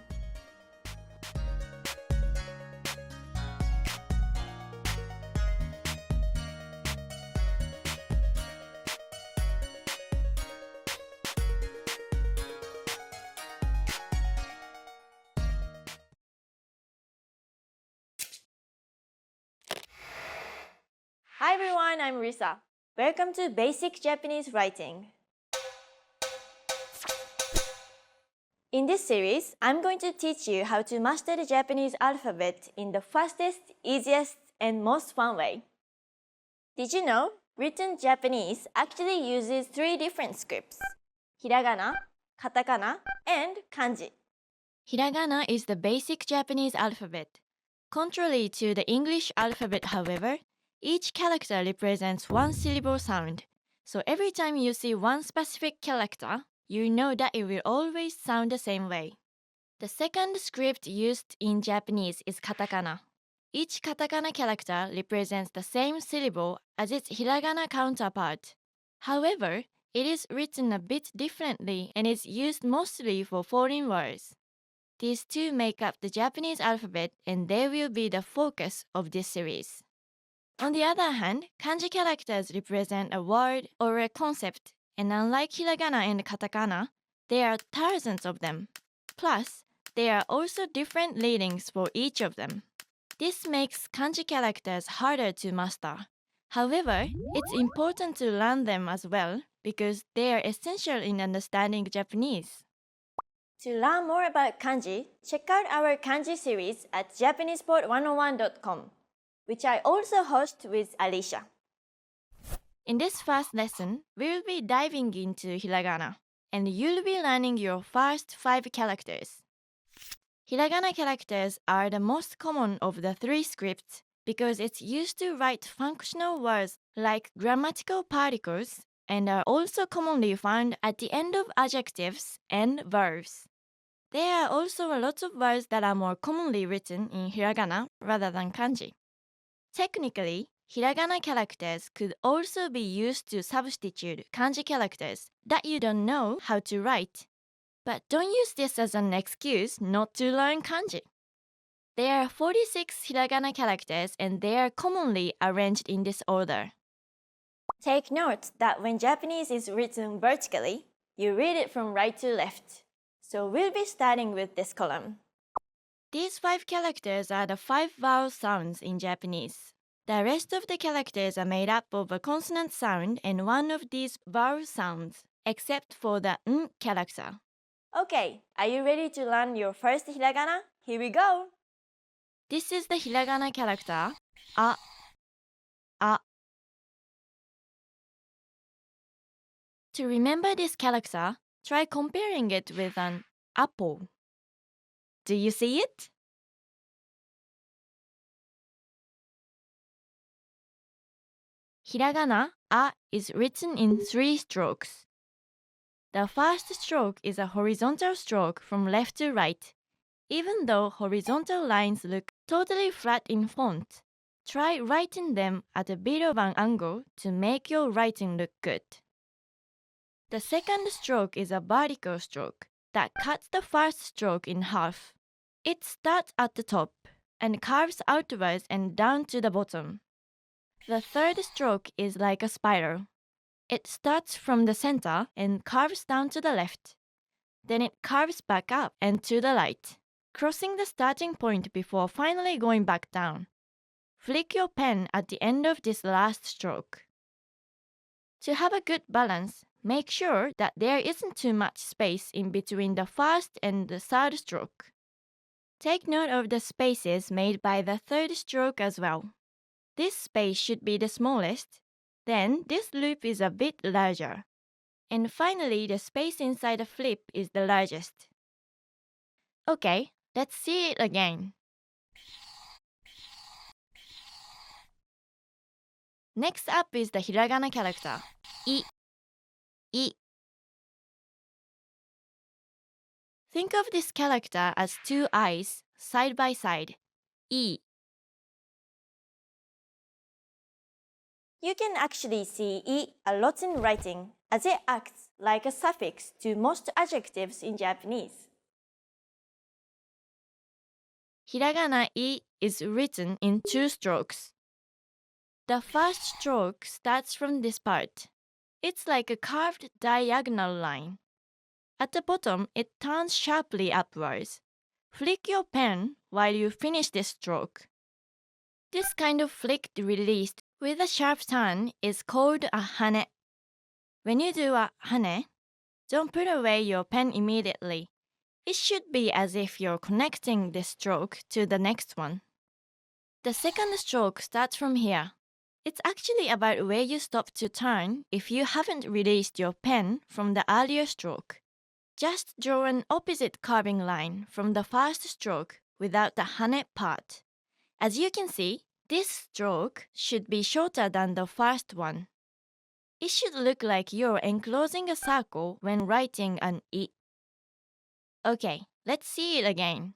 Hi everyone, I'm Risa. Welcome to Basic Japanese Writing. In this series, I'm going to teach you how to master the Japanese alphabet in the fastest, easiest, and most fun way. Did you know written Japanese actually uses 3 different scripts: Hiragana, Katakana, and Kanji. Hiragana is the basic Japanese alphabet. Contrary to the English alphabet, however, each character represents one syllable sound. So every time you see one specific character, you know that it will always sound the same way. The second script used in Japanese is Katakana. Each Katakana character represents the same syllable as its Hiragana counterpart. However, it is written a bit differently and is used mostly for foreign words. These two make up the Japanese alphabet and they will be the focus of this series. On the other hand, kanji characters represent a word or a concept, and unlike hiragana and katakana, there are thousands of them. Plus, there are also different readings for each of them. This makes kanji characters harder to master. However, it's important to learn them as well because they are essential in understanding Japanese. To learn more about kanji, check out our kanji series at JapanesePod101.com, which I also host with Alicia. In this first lesson, we will be diving into hiragana, and you'll be learning your first 5 characters. Hiragana characters are the most common of the 3 scripts because it's used to write functional words like grammatical particles and are also commonly found at the end of adjectives and verbs. There are also a lot of words that are more commonly written in hiragana rather than kanji. Technically, hiragana characters could also be used to substitute kanji characters that you don't know how to write. But don't use this as an excuse not to learn kanji. There are 46 hiragana characters and they are commonly arranged in this order. Take note that when Japanese is written vertically, you read it from right to left. So we'll be starting with this column. These 5 characters are the 5 vowel sounds in Japanese. The rest of the characters are made up of a consonant sound and one of these vowel sounds, except for the n character. Okay, are you ready to learn your first hiragana? Here we go! This is the hiragana character, a. To remember this character, try comparing it with an apple. Do you see it? Hiragana A is written in 3 strokes. The first stroke is a horizontal stroke from left to right, Even though horizontal lines look totally flat in font, try writing them at a bit of an angle to make your writing look good. The second stroke is a vertical stroke that cuts the first stroke in half. It starts at the top and curves outwards and down to the bottom. The third stroke is like a spiral. It starts from the center and curves down to the left. Then it curves back up and to the right, crossing the starting point before finally going back down. Flick your pen at the end of this last stroke. To have a good balance, make sure that there isn't too much space in between the first and the third stroke. Take note of the spaces made by the third stroke as well. This space should be the smallest, then this loop is a bit larger. And finally, the space inside the flip is the largest. Okay, let's see it again. Next up is the hiragana character, I. I. Think of this character as two eyes, side by side. I. You can actually see I a lot in writing, as it acts like a suffix to most adjectives in Japanese. Hiragana I is written in two strokes. The first stroke starts from this part. It's like a curved diagonal line. At the bottom, it turns sharply upwards. Flick your pen while you finish this stroke. This kind of flicked release with a sharp turn is called a hane. When you do a hane, don't put away your pen immediately. It should be as if you're connecting this stroke to the next one. The second stroke starts from here. It's actually about where you stop to turn if you haven't released your pen from the earlier stroke. Just draw an opposite curving line from the first stroke without the hane part. As you can see, this stroke should be shorter than the first one. It should look like you're enclosing a circle when writing an I. Okay, let's see it again.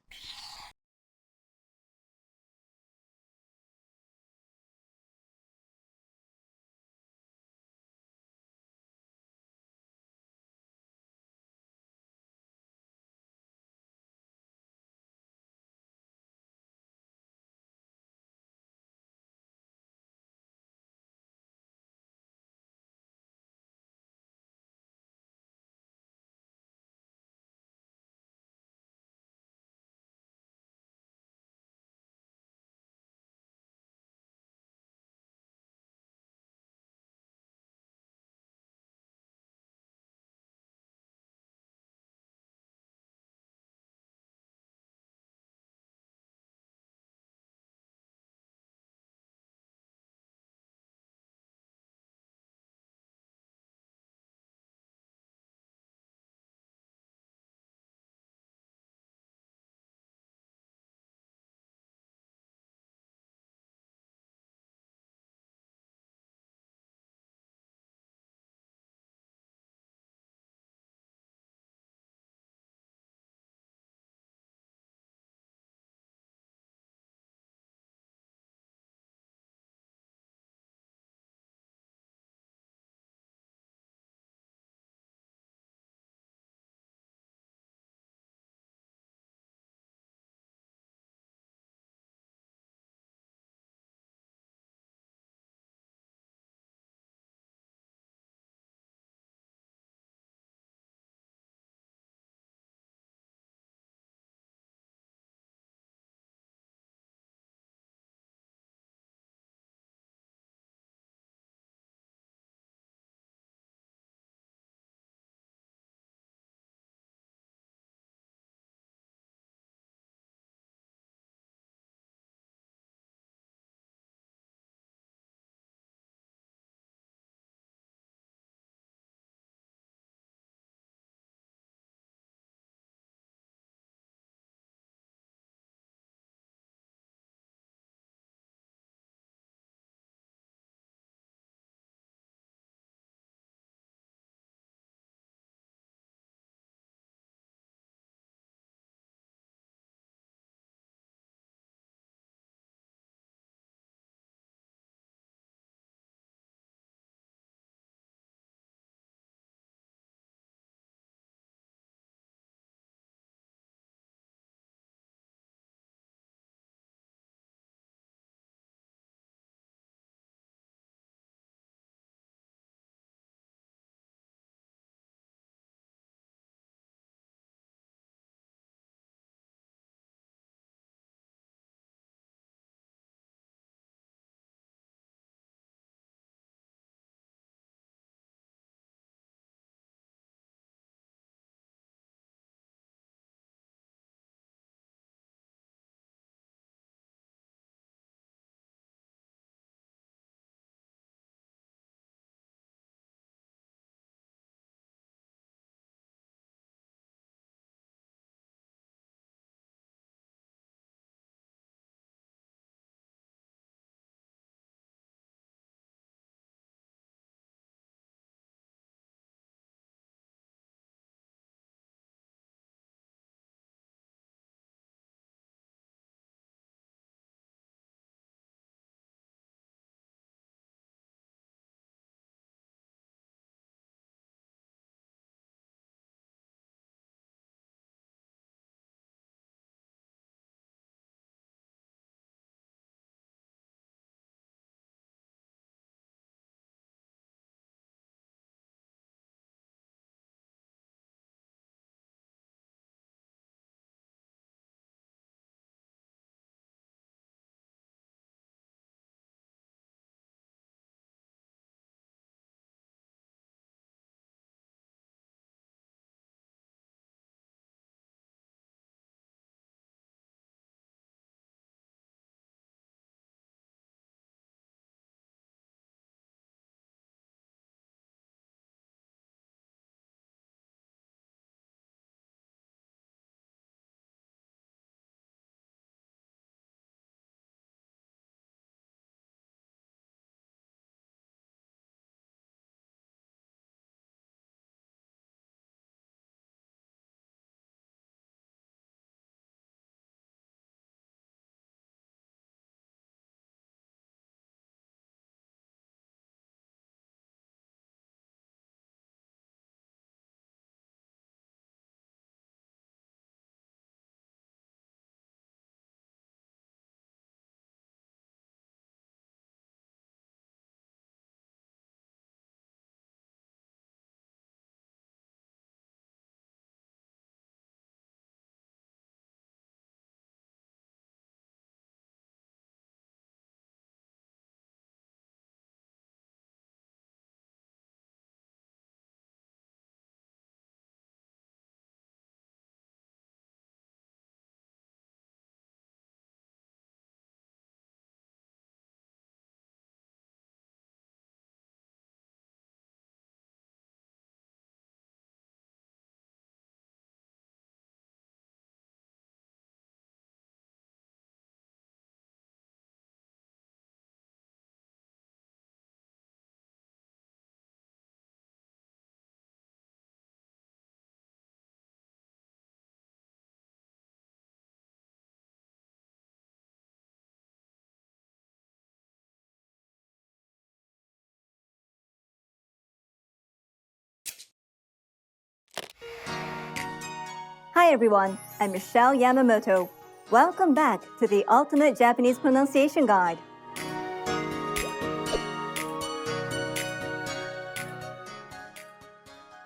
Hi everyone, I'm Michelle Yamamoto. Welcome back to the Ultimate Japanese Pronunciation Guide.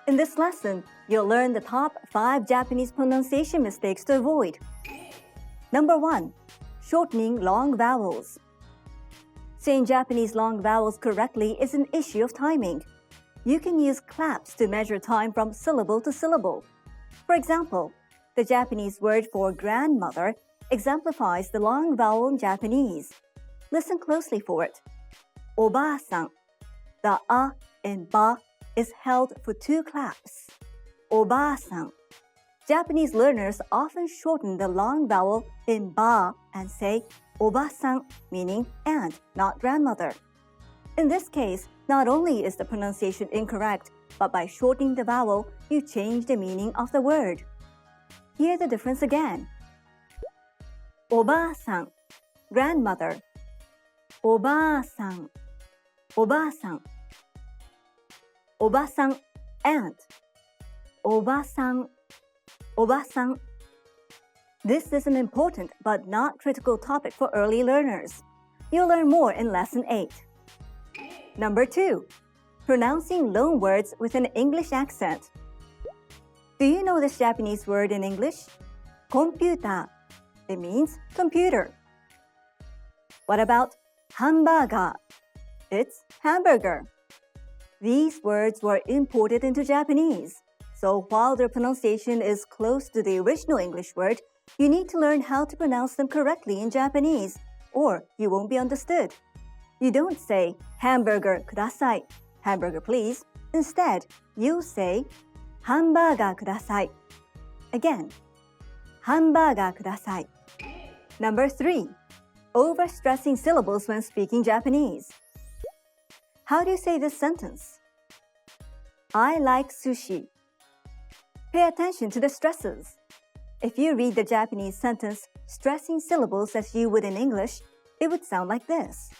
In this lesson, you'll learn the top 5 Japanese pronunciation mistakes to avoid. Number 1. Shortening long vowels. Saying Japanese long vowels correctly is an issue of timing. You can use claps to measure time from syllable to syllable. For example, the Japanese word for grandmother exemplifies the long vowel in Japanese. Listen closely for it. Oba-san. The a in ba is held for 2 claps. Oba-san. Japanese learners often shorten the long vowel in ba and say oba-san, meaning aunt, not grandmother. In this case, not only is the pronunciation incorrect, but by shortening the vowel, you change the meaning of the word. Hear the difference again. Oba-san, grandmother. Oba-san, oba-san. Oba-san, aunt. Oba-san, oba-san. This is an important but not critical topic for early learners. You'll learn more in Lesson 8. Number 2. Pronouncing loan words with an English accent. Do you know this Japanese word in English? Computer. It means computer. What about hamburger? It's hamburger. These words were imported into Japanese. So while their pronunciation is close to the original English word, you need to learn how to pronounce them correctly in Japanese, or you won't be understood. You don't say hamburger kudasai, hamburger please. Instead, you'll say hamburger kudasai. Again, hamburger kudasai. Number 3. Overstressing syllables when speaking Japanese. How do you say this sentence? I like sushi. Pay attention to the stresses. If you read the Japanese sentence stressing syllables as you would in English, it would sound like this.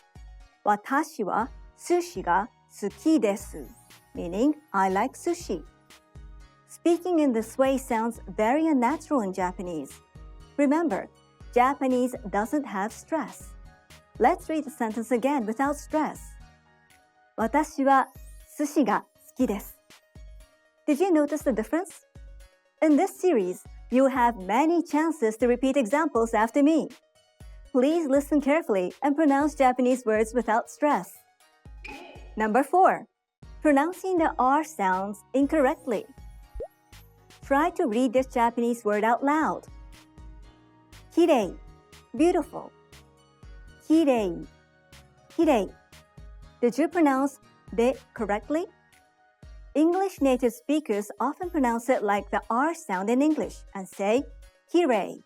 Watashi wa sushi ga suki desu, meaning I like sushi. Speaking in this way sounds very unnatural in Japanese. Remember, Japanese doesn't have stress. Let's read the sentence again without stress. Watashi wa sushi ga suki desu. Did you notice the difference? In this series, you have many chances to repeat examples after me. Please listen carefully and pronounce Japanese words without stress. Number 4. Pronouncing the R sounds incorrectly. Try to read this Japanese word out loud. Kirei, beautiful. Kirei, kirei. Did you pronounce de correctly? English native speakers often pronounce it like the R sound in English and say, kirei.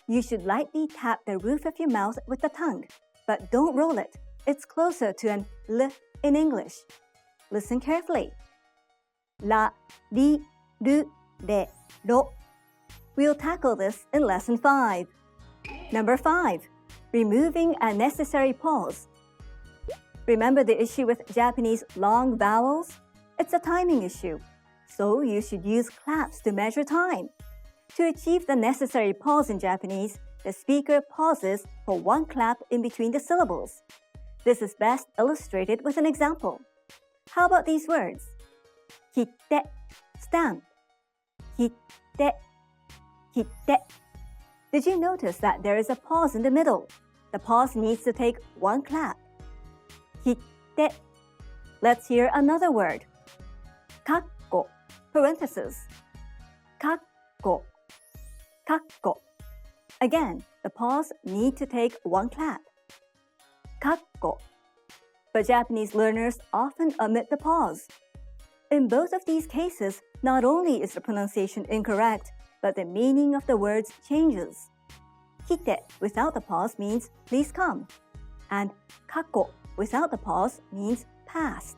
You should lightly tap the roof of your mouth with the tongue, but don't roll it. It's closer to an L in English. Listen carefully. La, ri, ru, re, ro. We'll tackle this in Lesson 5. Number 5. Removing unnecessary pause. Remember the issue with Japanese long vowels? It's a timing issue, so you should use claps to measure time. To achieve the necessary pause in Japanese, the speaker pauses for 1 clap in between the syllables. This is best illustrated with an example. How about these words? Kitte, stamp. Kitte, kitte. Did you notice that there is a pause in the middle? The pause needs to take 1 clap. Kitte. Let's hear another word. Kakko, parenthesis. Kakko, kakko. Again, the pause need to take 1 clap. Kakko. But Japanese learners often omit the pause. In both of these cases, not only is the pronunciation incorrect, but the meaning of the words changes. Kite without the pause means please come, and kakko without the pause means past.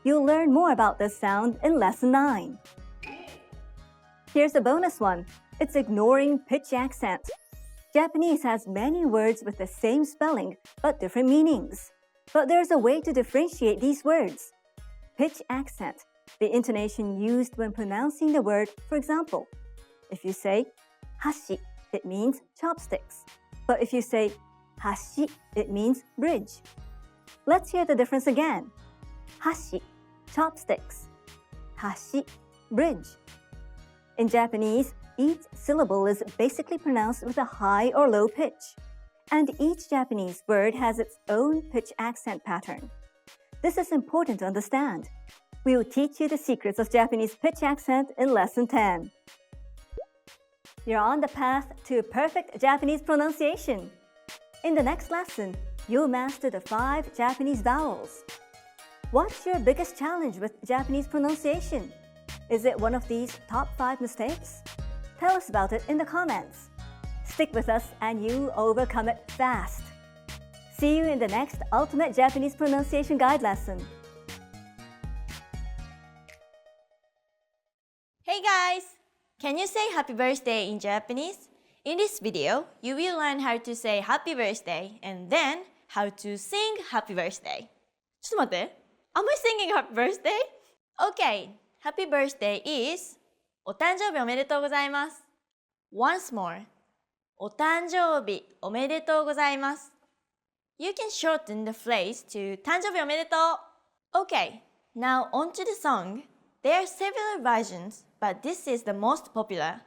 You'll learn more about this sound in Lesson 9. Here's a bonus one. It's ignoring pitch accent. Japanese has many words with the same spelling but different meanings. But there's a way to differentiate these words. Pitch accent, the intonation used when pronouncing the word, for example, If you say hashi, it means chopsticks. But if you say hashi, it means bridge. Let's hear the difference again. Hashi, chopsticks. Hashi, bridge. In Japanese, each syllable is basically pronounced with a high or low pitch. And each Japanese word has its own pitch accent pattern. This is important to understand. We will teach you the secrets of Japanese pitch accent in Lesson 10. You're on the path to perfect Japanese pronunciation. In the next lesson, you'll master the 5 Japanese vowels. What's your biggest challenge with Japanese pronunciation? Is it one of these top 5 mistakes? Tell us about it in the comments. Stick with us and you'll overcome it fast. See you in the next Ultimate Japanese Pronunciation Guide lesson. Hey guys! Can you say happy birthday in Japanese? In this video, you will learn how to say happy birthday and then how to sing happy birthday. ちょっと待って。Am I singing happy birthday? Okay, happy birthday is お誕生日おめでとうございます。Once more, お誕生日おめでとうございます。You can shorten the phrase to 誕生日おめでとう。Okay, now on to the song. There are several versions, but this is the most popular.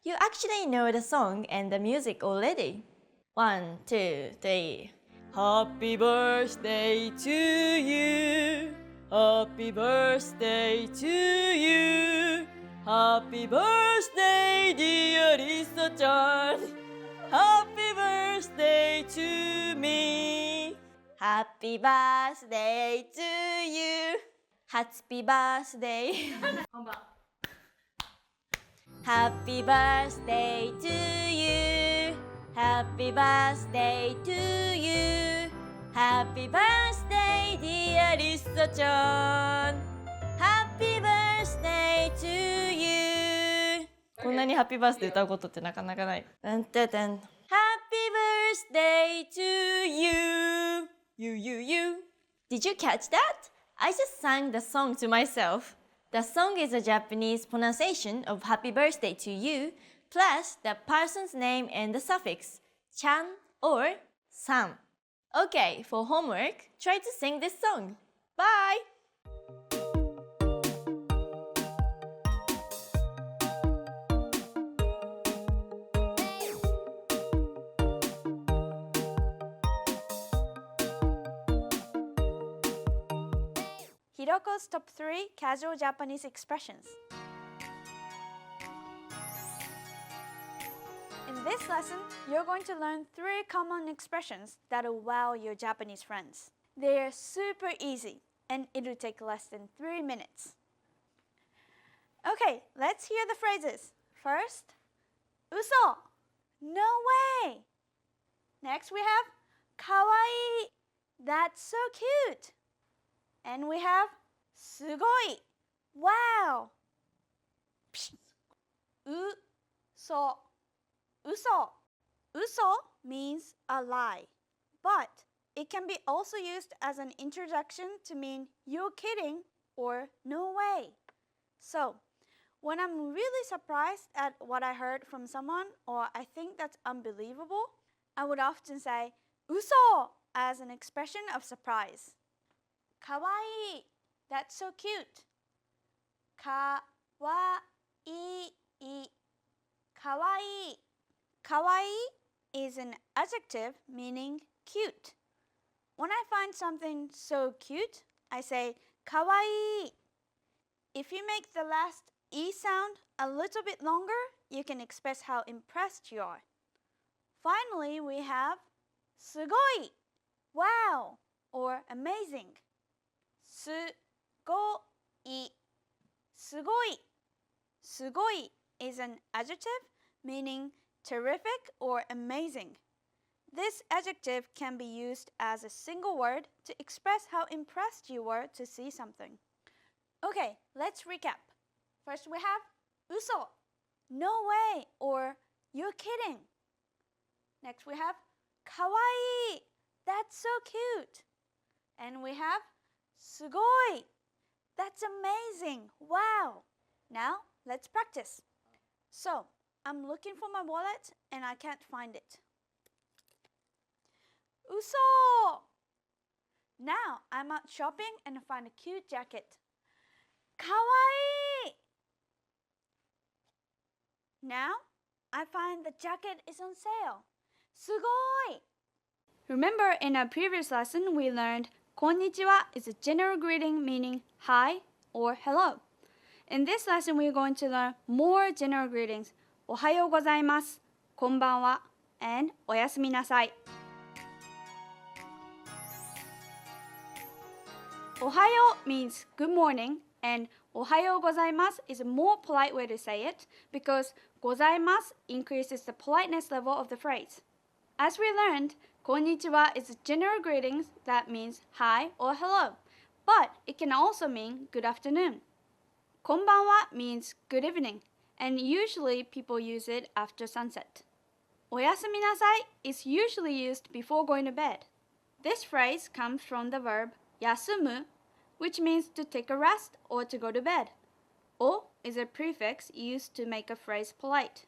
You actually know the song and the music already. 1, 2, 3. Happy birthday to you. Happy birthday to you. Happy birthday, dear Lisa-chan. Happy birthday to me. Happy birthday to you. Happy birthday. Happy birthday to you. Happy birthday to you. Happy birthday, dear Lisa-chan. Happy birthday to you. こんなにハッピーバースデー歌うことってなかなかない。Happy birthday to you. You. Did you catch that? I just sang the song to myself. The song is a Japanese pronunciation of happy birthday to you, plus the person's name and the suffix chan or san. Okay, for homework, try to sing this song. Bye! Hiroko's top 3 casual Japanese expressions. In this lesson, you're going to learn 3 common expressions that will wow your Japanese friends. They are super easy, and it'll take less than 3 minutes. Okay, let's hear the phrases. First, uso. No way. Next we have kawaii. That's so cute. And we have sugoi. Wow. Uso. Uso means a lie, but it can be also used as an introduction to mean you're kidding or no way. So, when I'm really surprised at what I heard from someone or I think that's unbelievable, I would often say uso as an expression of surprise. Kawaii. That's so cute. Kawaii. Kawaii. Kawaii is an adjective meaning cute. When I find something so cute, I say kawaii. If you make the last E sound a little bit longer, you can express how impressed you are. Finally, we have sugoi. Wow or amazing. Sugoi. Sugoi. Sugoi is an adjective meaning terrific or amazing. This adjective can be used as a single word to express how impressed you were to see something. Okay, let's recap. First we have uso. No way or you're kidding. Next we have kawaii. That's so cute. And we have sugoi. That's amazing. Wow. Now let's practice. So, I'm looking for my wallet and I can't find it. Uso! Now I'm out shopping and I find a cute jacket. Kawaii! Now I find the jacket is on sale. Sugoi! Remember in our previous lesson we learned konnichiwa is a general greeting meaning hi or hello. In this lesson we are going to learn more general greetings. Ohayou gozaimasu, konbanwa, and oyasumi nasai. Ohayo means good morning, and ohayou gozaimasu is a more polite way to say it because gozaimasu increases the politeness level of the phrase. As we learned, konnichiwa is a general greetings that means hi or hello, but it can also mean good afternoon. Konbanwa means good evening, and usually people use it after sunset. Oyasumi nasai is usually used before going to bed. This phrase comes from the verb yasumu, which means to take a rest or to go to bed. O is a prefix used to make a phrase polite.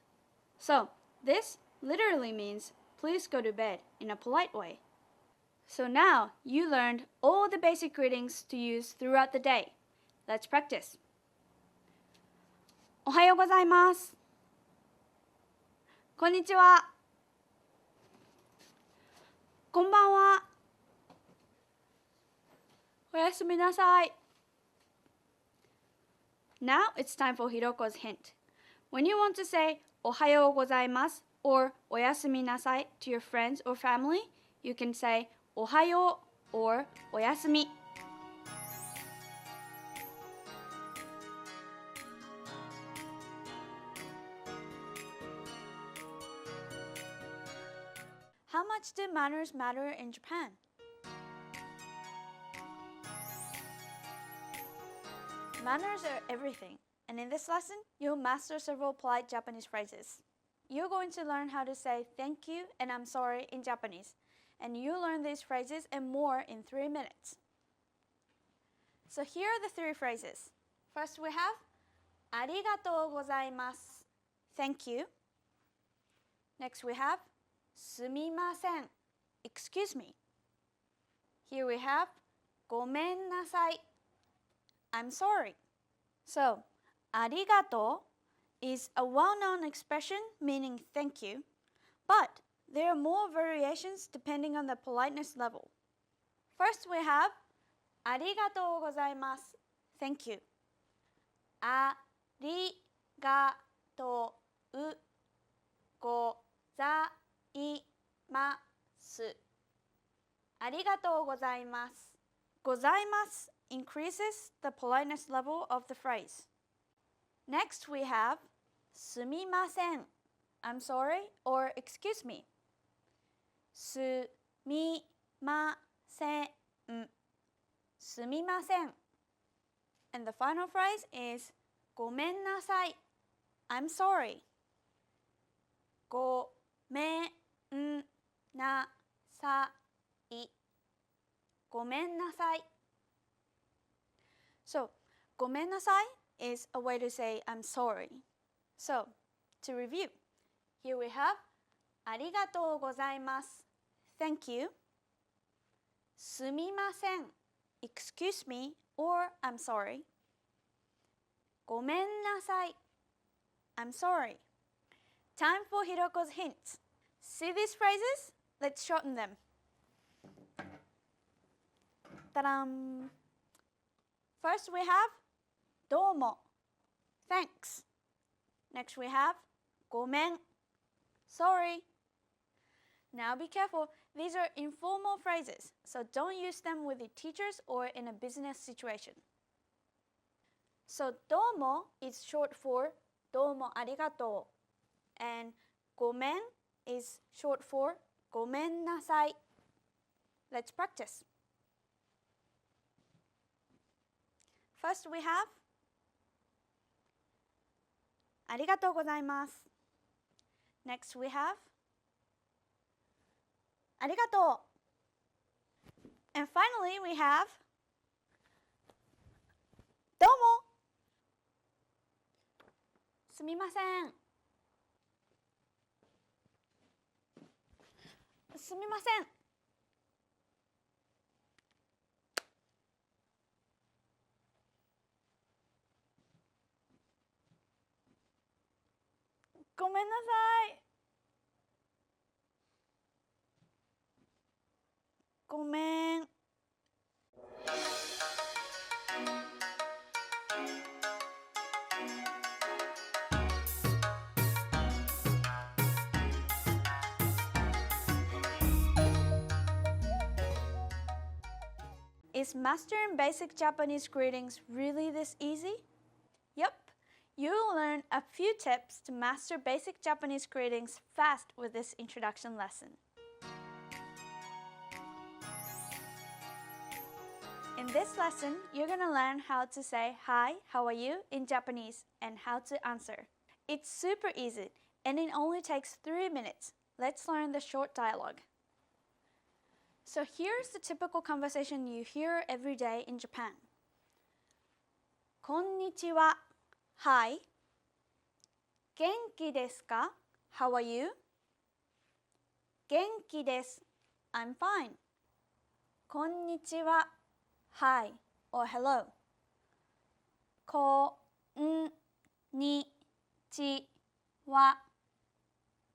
So, this literally means please go to bed in a polite way. So now you learned all the basic greetings to use throughout the day. Let's practice. Ohayou gozaimasu. Konnichiwa. Konbanwa. Oyasumi nasai. Now it's time for Hiroko's hint. When you want to say ohayou gozaimasu or oyasumi nasai to your friends or family, you can say ohayou or oyasumi. How much do manners matter in Japan? Manners are everything, and in this lesson, you'll master several polite Japanese phrases. You're going to learn how to say thank you and I'm sorry in Japanese, and you'll learn these phrases and more in 3 minutes. So here are the 3 phrases. First we have Arigato gozaimasu, thank you. Next we have sumimasen, excuse me. Here we have gomen nasai, I'm sorry. So, arigato is a well-known expression meaning thank you, but there are more variations depending on the politeness level. First we have arigatou gozaimasu, thank you. Arigatou gozaimasu. Arigatou gozaimasu. Gozaimasu increases the politeness level of the phrase. Next we have sumimasen, I'm sorry or excuse me. Sumimasen, sumimasen. And the final phrase is gomen nasai, I'm sorry. Gomen nasai. Gomen nasai. So, gomen nasai is a way to say I'm sorry. So, to review, here we have arigatou gozaimasu, thank you. Sumimasen, excuse me or I'm sorry. Gomen nasai, I'm sorry. Time for Hiroko's hints. See these phrases? Let's shorten them. Ta-dam! First we have domo, thanks. Next we have gomen, sorry. Now be careful, these are informal phrases, so don't use them with your teachers or in a business situation. So domo is short for domo arigatou, and gomen is short for gomen nasai. Let's practice. First we have arigatou gozaimasu. Next we have arigatou. And finally we have domo. Sumimasen. すみません。ごめんなさい。ごめん。Is mastering basic Japanese greetings really this easy? Yep. You'll learn a few tips to master basic Japanese greetings fast with this introduction lesson. In this lesson, you're going to learn how to say hi, how are you in Japanese and how to answer. It's super easy and it only takes 3 minutes. Let's learn the short dialogue. So here's the typical conversation you hear every day in Japan. Konnichiwa. Hi. Genki desu ka? How are you? Genki desu. I'm fine. Konnichiwa. Hi or hello. Konnichiwa.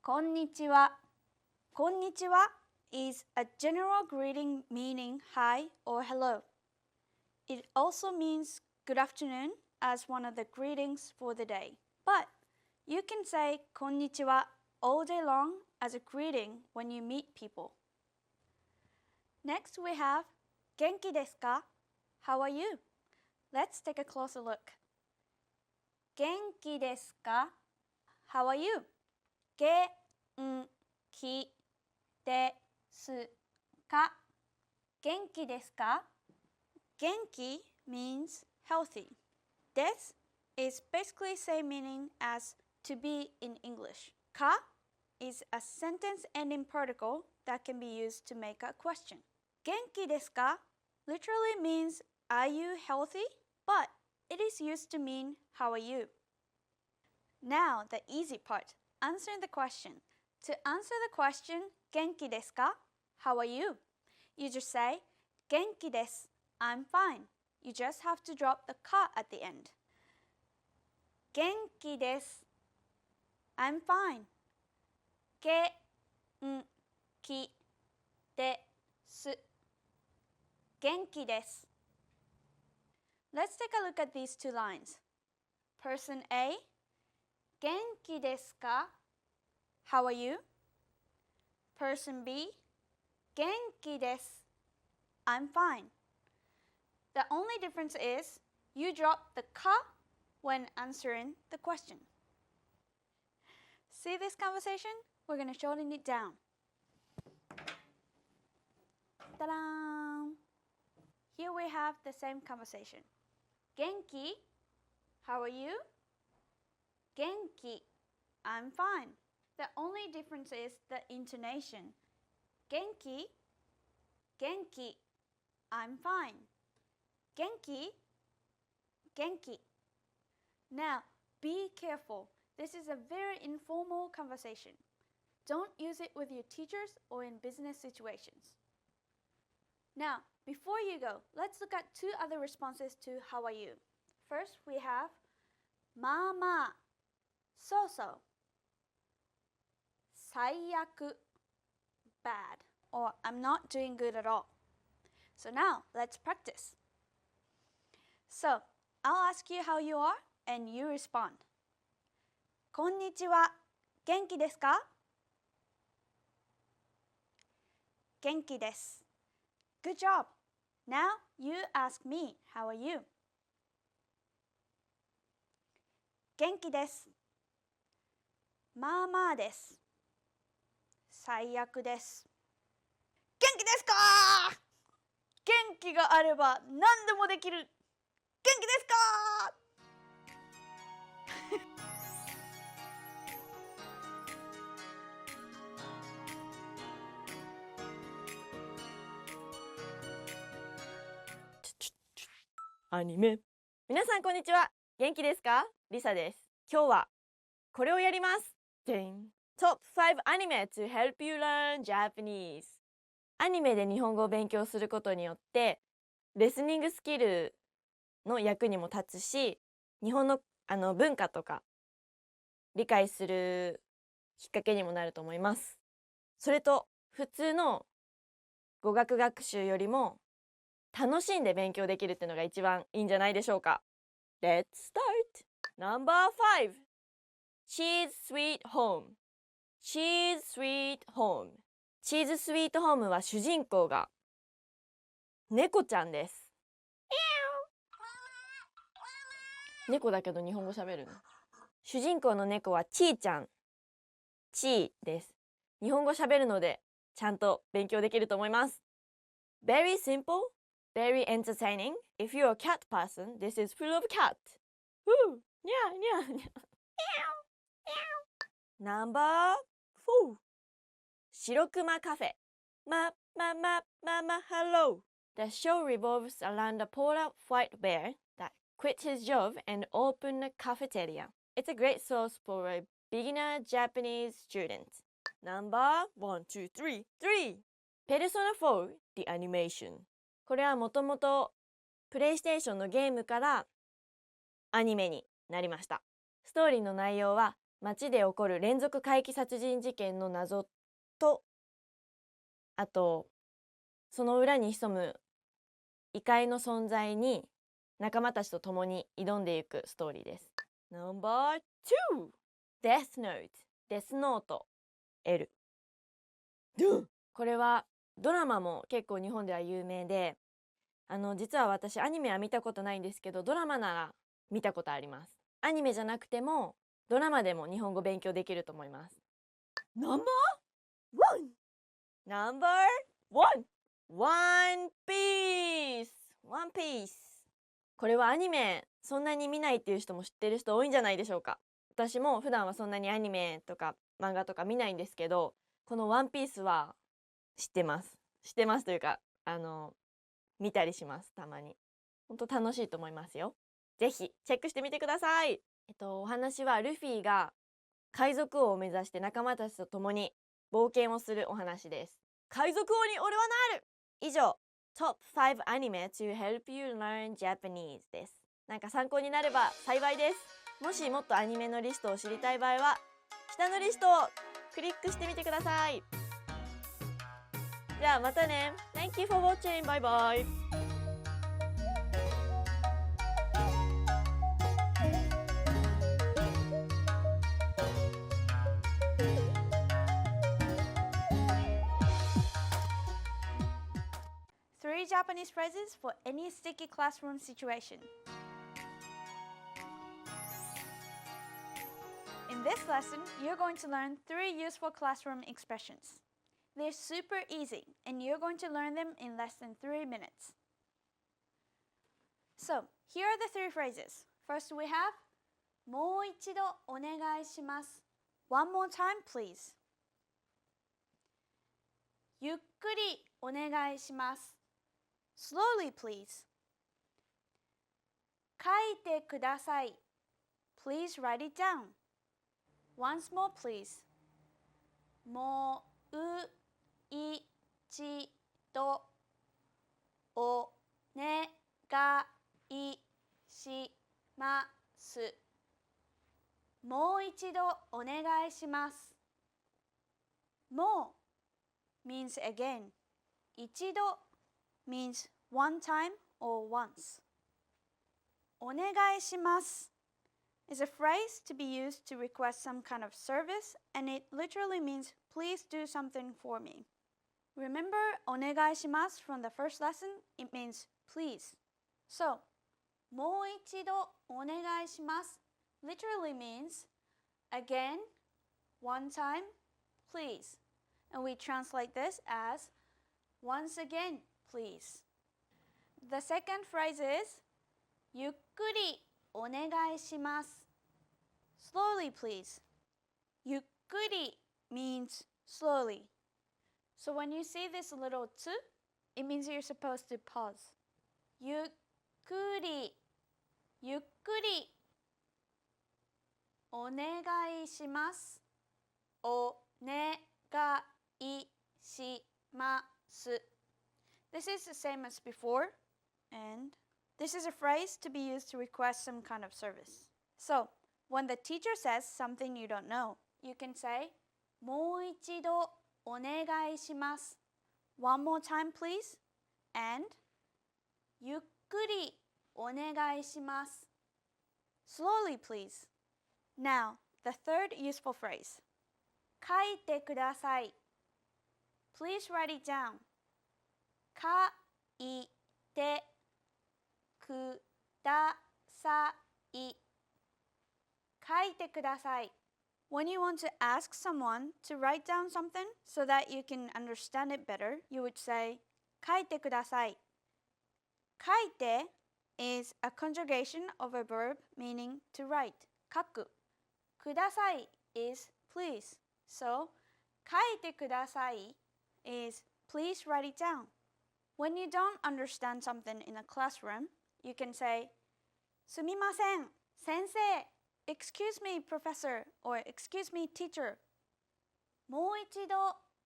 Konnichiwa. Konnichiwa is a general greeting meaning hi or hello. It also means good afternoon as one of the greetings for the day. But you can say konnichiwa all day long as a greeting when you meet people. Next we have genki desu ka? How are you? Let's take a closer look. Genki desu ka? How are you? Genki desu ka? Genki desu ka? Genki means healthy. Desu is basically same meaning as to be in English. Ka is a sentence ending particle that can be used to make a question. Genki desu ka literally means are you healthy? But it is used to mean how are you? Now the easy part, answering the question. To answer the question, genki desu ka? How are you? You just say, genki desu. I'm fine. You just have to drop the ka at the end. Genki desu. I'm fine. Genki desu. Genki desu. Let's take a look at these two lines. Person A, genki desu ka? How are you? Person B, genki desu. I'm fine. The only difference is you drop the ka when answering the question. See this conversation? We're going to shorten it down. Ta-da! Here we have the same conversation. Genki, how are you? Genki, I'm fine. The only difference is the intonation. Genki, genki, I'm fine. Genki, genki. Now, be careful. This is a very informal conversation. Don't use it with your teachers or in business situations. Now, before you go, let's look at 2 other responses to how are you. First, we have ma ma, so-so, saiyaku, bad, or I'm not doing good at all. So now, let's practice. So, I'll ask you how you are, and you respond. Konnichiwa, genki desu ka? Genki desu. Good job. Now you ask me, how are you? Genki desu. Ma desu. Saiyaku desu. Genki desu ka? Genki ga areba nandemo dekiru. Genki desu ka?アニメ。皆さんこんにちは。元気ですか？リサです。今日はこれをやります。でん。Top 5 anime to help you learn Japanese。アニメで日本語を勉強することによって、リスニングスキルの役にも立つし、日本の文化とか理解するきっかけにもなると思います。それと普通の語学学習よりも楽しんで勉強できるっていうのが一番いいんじゃないでしょうか。Let's start! Number 5 Cheese Sweet Home Cheese Sweet Home チーズスイートホームは主人公が猫ちゃんです。猫だけど日本語喋るの。主人公の猫はちーちゃん。ちーです。日本語喋るのでちゃんと勉強できると思います。Very simple, very entertaining. If you're a cat person, this is full of cat. Woo! Yeah, yeah, yeah. Number 4. 白熊カフェ。Hello. The show revolves around a polar white bear that quit his job and opened a cafeteria. It's a great source for a beginner Japanese student. Number 1, 2, 3. Persona 4 The Animation これはもともとプレイステーションのゲームからアニメになりました。ストーリーの内容は街で起こる連続怪奇殺人事件の謎と、あとその裏に潜む異界の存在に仲間たちと共に挑んでいくストーリーです。Number 2 Death Note デスノート L これはドラマも結構日本では有名で、実は私アニメは見たことないんですけど、ドラマなら見たことあります。アニメじゃなくてもドラマでも日本語勉強できると思います。Number 1 One Piece これはアニメそんなに見ないっていう人も知ってる人多いんじゃないでしょうか。私も普段はそんなにアニメとか漫画とか見ないんですけど、このワンピースは知ってますというか見たりします。たまに本当楽しいと思いますよ。ぜひチェックしてみてください。お話はルフィが海賊王を目指して仲間たちと共に冒険をするお話です。海賊王に俺はなる。以上 Top 5 Anime to help you learn Japanese です。なんか参考になれば幸いです。もしもっとアニメのリストを知りたい場合は下のリストをクリックしてみてください。じゃあまたね。 Thank you for watching. Bye bye. Three Japanese phrases for any sticky classroom situation. In this lesson, you're going to learn 3 useful classroom expressions. They're super easy, and you're going to learn them in less than 3 minutes. So, here are the 3 phrases. First we have もう一度お願いします. One more time, please. ゆっくりお願いします. Slowly, please. 書いてください. Please write it down. Once more, please. もう一度お願いします。もう一度お願いします。もう means again. 一度 means one time or once. お願いします is a phrase to be used to request some kind of service, and it literally means please do something for me. Remember お願いします from the first lesson? It means please. So もう一度お願いします literally means again, one time, please. And we translate this as once again, please. The second phrase is ゆっくりお願いします slowly, please. ゆっくり means slowly. So when you see this little tsu, it means you're supposed to pause. ゆっくりゆっくりお願いしますお願いします。This is the same as before, and this is a phrase to be used to request some kind of service. So, when the teacher says something you don't know, you can say, もう一度お願いします。One more time, please. And, ゆっくりお願いします。Slowly, please. Now, the third useful phrase. 書いてください。Please write it down. 書いてください。書いてください。When you want to ask someone to write down something so that you can understand it better, you would say, 書いてください。書いて is a conjugation of a verb meaning to write. 書く。ください is please. So, 書いてください is please write it down. When you don't understand something in a classroom, you can say, すみません、先生。Excuse me, professor, or excuse me, teacher. もう一度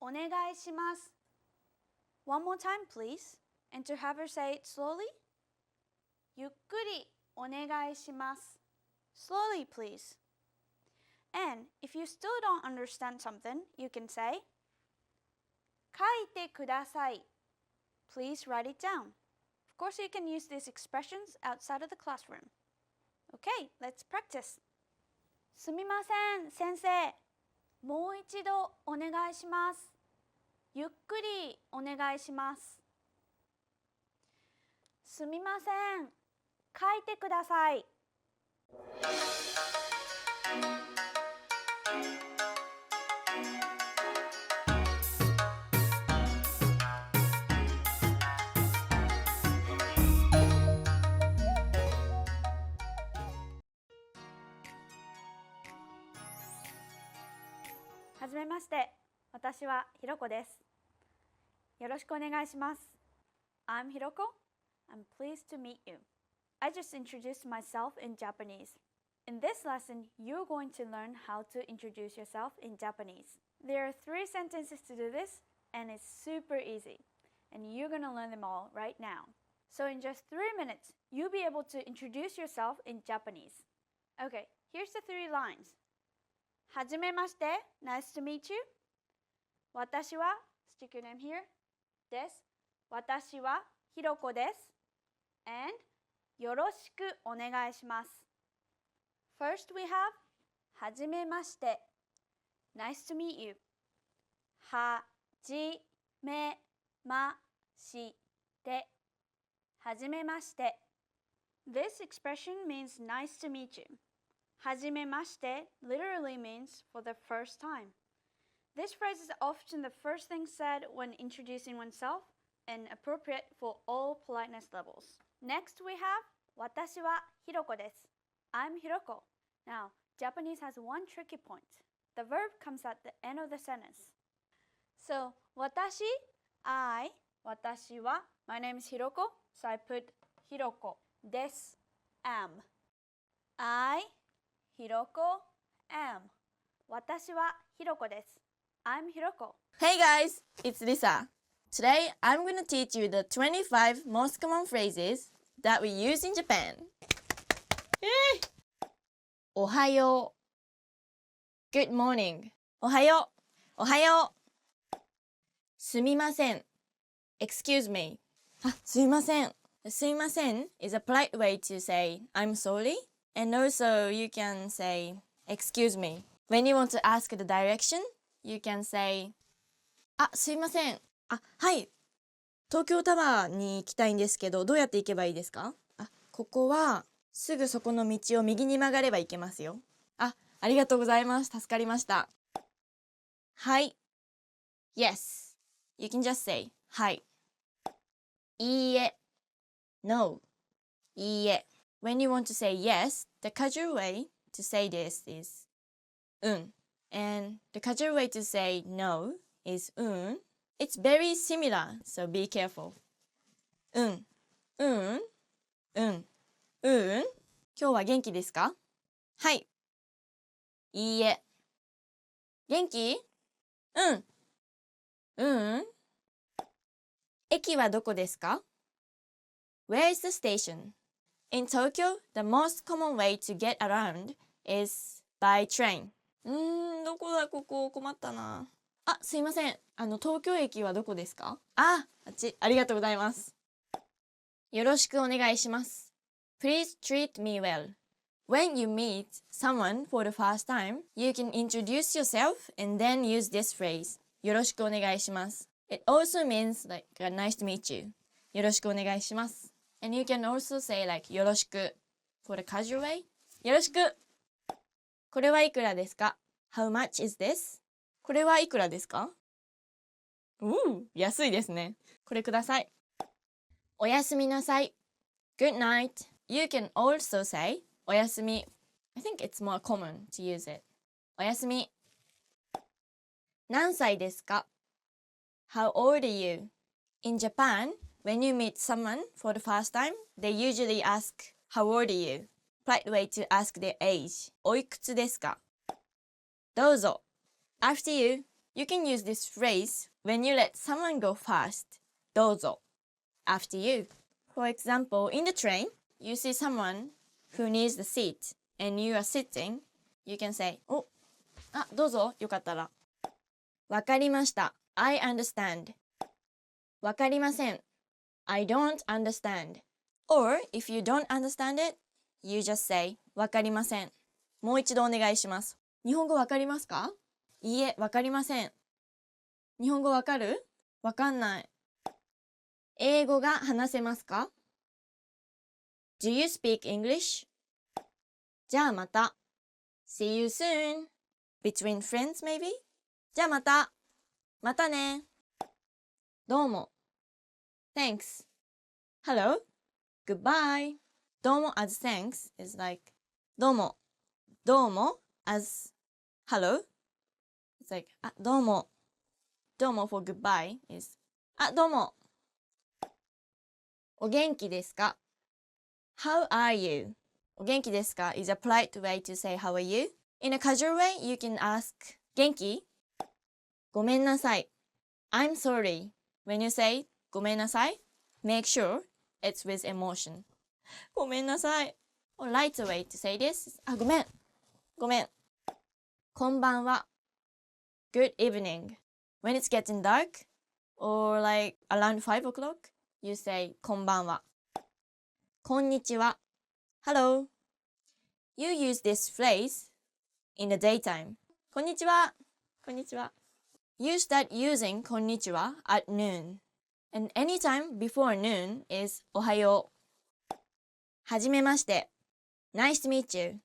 お願いします。One more time, please. And to have her say it slowly. ゆっくりお願いします。Slowly, please. And if you still don't understand something, you can say, 書いてください. Please write it down. Of course, you can use these expressions outside of the classroom. Okay, let's practice. すみません、先生。もう一度お願いします。ゆっくりお願いします。すみません。書いてください。はじめまして。私はひろこです。よろしくお願いします。I'm Hiroko. I'm pleased to meet you. I just introduced myself in Japanese. In this lesson, you're going to learn how to introduce yourself in Japanese. There are 3 sentences to do this, and it's super easy. And you're going to learn them all right now. So in just 3 minutes, you'll be able to introduce yourself in Japanese. Okay, here's the 3 lines. はじめまして Nice to meet you. 私は Stick your name here. です。私はひろこです。And よろしくお願いします。First we have はじめまして Nice to meet you. はじめましてはじめまして This expression means nice to meet you. はじめまして literally means for the first time. This phrase is often the first thing said when introducing oneself and appropriate for all politeness levels. Next we have 私はひろこです。I'm Hiroko. Now, Japanese has one tricky point. The verb comes at the end of the sentence. So, 私, I, 私は, my name is Hiroko, so I put ひろこです am. I, Hiroko, am. 私はひろこです。I'm Hiroko. Hey guys, it's Lisa. Today, I'm going to teach you the 25 most common phrases that we use in Japan. Yay! おはよう Good morning. おはようおはようすみません Excuse me. あ、すみませんすみません is a polite way to say I'm sorry. And also you can say excuse me. When you want to ask the direction, you can say あ、すいませんあ、はい東京タワーに行きたいんですけど、どうやって行けばいいですか？あ、ここはすぐそこの道を右に曲がれば行けますよ。あ、ありがとうございます。助かりました。はい。Yes. You can just say はい。いいえ。No. いいえ。When you want to say yes, the casual way to say this is うん。And the casual way to say no is うん。It's very similar, so be careful. うん。うん。うん。うん。今日は元気ですか？はい。いいえ。元気？うん。うん。駅はどこですか？ Where is the station? In Tokyo, the most common way to get around is by train. どこだここ困ったな。あ、すいません。東京駅はどこですか？あっち。ありがとうございます。よろしくお願いします。Please treat me well. When you meet someone for the first time, you can introduce yourself and then use this phrase. よろしくお願いします。It also means like nice to meet you. よろしくお願いします。And you can also say like よろしく for the casual way. よろしく。これはいくらですか？ How much is this? これはいくらですか？安いですね。これください。おやすみなさい。Good night. You can also say おやすみ。I think it's more common to use it. おやすみ。何歳ですか？ How old are you? In Japan, when you meet someone for the first time, they usually ask, How old are you? Polite way to ask their age. おいくつですか？どうぞ。After you, you can use this phrase when you let someone go first. どうぞ。After you. For example, in the train, you see someone who needs the seat and you are sitting. You can say, どうぞ。よかったら。わかりました。I understand. わかりません。I don't understand. Or, if you don't understand it, you just say, わかりません。もう一度お願いします。日本語わかりますか？いいえ、わかりません。日本語わかる？わかんない。英語が話せますか？ Do you speak English? じゃあまた。See you soon. Between friends, maybe? じゃあまた。またね。どうも。Thanks. Hello. Goodbye. どうも as thanks is like どうも。どうも as hello. It's like どうも。どうも for goodbye is どうも。お元気ですか？ How are you? お元気ですか is a polite way to say how are you? In a casual way, you can ask 元気？ごめんなさい。I'm sorry. When you say ごめんなさい, make sure it's with emotion. ごめんなさい。Or lighter way to say this is ごめん。ごめん。こんばんは。Good evening. When it's getting dark, or like around 5 o'clock, you say こんばんは。こんにちは。Hello. You use this phrase in the daytime. こんにちは。こんにちは。You start using こんにちは at noon. And anytime before noon is おはよう。はじめまして。Nice to meet you.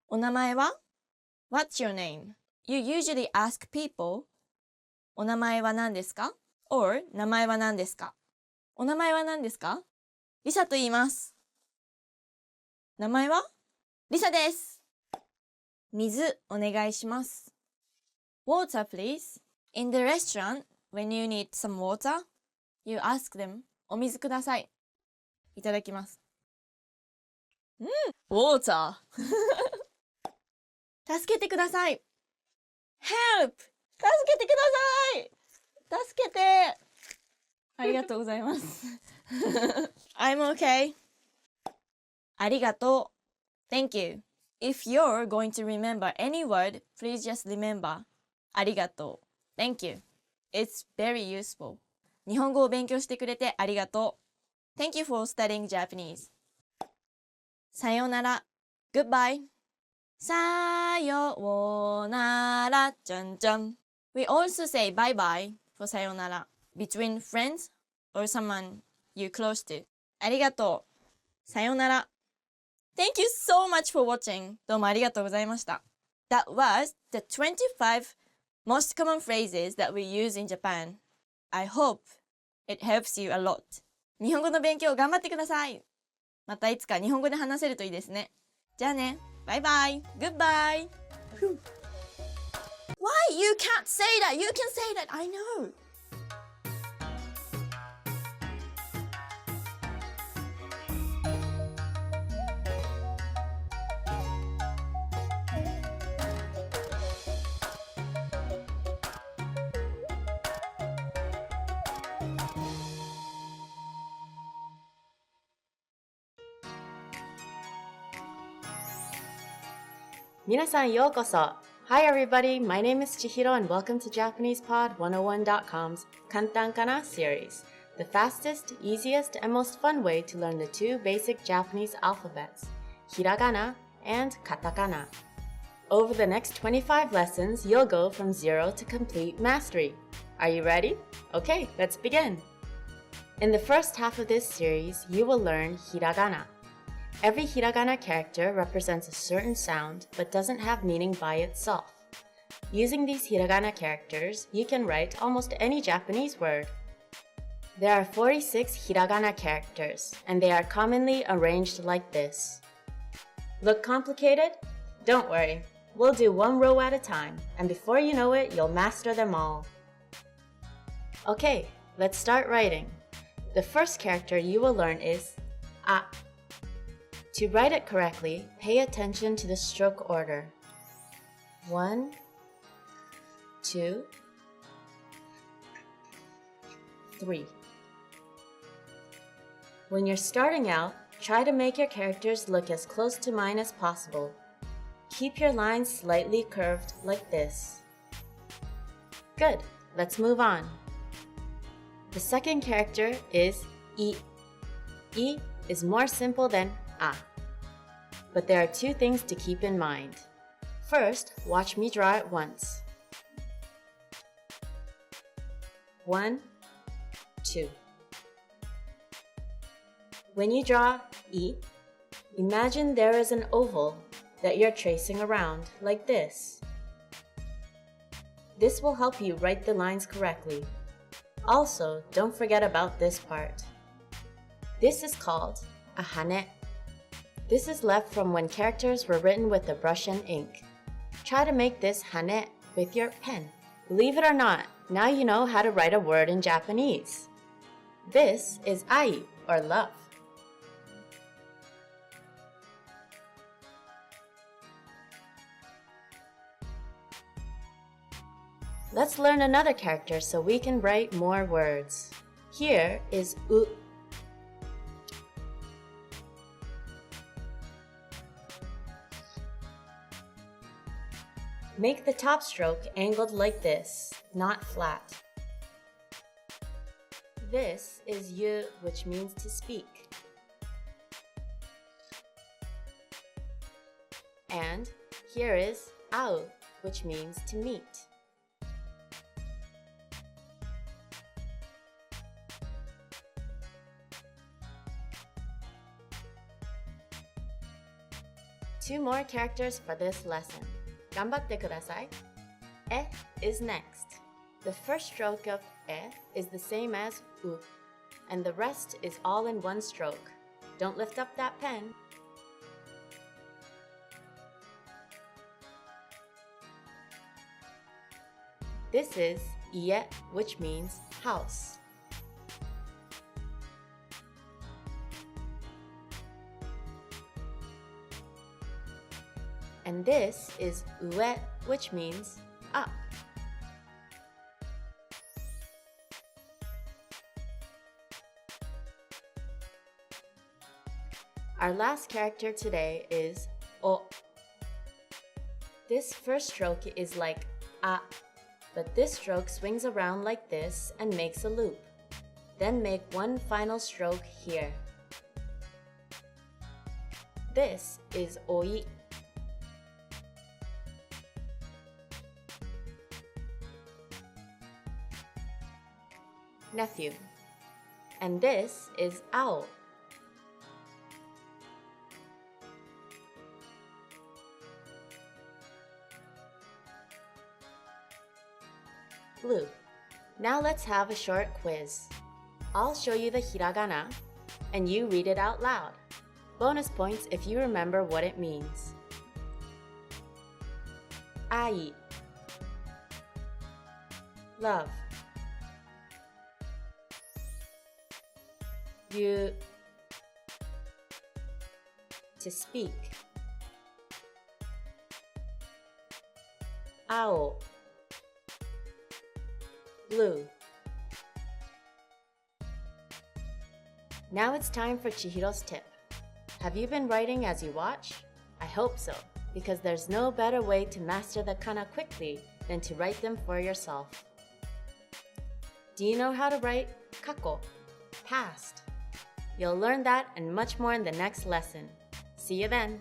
お名前は？ What's your name? You usually ask people お名前は何ですか？ or 名前は何ですか？お名前は何ですか？リサと言います。名前は？リサです。水お願いします。Water, please. In the restaurant, when you need some water, you ask them, お水ください。いただきます。Water. 助けてください。Help! 助けてください。助けて。ありがとうございます。I'm okay. ありがとう。Thank you. If you're going to remember any word, please just remember ありがとう。Thank you. It's very useful. 日本語を勉強してくれてありがとう。Thank you for studying Japanese. さようなら。Goodbye. さようなら。じゃんじゃん。We also say bye bye for さようなら。Between friends or someone you close to. ありがとう。さようなら。Thank you so much for watching. どうもありがとうございました。That was the 25 most common phrases that we use in Japan. I hope it helps you a lot. 日本語の勉強頑張ってください。またいつか日本語で話せるといいですね。じゃあね。バイバイ。Goodbye. Why? You can't say that. You can say that. I know. Minasan yokoso! Hi everybody, my name is Chihiro and welcome to JapanesePod101.com's Kantan Kana series, the fastest, easiest, and most fun way to learn the two basic Japanese alphabets, Hiragana and Katakana. Over the next 25 lessons, you'll go from zero to complete mastery. Are you ready? Okay, let's begin. In the first half of this series, you will learn Hiragana. Every Hiragana character represents a certain sound but doesn't have meaning by itself. Using these Hiragana characters, you can write almost any Japanese word. There are 46 Hiragana characters, and they are commonly arranged like this. Look complicated? Don't worry, we'll do one row at a time, and before you know it, you'll master them all. Okay, let's start writing. The first character you will learn is A. To write it correctly, pay attention to the stroke order. 1, 2, 3. When you're starting out, try to make your characters look as close to mine as possible. Keep your lines slightly curved like this. Good, let's move on. The second character is I. I is more simple than A. But there are two things to keep in mind. First, watch me draw it once. 1, 2. When you draw I, imagine there is an oval that you're tracing around like this. This will help you write the lines correctly. Also, don't forget about this part. This is called a hane. This is left from when characters were written with a brush and ink. Try to make this hane with your pen. Believe it or not, now you know how to write a word in Japanese. This is ai, or love. Let's learn another character so we can write more words. Here is u. Make the top stroke angled like this, not flat. This is yu, which means to speak. And here is ao, which means to meet. Two more characters for this lesson. Ganbatte kudasai. E is next. The first stroke of e is the same as u, and the rest is all in one stroke. Don't lift up that pen. This is ie, which means house. And this is ue, which means up. Our last character today is o. This first stroke is like a, but this stroke swings around like this and makes a loop. Then make one final stroke here. This is oi. Nephew. And this is ao. Blue. Now let's have a short quiz. I'll show you the hiragana, and you read it out loud. Bonus points if you remember what it means. Ai. Love. Yu. To speak. Ao. Blue. Now it's time for Chihiro's tip. Have you been writing as you watch? I hope so. because there's no better way to master the kana quickly than to write them for yourself. Do you know how to write kako, past? You'll learn that and much more in the next lesson. See you then!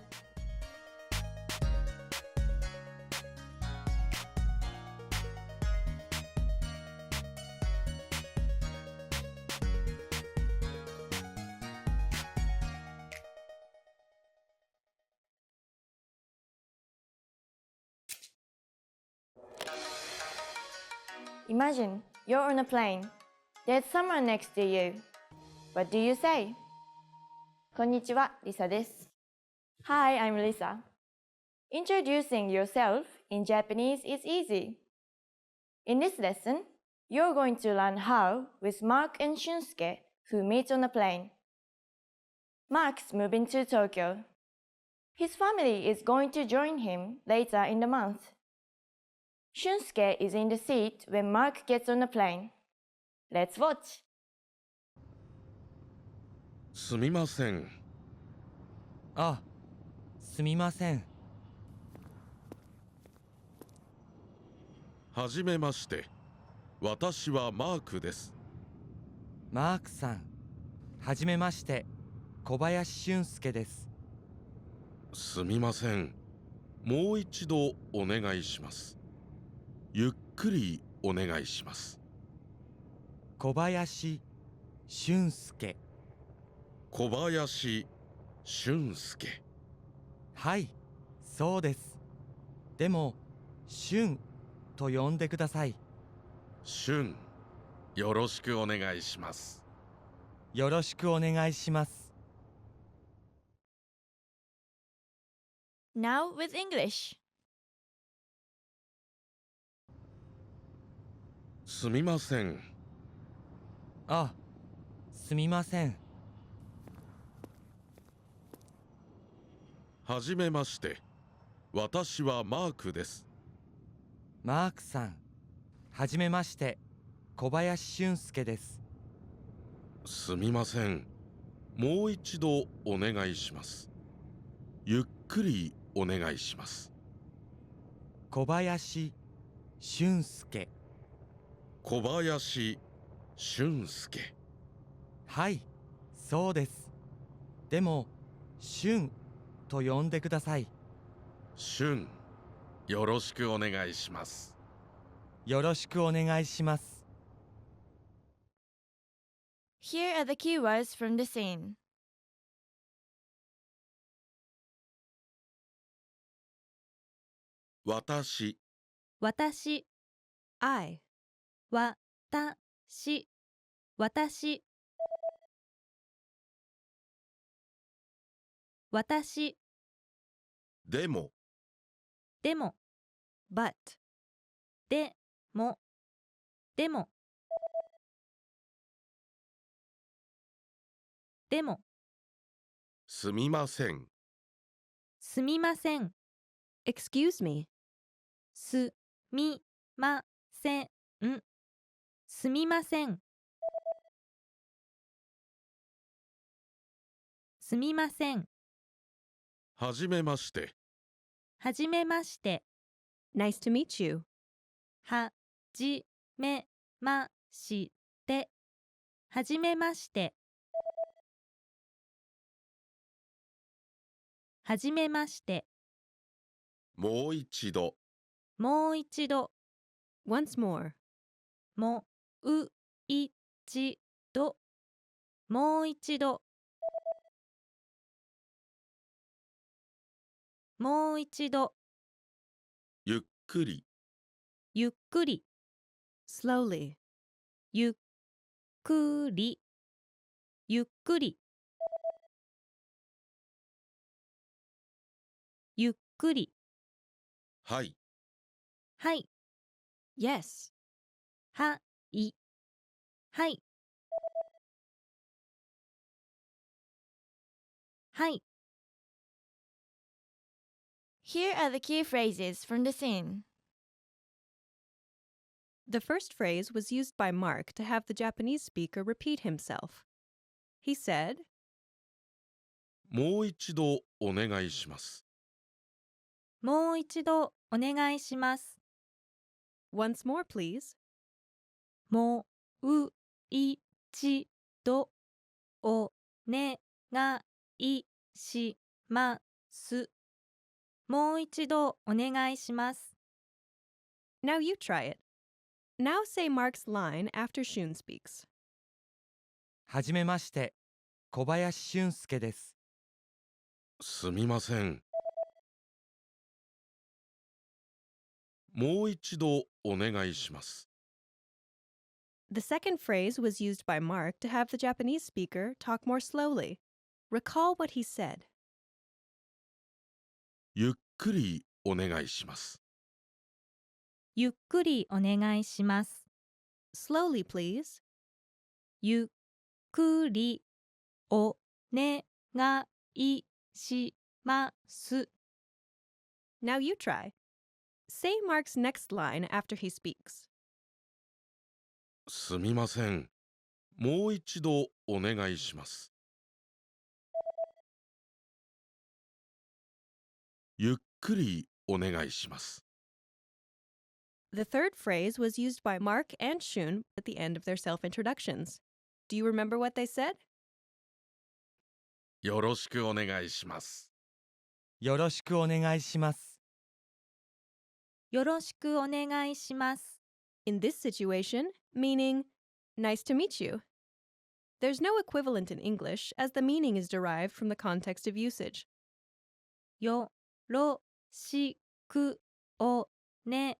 Imagine you're on a plane. There's someone next to you. What do you say? こんにちは、リサです。Hi, I'm Lisa. Introducing yourself in Japanese is easy. In this lesson, you're going to learn how with Mark and Shunsuke, who meet on a plane. Mark's moving to Tokyo. His family is going to join him later in the month. Shunsuke is in the seat when Mark gets on the plane. Let's watch. すみません。あ、すみません。はじめまして。私はマークです。マークさん、はじめまして。小林俊介です。すみません。もう一度お願いします。ゆっくりお願いします。小林俊介。小林俊介。はい、そうです。でも、俊と呼んでください。俊、よろしくお願いします。よろしくお願いします。Now with English. すみません。あ、すみません。はじめまして。私はマークです。マークさん、はじめまして。小林俊介です。すみません。もう一度お願いします。ゆっくりお願いします。小林俊介。小林俊介。はい、そうです。でも、俊と呼んでください。俊、よろしくお願いします。よろしくお願いします。Here are the keywords from the scene. 私。私 I 私私私でも。でも but でもでもでもすみません。すみません Excuse me すみませんすみませんすみませんはじめまして。はじめまして Nice to meet you はじめましてはじめましてはじめましてもう一度。もう一度 Once more もう一度もう一度もう一度ゆっくり。ゆっくり slowly ゆっくりゆっくりゆっくりはい。はい Yes はいはいはい Here are the key phrases from the scene. The first phrase was used by Mark to have the Japanese speaker repeat himself. He said, もう一度お願いします。もう一度お願いします。 Once more, please. もう一度お願いします。もう一度お願いします。 Now you try it. Now say Mark's line after Shun speaks. はじめまして、小林俊介です。すみません。もう一度お願いします。The second phrase was used by Mark to have the Japanese speaker talk more slowly. Recall what he said. ゆっくりお願いします。ゆっくりお願いします。 Slowly, please. ゆっくりお願いします。 Now you try. Say Mark's next line after he speaks. すみません。もう一度お願いします。ゆっくりお願いします。The third phrase was used by Mark and Shun at the end of their self-introductions. Do you remember what they said? よろしくお願いします。よろしくお願いします。よろしくお願いします。 In this situation, meaning, nice to meet you. There's no equivalent in English as the meaning is derived from the context of usage. よろしくお願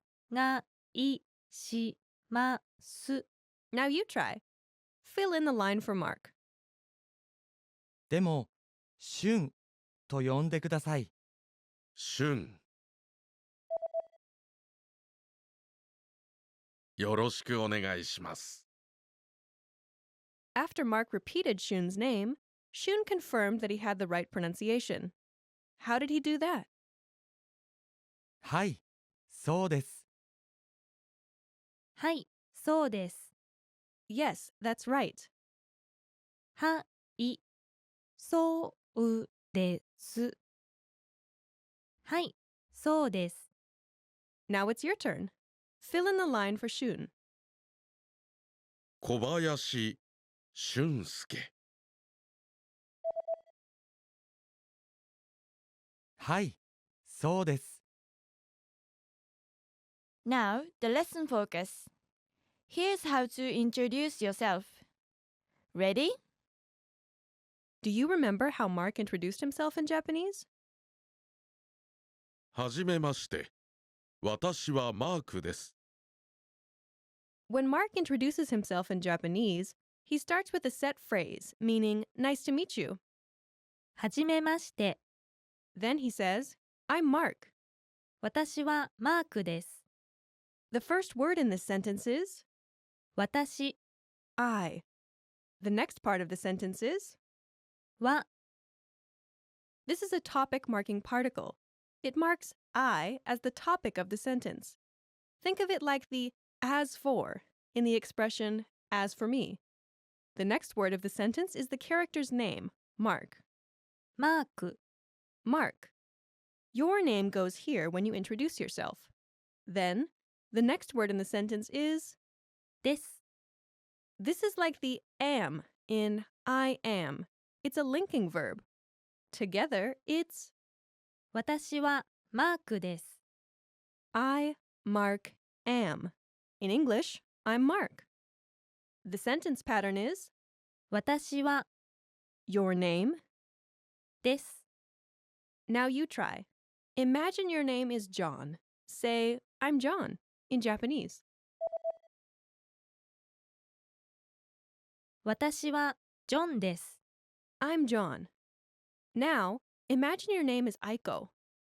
いします。 Now you try. Fill in the line for Mark. でも、俊と呼んでください。俊。よろしくお願いします。After Mark repeated Shun's name, Shun confirmed that he had the right pronunciation. How did he do that? はい、そうです。はい、そうです。 Yes, that's right. はい、そうです。はい、そうです。 Now it's your turn. Fill in the line for Shun. 小林俊介。はい、そうです。Now, the lesson focus. Here's how to introduce yourself. Ready? Do you remember how Mark introduced himself in Japanese? はじめまして。私はマークです。When Mark introduces himself in Japanese, he starts with a set phrase, meaning, nice to meet you. はじめまして。 Then he says, I'm Mark. 私はマークです。 The first word in this sentence is 私 I. The next part of the sentence is は This is a topic marking particle. It marks I as the topic of the sentence. Think of it like the as for in the expression as for me. The next word of the sentence is the character's name, Mark. マーク Mark. Your name goes here when you introduce yourself. Then, the next word in the sentence is です。 This is like the am in I am. It's a linking verb. Together, it's 私はマークです。 I, Mark, am. In English, I'm Mark. The sentence pattern is 私は your name. です。 Now you try. Imagine your name is John. Say, I'm John, in Japanese. 私はジョンです。 I'm John. Now, imagine your name is Aiko.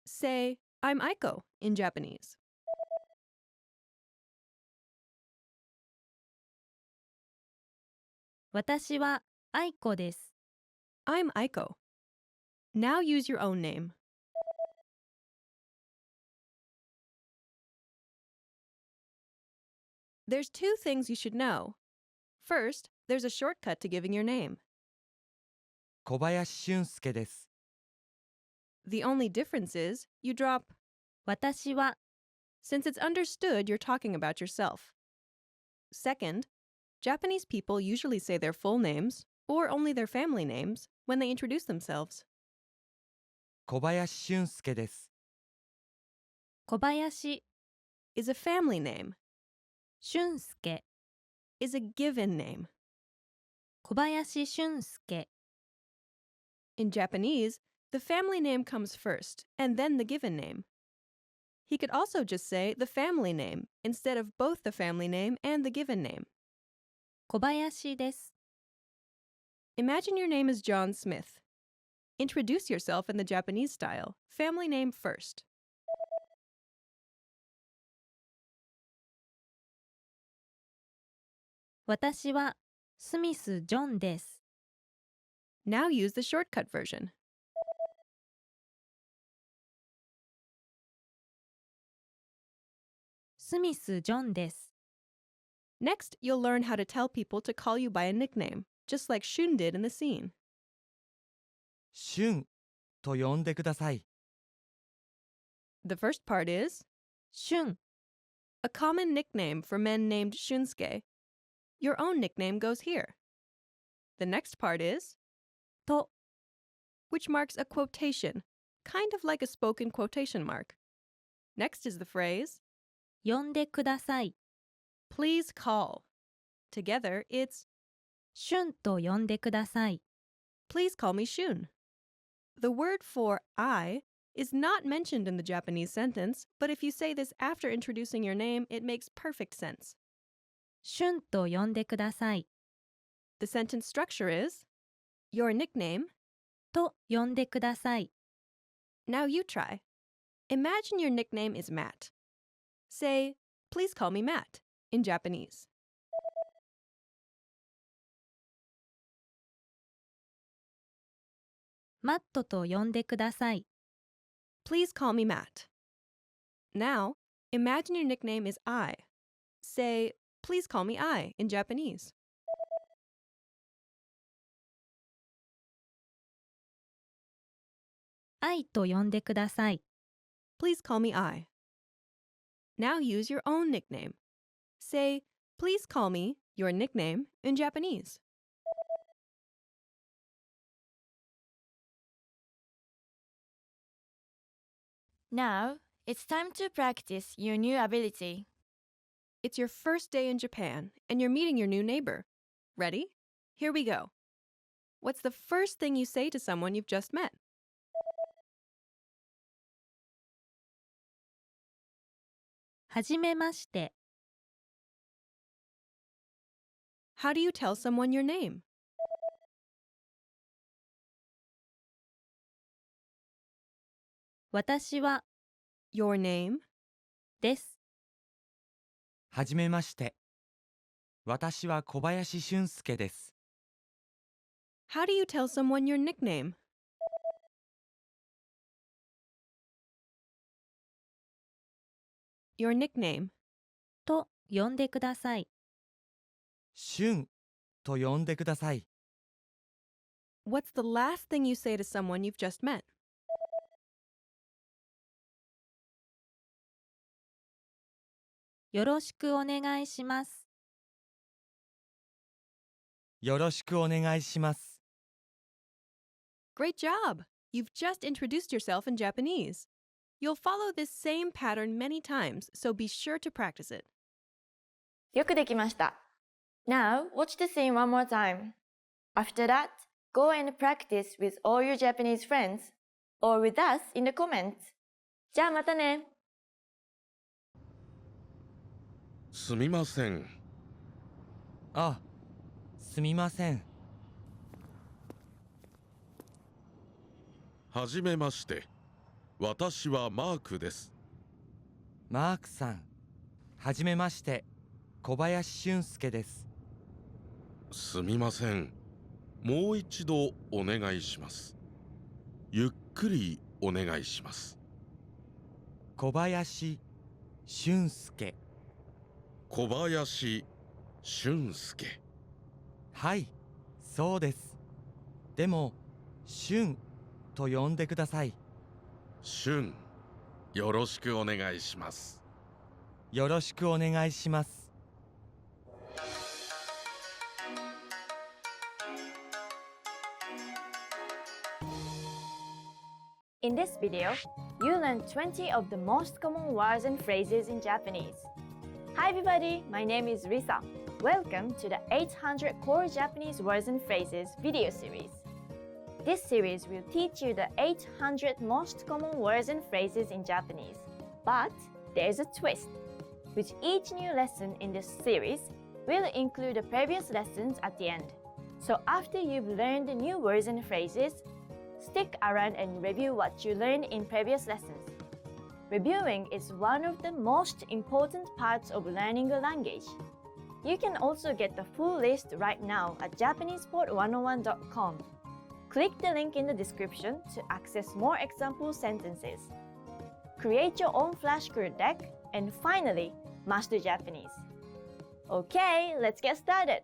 Say, I'm Aiko, in Japanese. 私はアイコです。 I'm Aiko. Now use your own name. There's two things you should know. First, there's a shortcut to giving your name. 小林俊介です。 The only difference is you drop 私は since it's understood you're talking about yourself. Second, Japanese people usually say their full names, or only their family names, when they introduce themselves. 小林俊介です。小林 is a family name. 俊介 is a given name. 小林俊介 In Japanese, the family name comes first, and then the given name. He could also just say the family name instead of both the family name and the given name. 小林です。 Imagine your name is John Smith. Introduce yourself in the Japanese style, family name first. 私はスミス・ジョンです。 Now use the shortcut version. スミス・ジョンです。 Next, you'll learn how to tell people to call you by a nickname, just like Shun did in the scene. 俊と呼んでください。 The first part is 俊 a common nickname for men named Shunsuke. Your own nickname goes here. The next part is と which marks a quotation, kind of like a spoken quotation mark. Next is the phrase 呼んでください。 please call. Together, it's 俊と呼んでください。 please call me Shun. The word for I is not mentioned in the Japanese sentence, but if you say this after introducing your name, it makes perfect sense. 俊と呼んでください。 The sentence structure is your nickname と呼んでください。 Now you try. Imagine your nickname is Matt. Say, please call me Matt in Japanese. マットと呼んでください。 Please call me Matt. Now, imagine your nickname is I. Say, please call me I in Japanese. 愛と呼んでください。 Please call me I. Now use your own nickname. Say, please call me your nickname in Japanese. Now, it's time to practice your new ability. It's your first day in Japan, and you're meeting your new neighbor. Ready? Here we go. What's the first thing you say to someone you've just met? はじめまして。 How do you tell someone your name? 私は Your name? です。はじめまして。私は小林俊介です。 How do you tell someone your nickname? your nickname? と呼んでください。俊と呼んでください。 What's the last thing you say to someone you've just met? よろしくお願いします。よろしくお願いします。 Great job! You've just introduced yourself in Japanese. You'll follow this same pattern many times, so be sure to practice it. よくできました。Now, watch the scene one more time. After that, go and practice with all your Japanese friends or with us in the comments. じゃあまたね。すみません。あ、すみません。はじめまして。私はマークです。マークさん、はじめまして。小林俊介です。すみません。もう一度お願いします。ゆっくりお願いします。小林俊介。小林俊介。はい、そうです。でも、俊と呼んでください。俊よろしくお願いします。よろしくお願いします。In this video, you learn 20 of the most common words and phrases in Japanese. Hi everybody, my name is Risa. Welcome to the 800 Core Japanese Words and Phrases video series. This series will teach you the 800 most common words and phrases in Japanese. But there's a twist. With each new lesson in this series, we'll include the previous lessons at the end. So after you've learned the new words and phrases, stick around and review what you learned in previous lessons. Reviewing is one of the most important parts of learning a language. You can also get the full list right now at JapanesePod101.com. Click the link in the description to access more example sentences. Create your own flashcard deck, and finally, master Japanese. Okay, let's get started.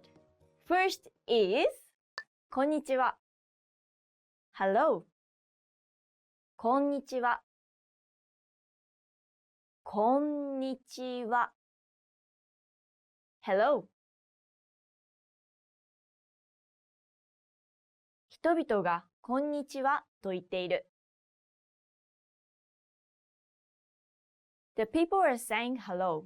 First is こんにちは Hello こんにちはこんにちは Hello 人々がこんにちはと言っている The people are saying hello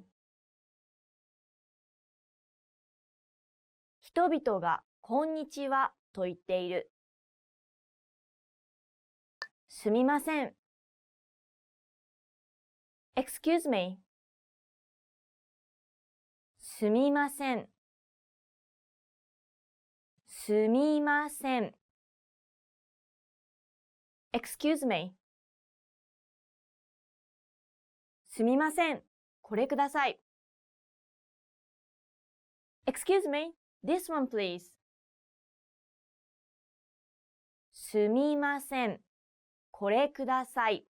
人々がこんにちはと言っているすみません Excuse me すみませんすみません Excuse me すみませんこれください Excuse me This one please すみませんこれください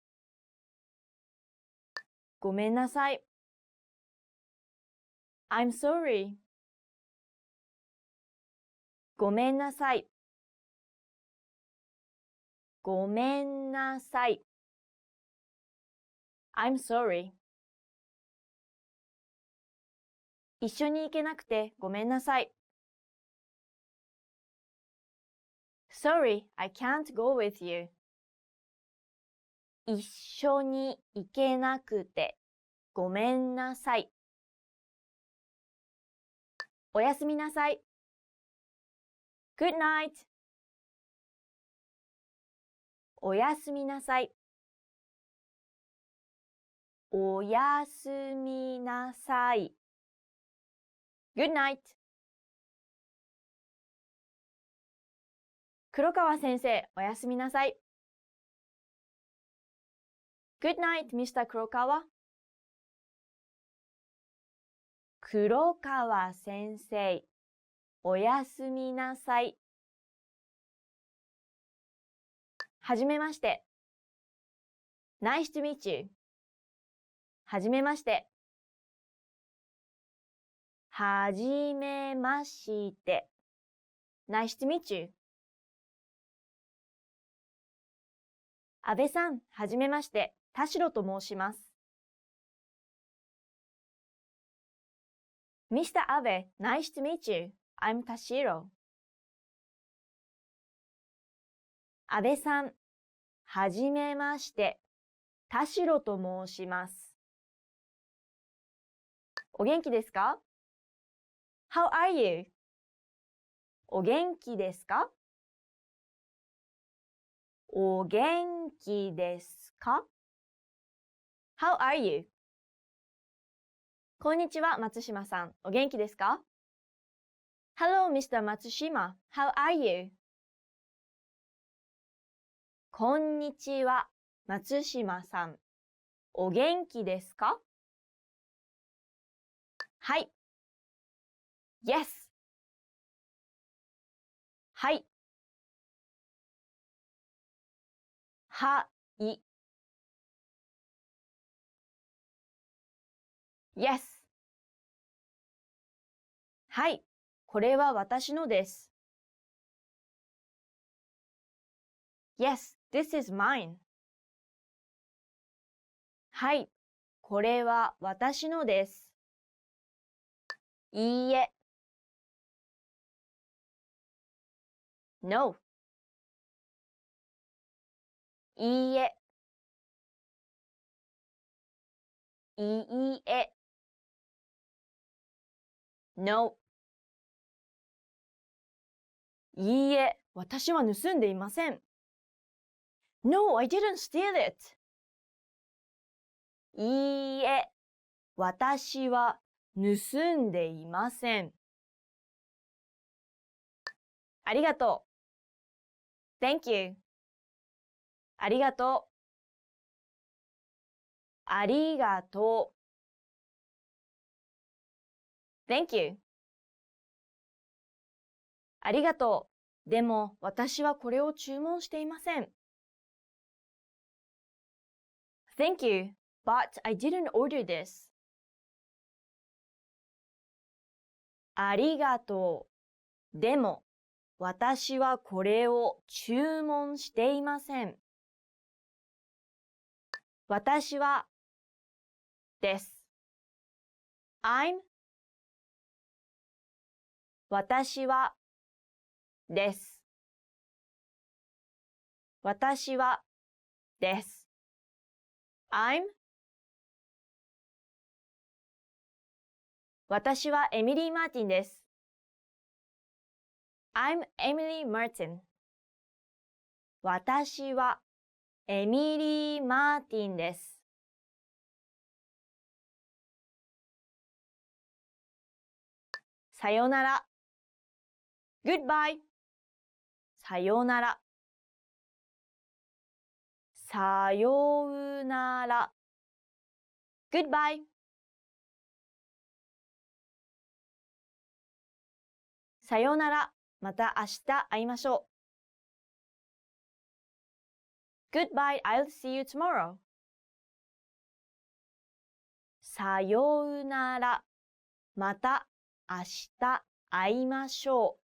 ごめんなさい I'm sorry ごめんなさいごめんなさい I'm sorry 一緒に行けなくてごめんなさい Sorry, I can't go with you 一緒に行けなくてごめんなさいおやすみなさい Good night おやすみなさいおやすみなさい Good night 黒川先生おやすみなさい Good night, Mr. 黒川黒川先生おやすみなさいはじめまして Nice to meet you はじめましてはじめまして Nice to meet you 安倍さん、はじめまして、田代と申します。Mr. Abe, nice to meet you. I'm Tashiro. 安倍さん、はじめまして、田代と申します。お元気ですか ?How are you? お元気ですかお元気ですか ?How are you? こんにちは、松島さん。お元気ですか ?Hello, Mr. 松島。How are you? こんにちは、松島さん。お元気ですかはい。Yes。はい。はい。Yes。はい。これは私のです。Yes, this is mine. はい、これは私のです。いいえ。No。いいえ。いいえ。No。いいえ、私は盗んでいません。No, I didn't steal it. いいえ、私は盗んでいません。ありがとう。Thank you. ありがとう。ありがとう。Thank you. ありがとう。でも、私はこれを注文していません。Thank you, but I didn't order this. ありがとう。でも、私はこれを注文していません。私は、です。I'm 私は、です。私は、です。I'm 私はエミリー・マーティンです。I'm Emily Martin. 私はエミリー・マーティンです。さよなら。Goodbye. さよなら。さようなら。Goodbye. さようなら。また明日会いましょう。Goodbye, I'll see you tomorrow. さようなら。また明日会いましょ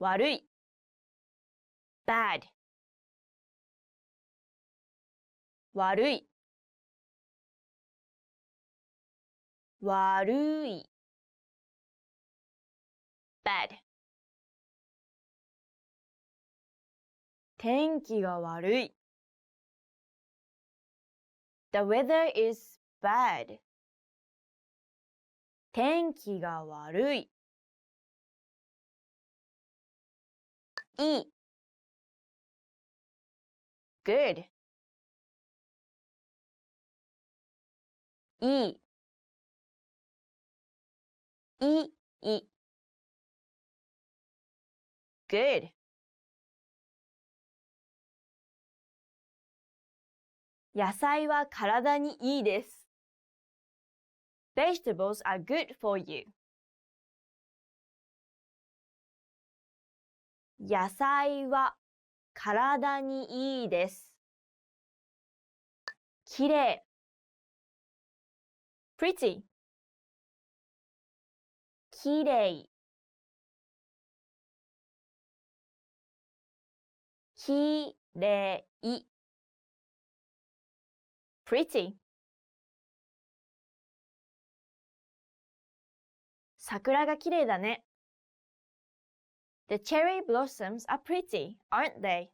う。悪い。bad。悪い。悪い。bad。天気が悪い。The weather is bad. 天気が悪い。いい。good。いい。いい。good。野菜は体にいいです。Vegetables are good for you. 野菜は体にいいです。きれい。pretty。きれい。きれい。pretty。桜がきれいだね。The cherry blossoms are pretty, aren't they?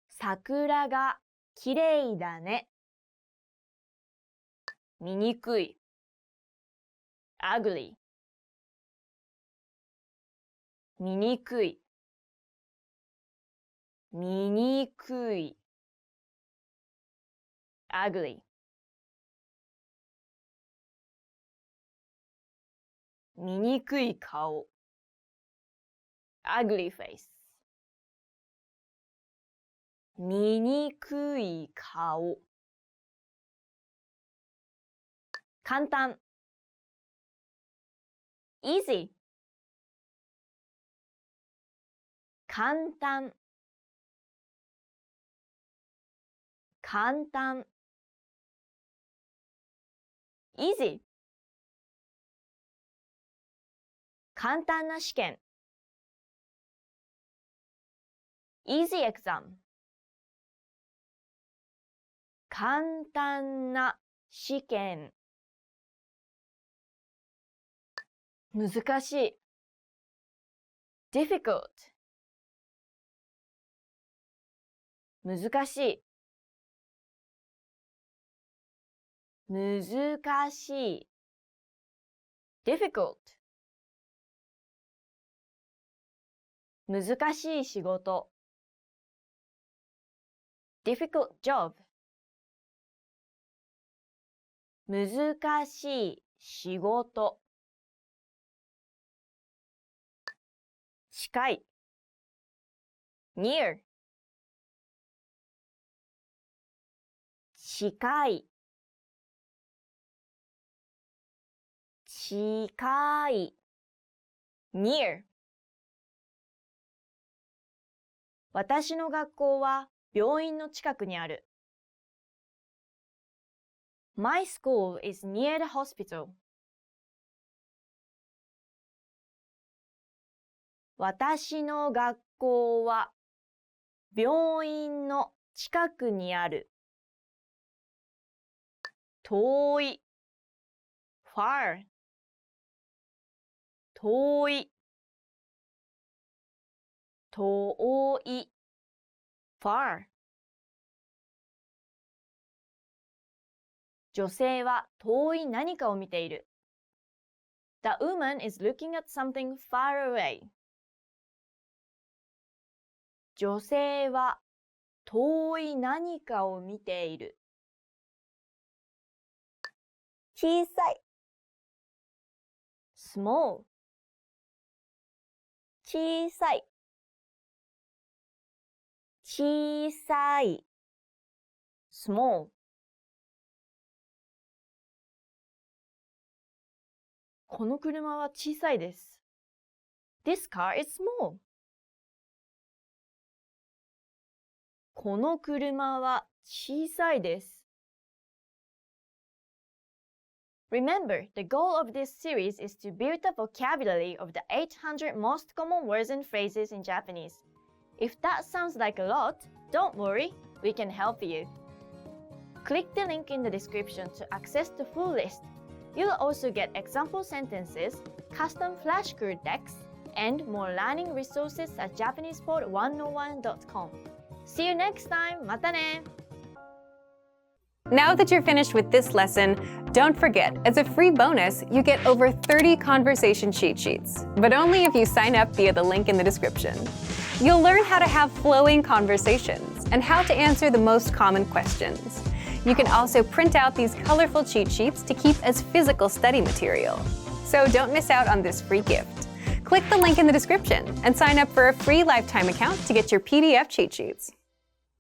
桜がきれいだね。醜い。ugly。醜い。醜い。ugly。醜い顔。ugly face。醜い顔。簡単。easy。簡単。簡単。easy。簡単な試験。easy exam。簡単な試験。難しい。difficult。難しい。難しい。difficult。難しい仕事。difficult job。難しい仕事。近い。near。近い。近い。near。私の学校は病院の近くにある。My school is near the hospital. 私の学校は病院の近くにある。遠い。far。遠い。遠い。far。女性は遠い何かを見ている。The woman is looking at something far away. 女性は遠い何かを見ている。小さい。small。小さい。小さい。small。この車は小さいです。This car is small. この車は小さいです。Remember, the goal of this series is to build the vocabulary of the 800 most common words and phrases in Japanese. If that sounds like a lot, don't worry, we can help you. Click the link in the description to access the full list. You'll also get example sentences, custom flashcard decks, and more learning resources at JapanesePod101.com. See you next time! またね! Now that you're finished with this lesson, don't forget, as a free bonus, you get over 30 conversation cheat sheets, but only if you sign up via the link in the description. You'll learn how to have flowing conversations and how to answer the most common questions. You can also print out these colorful cheat sheets to keep as physical study material. So don't miss out on this free gift. Click the link in the description and sign up for a free lifetime account to get your PDF cheat sheets.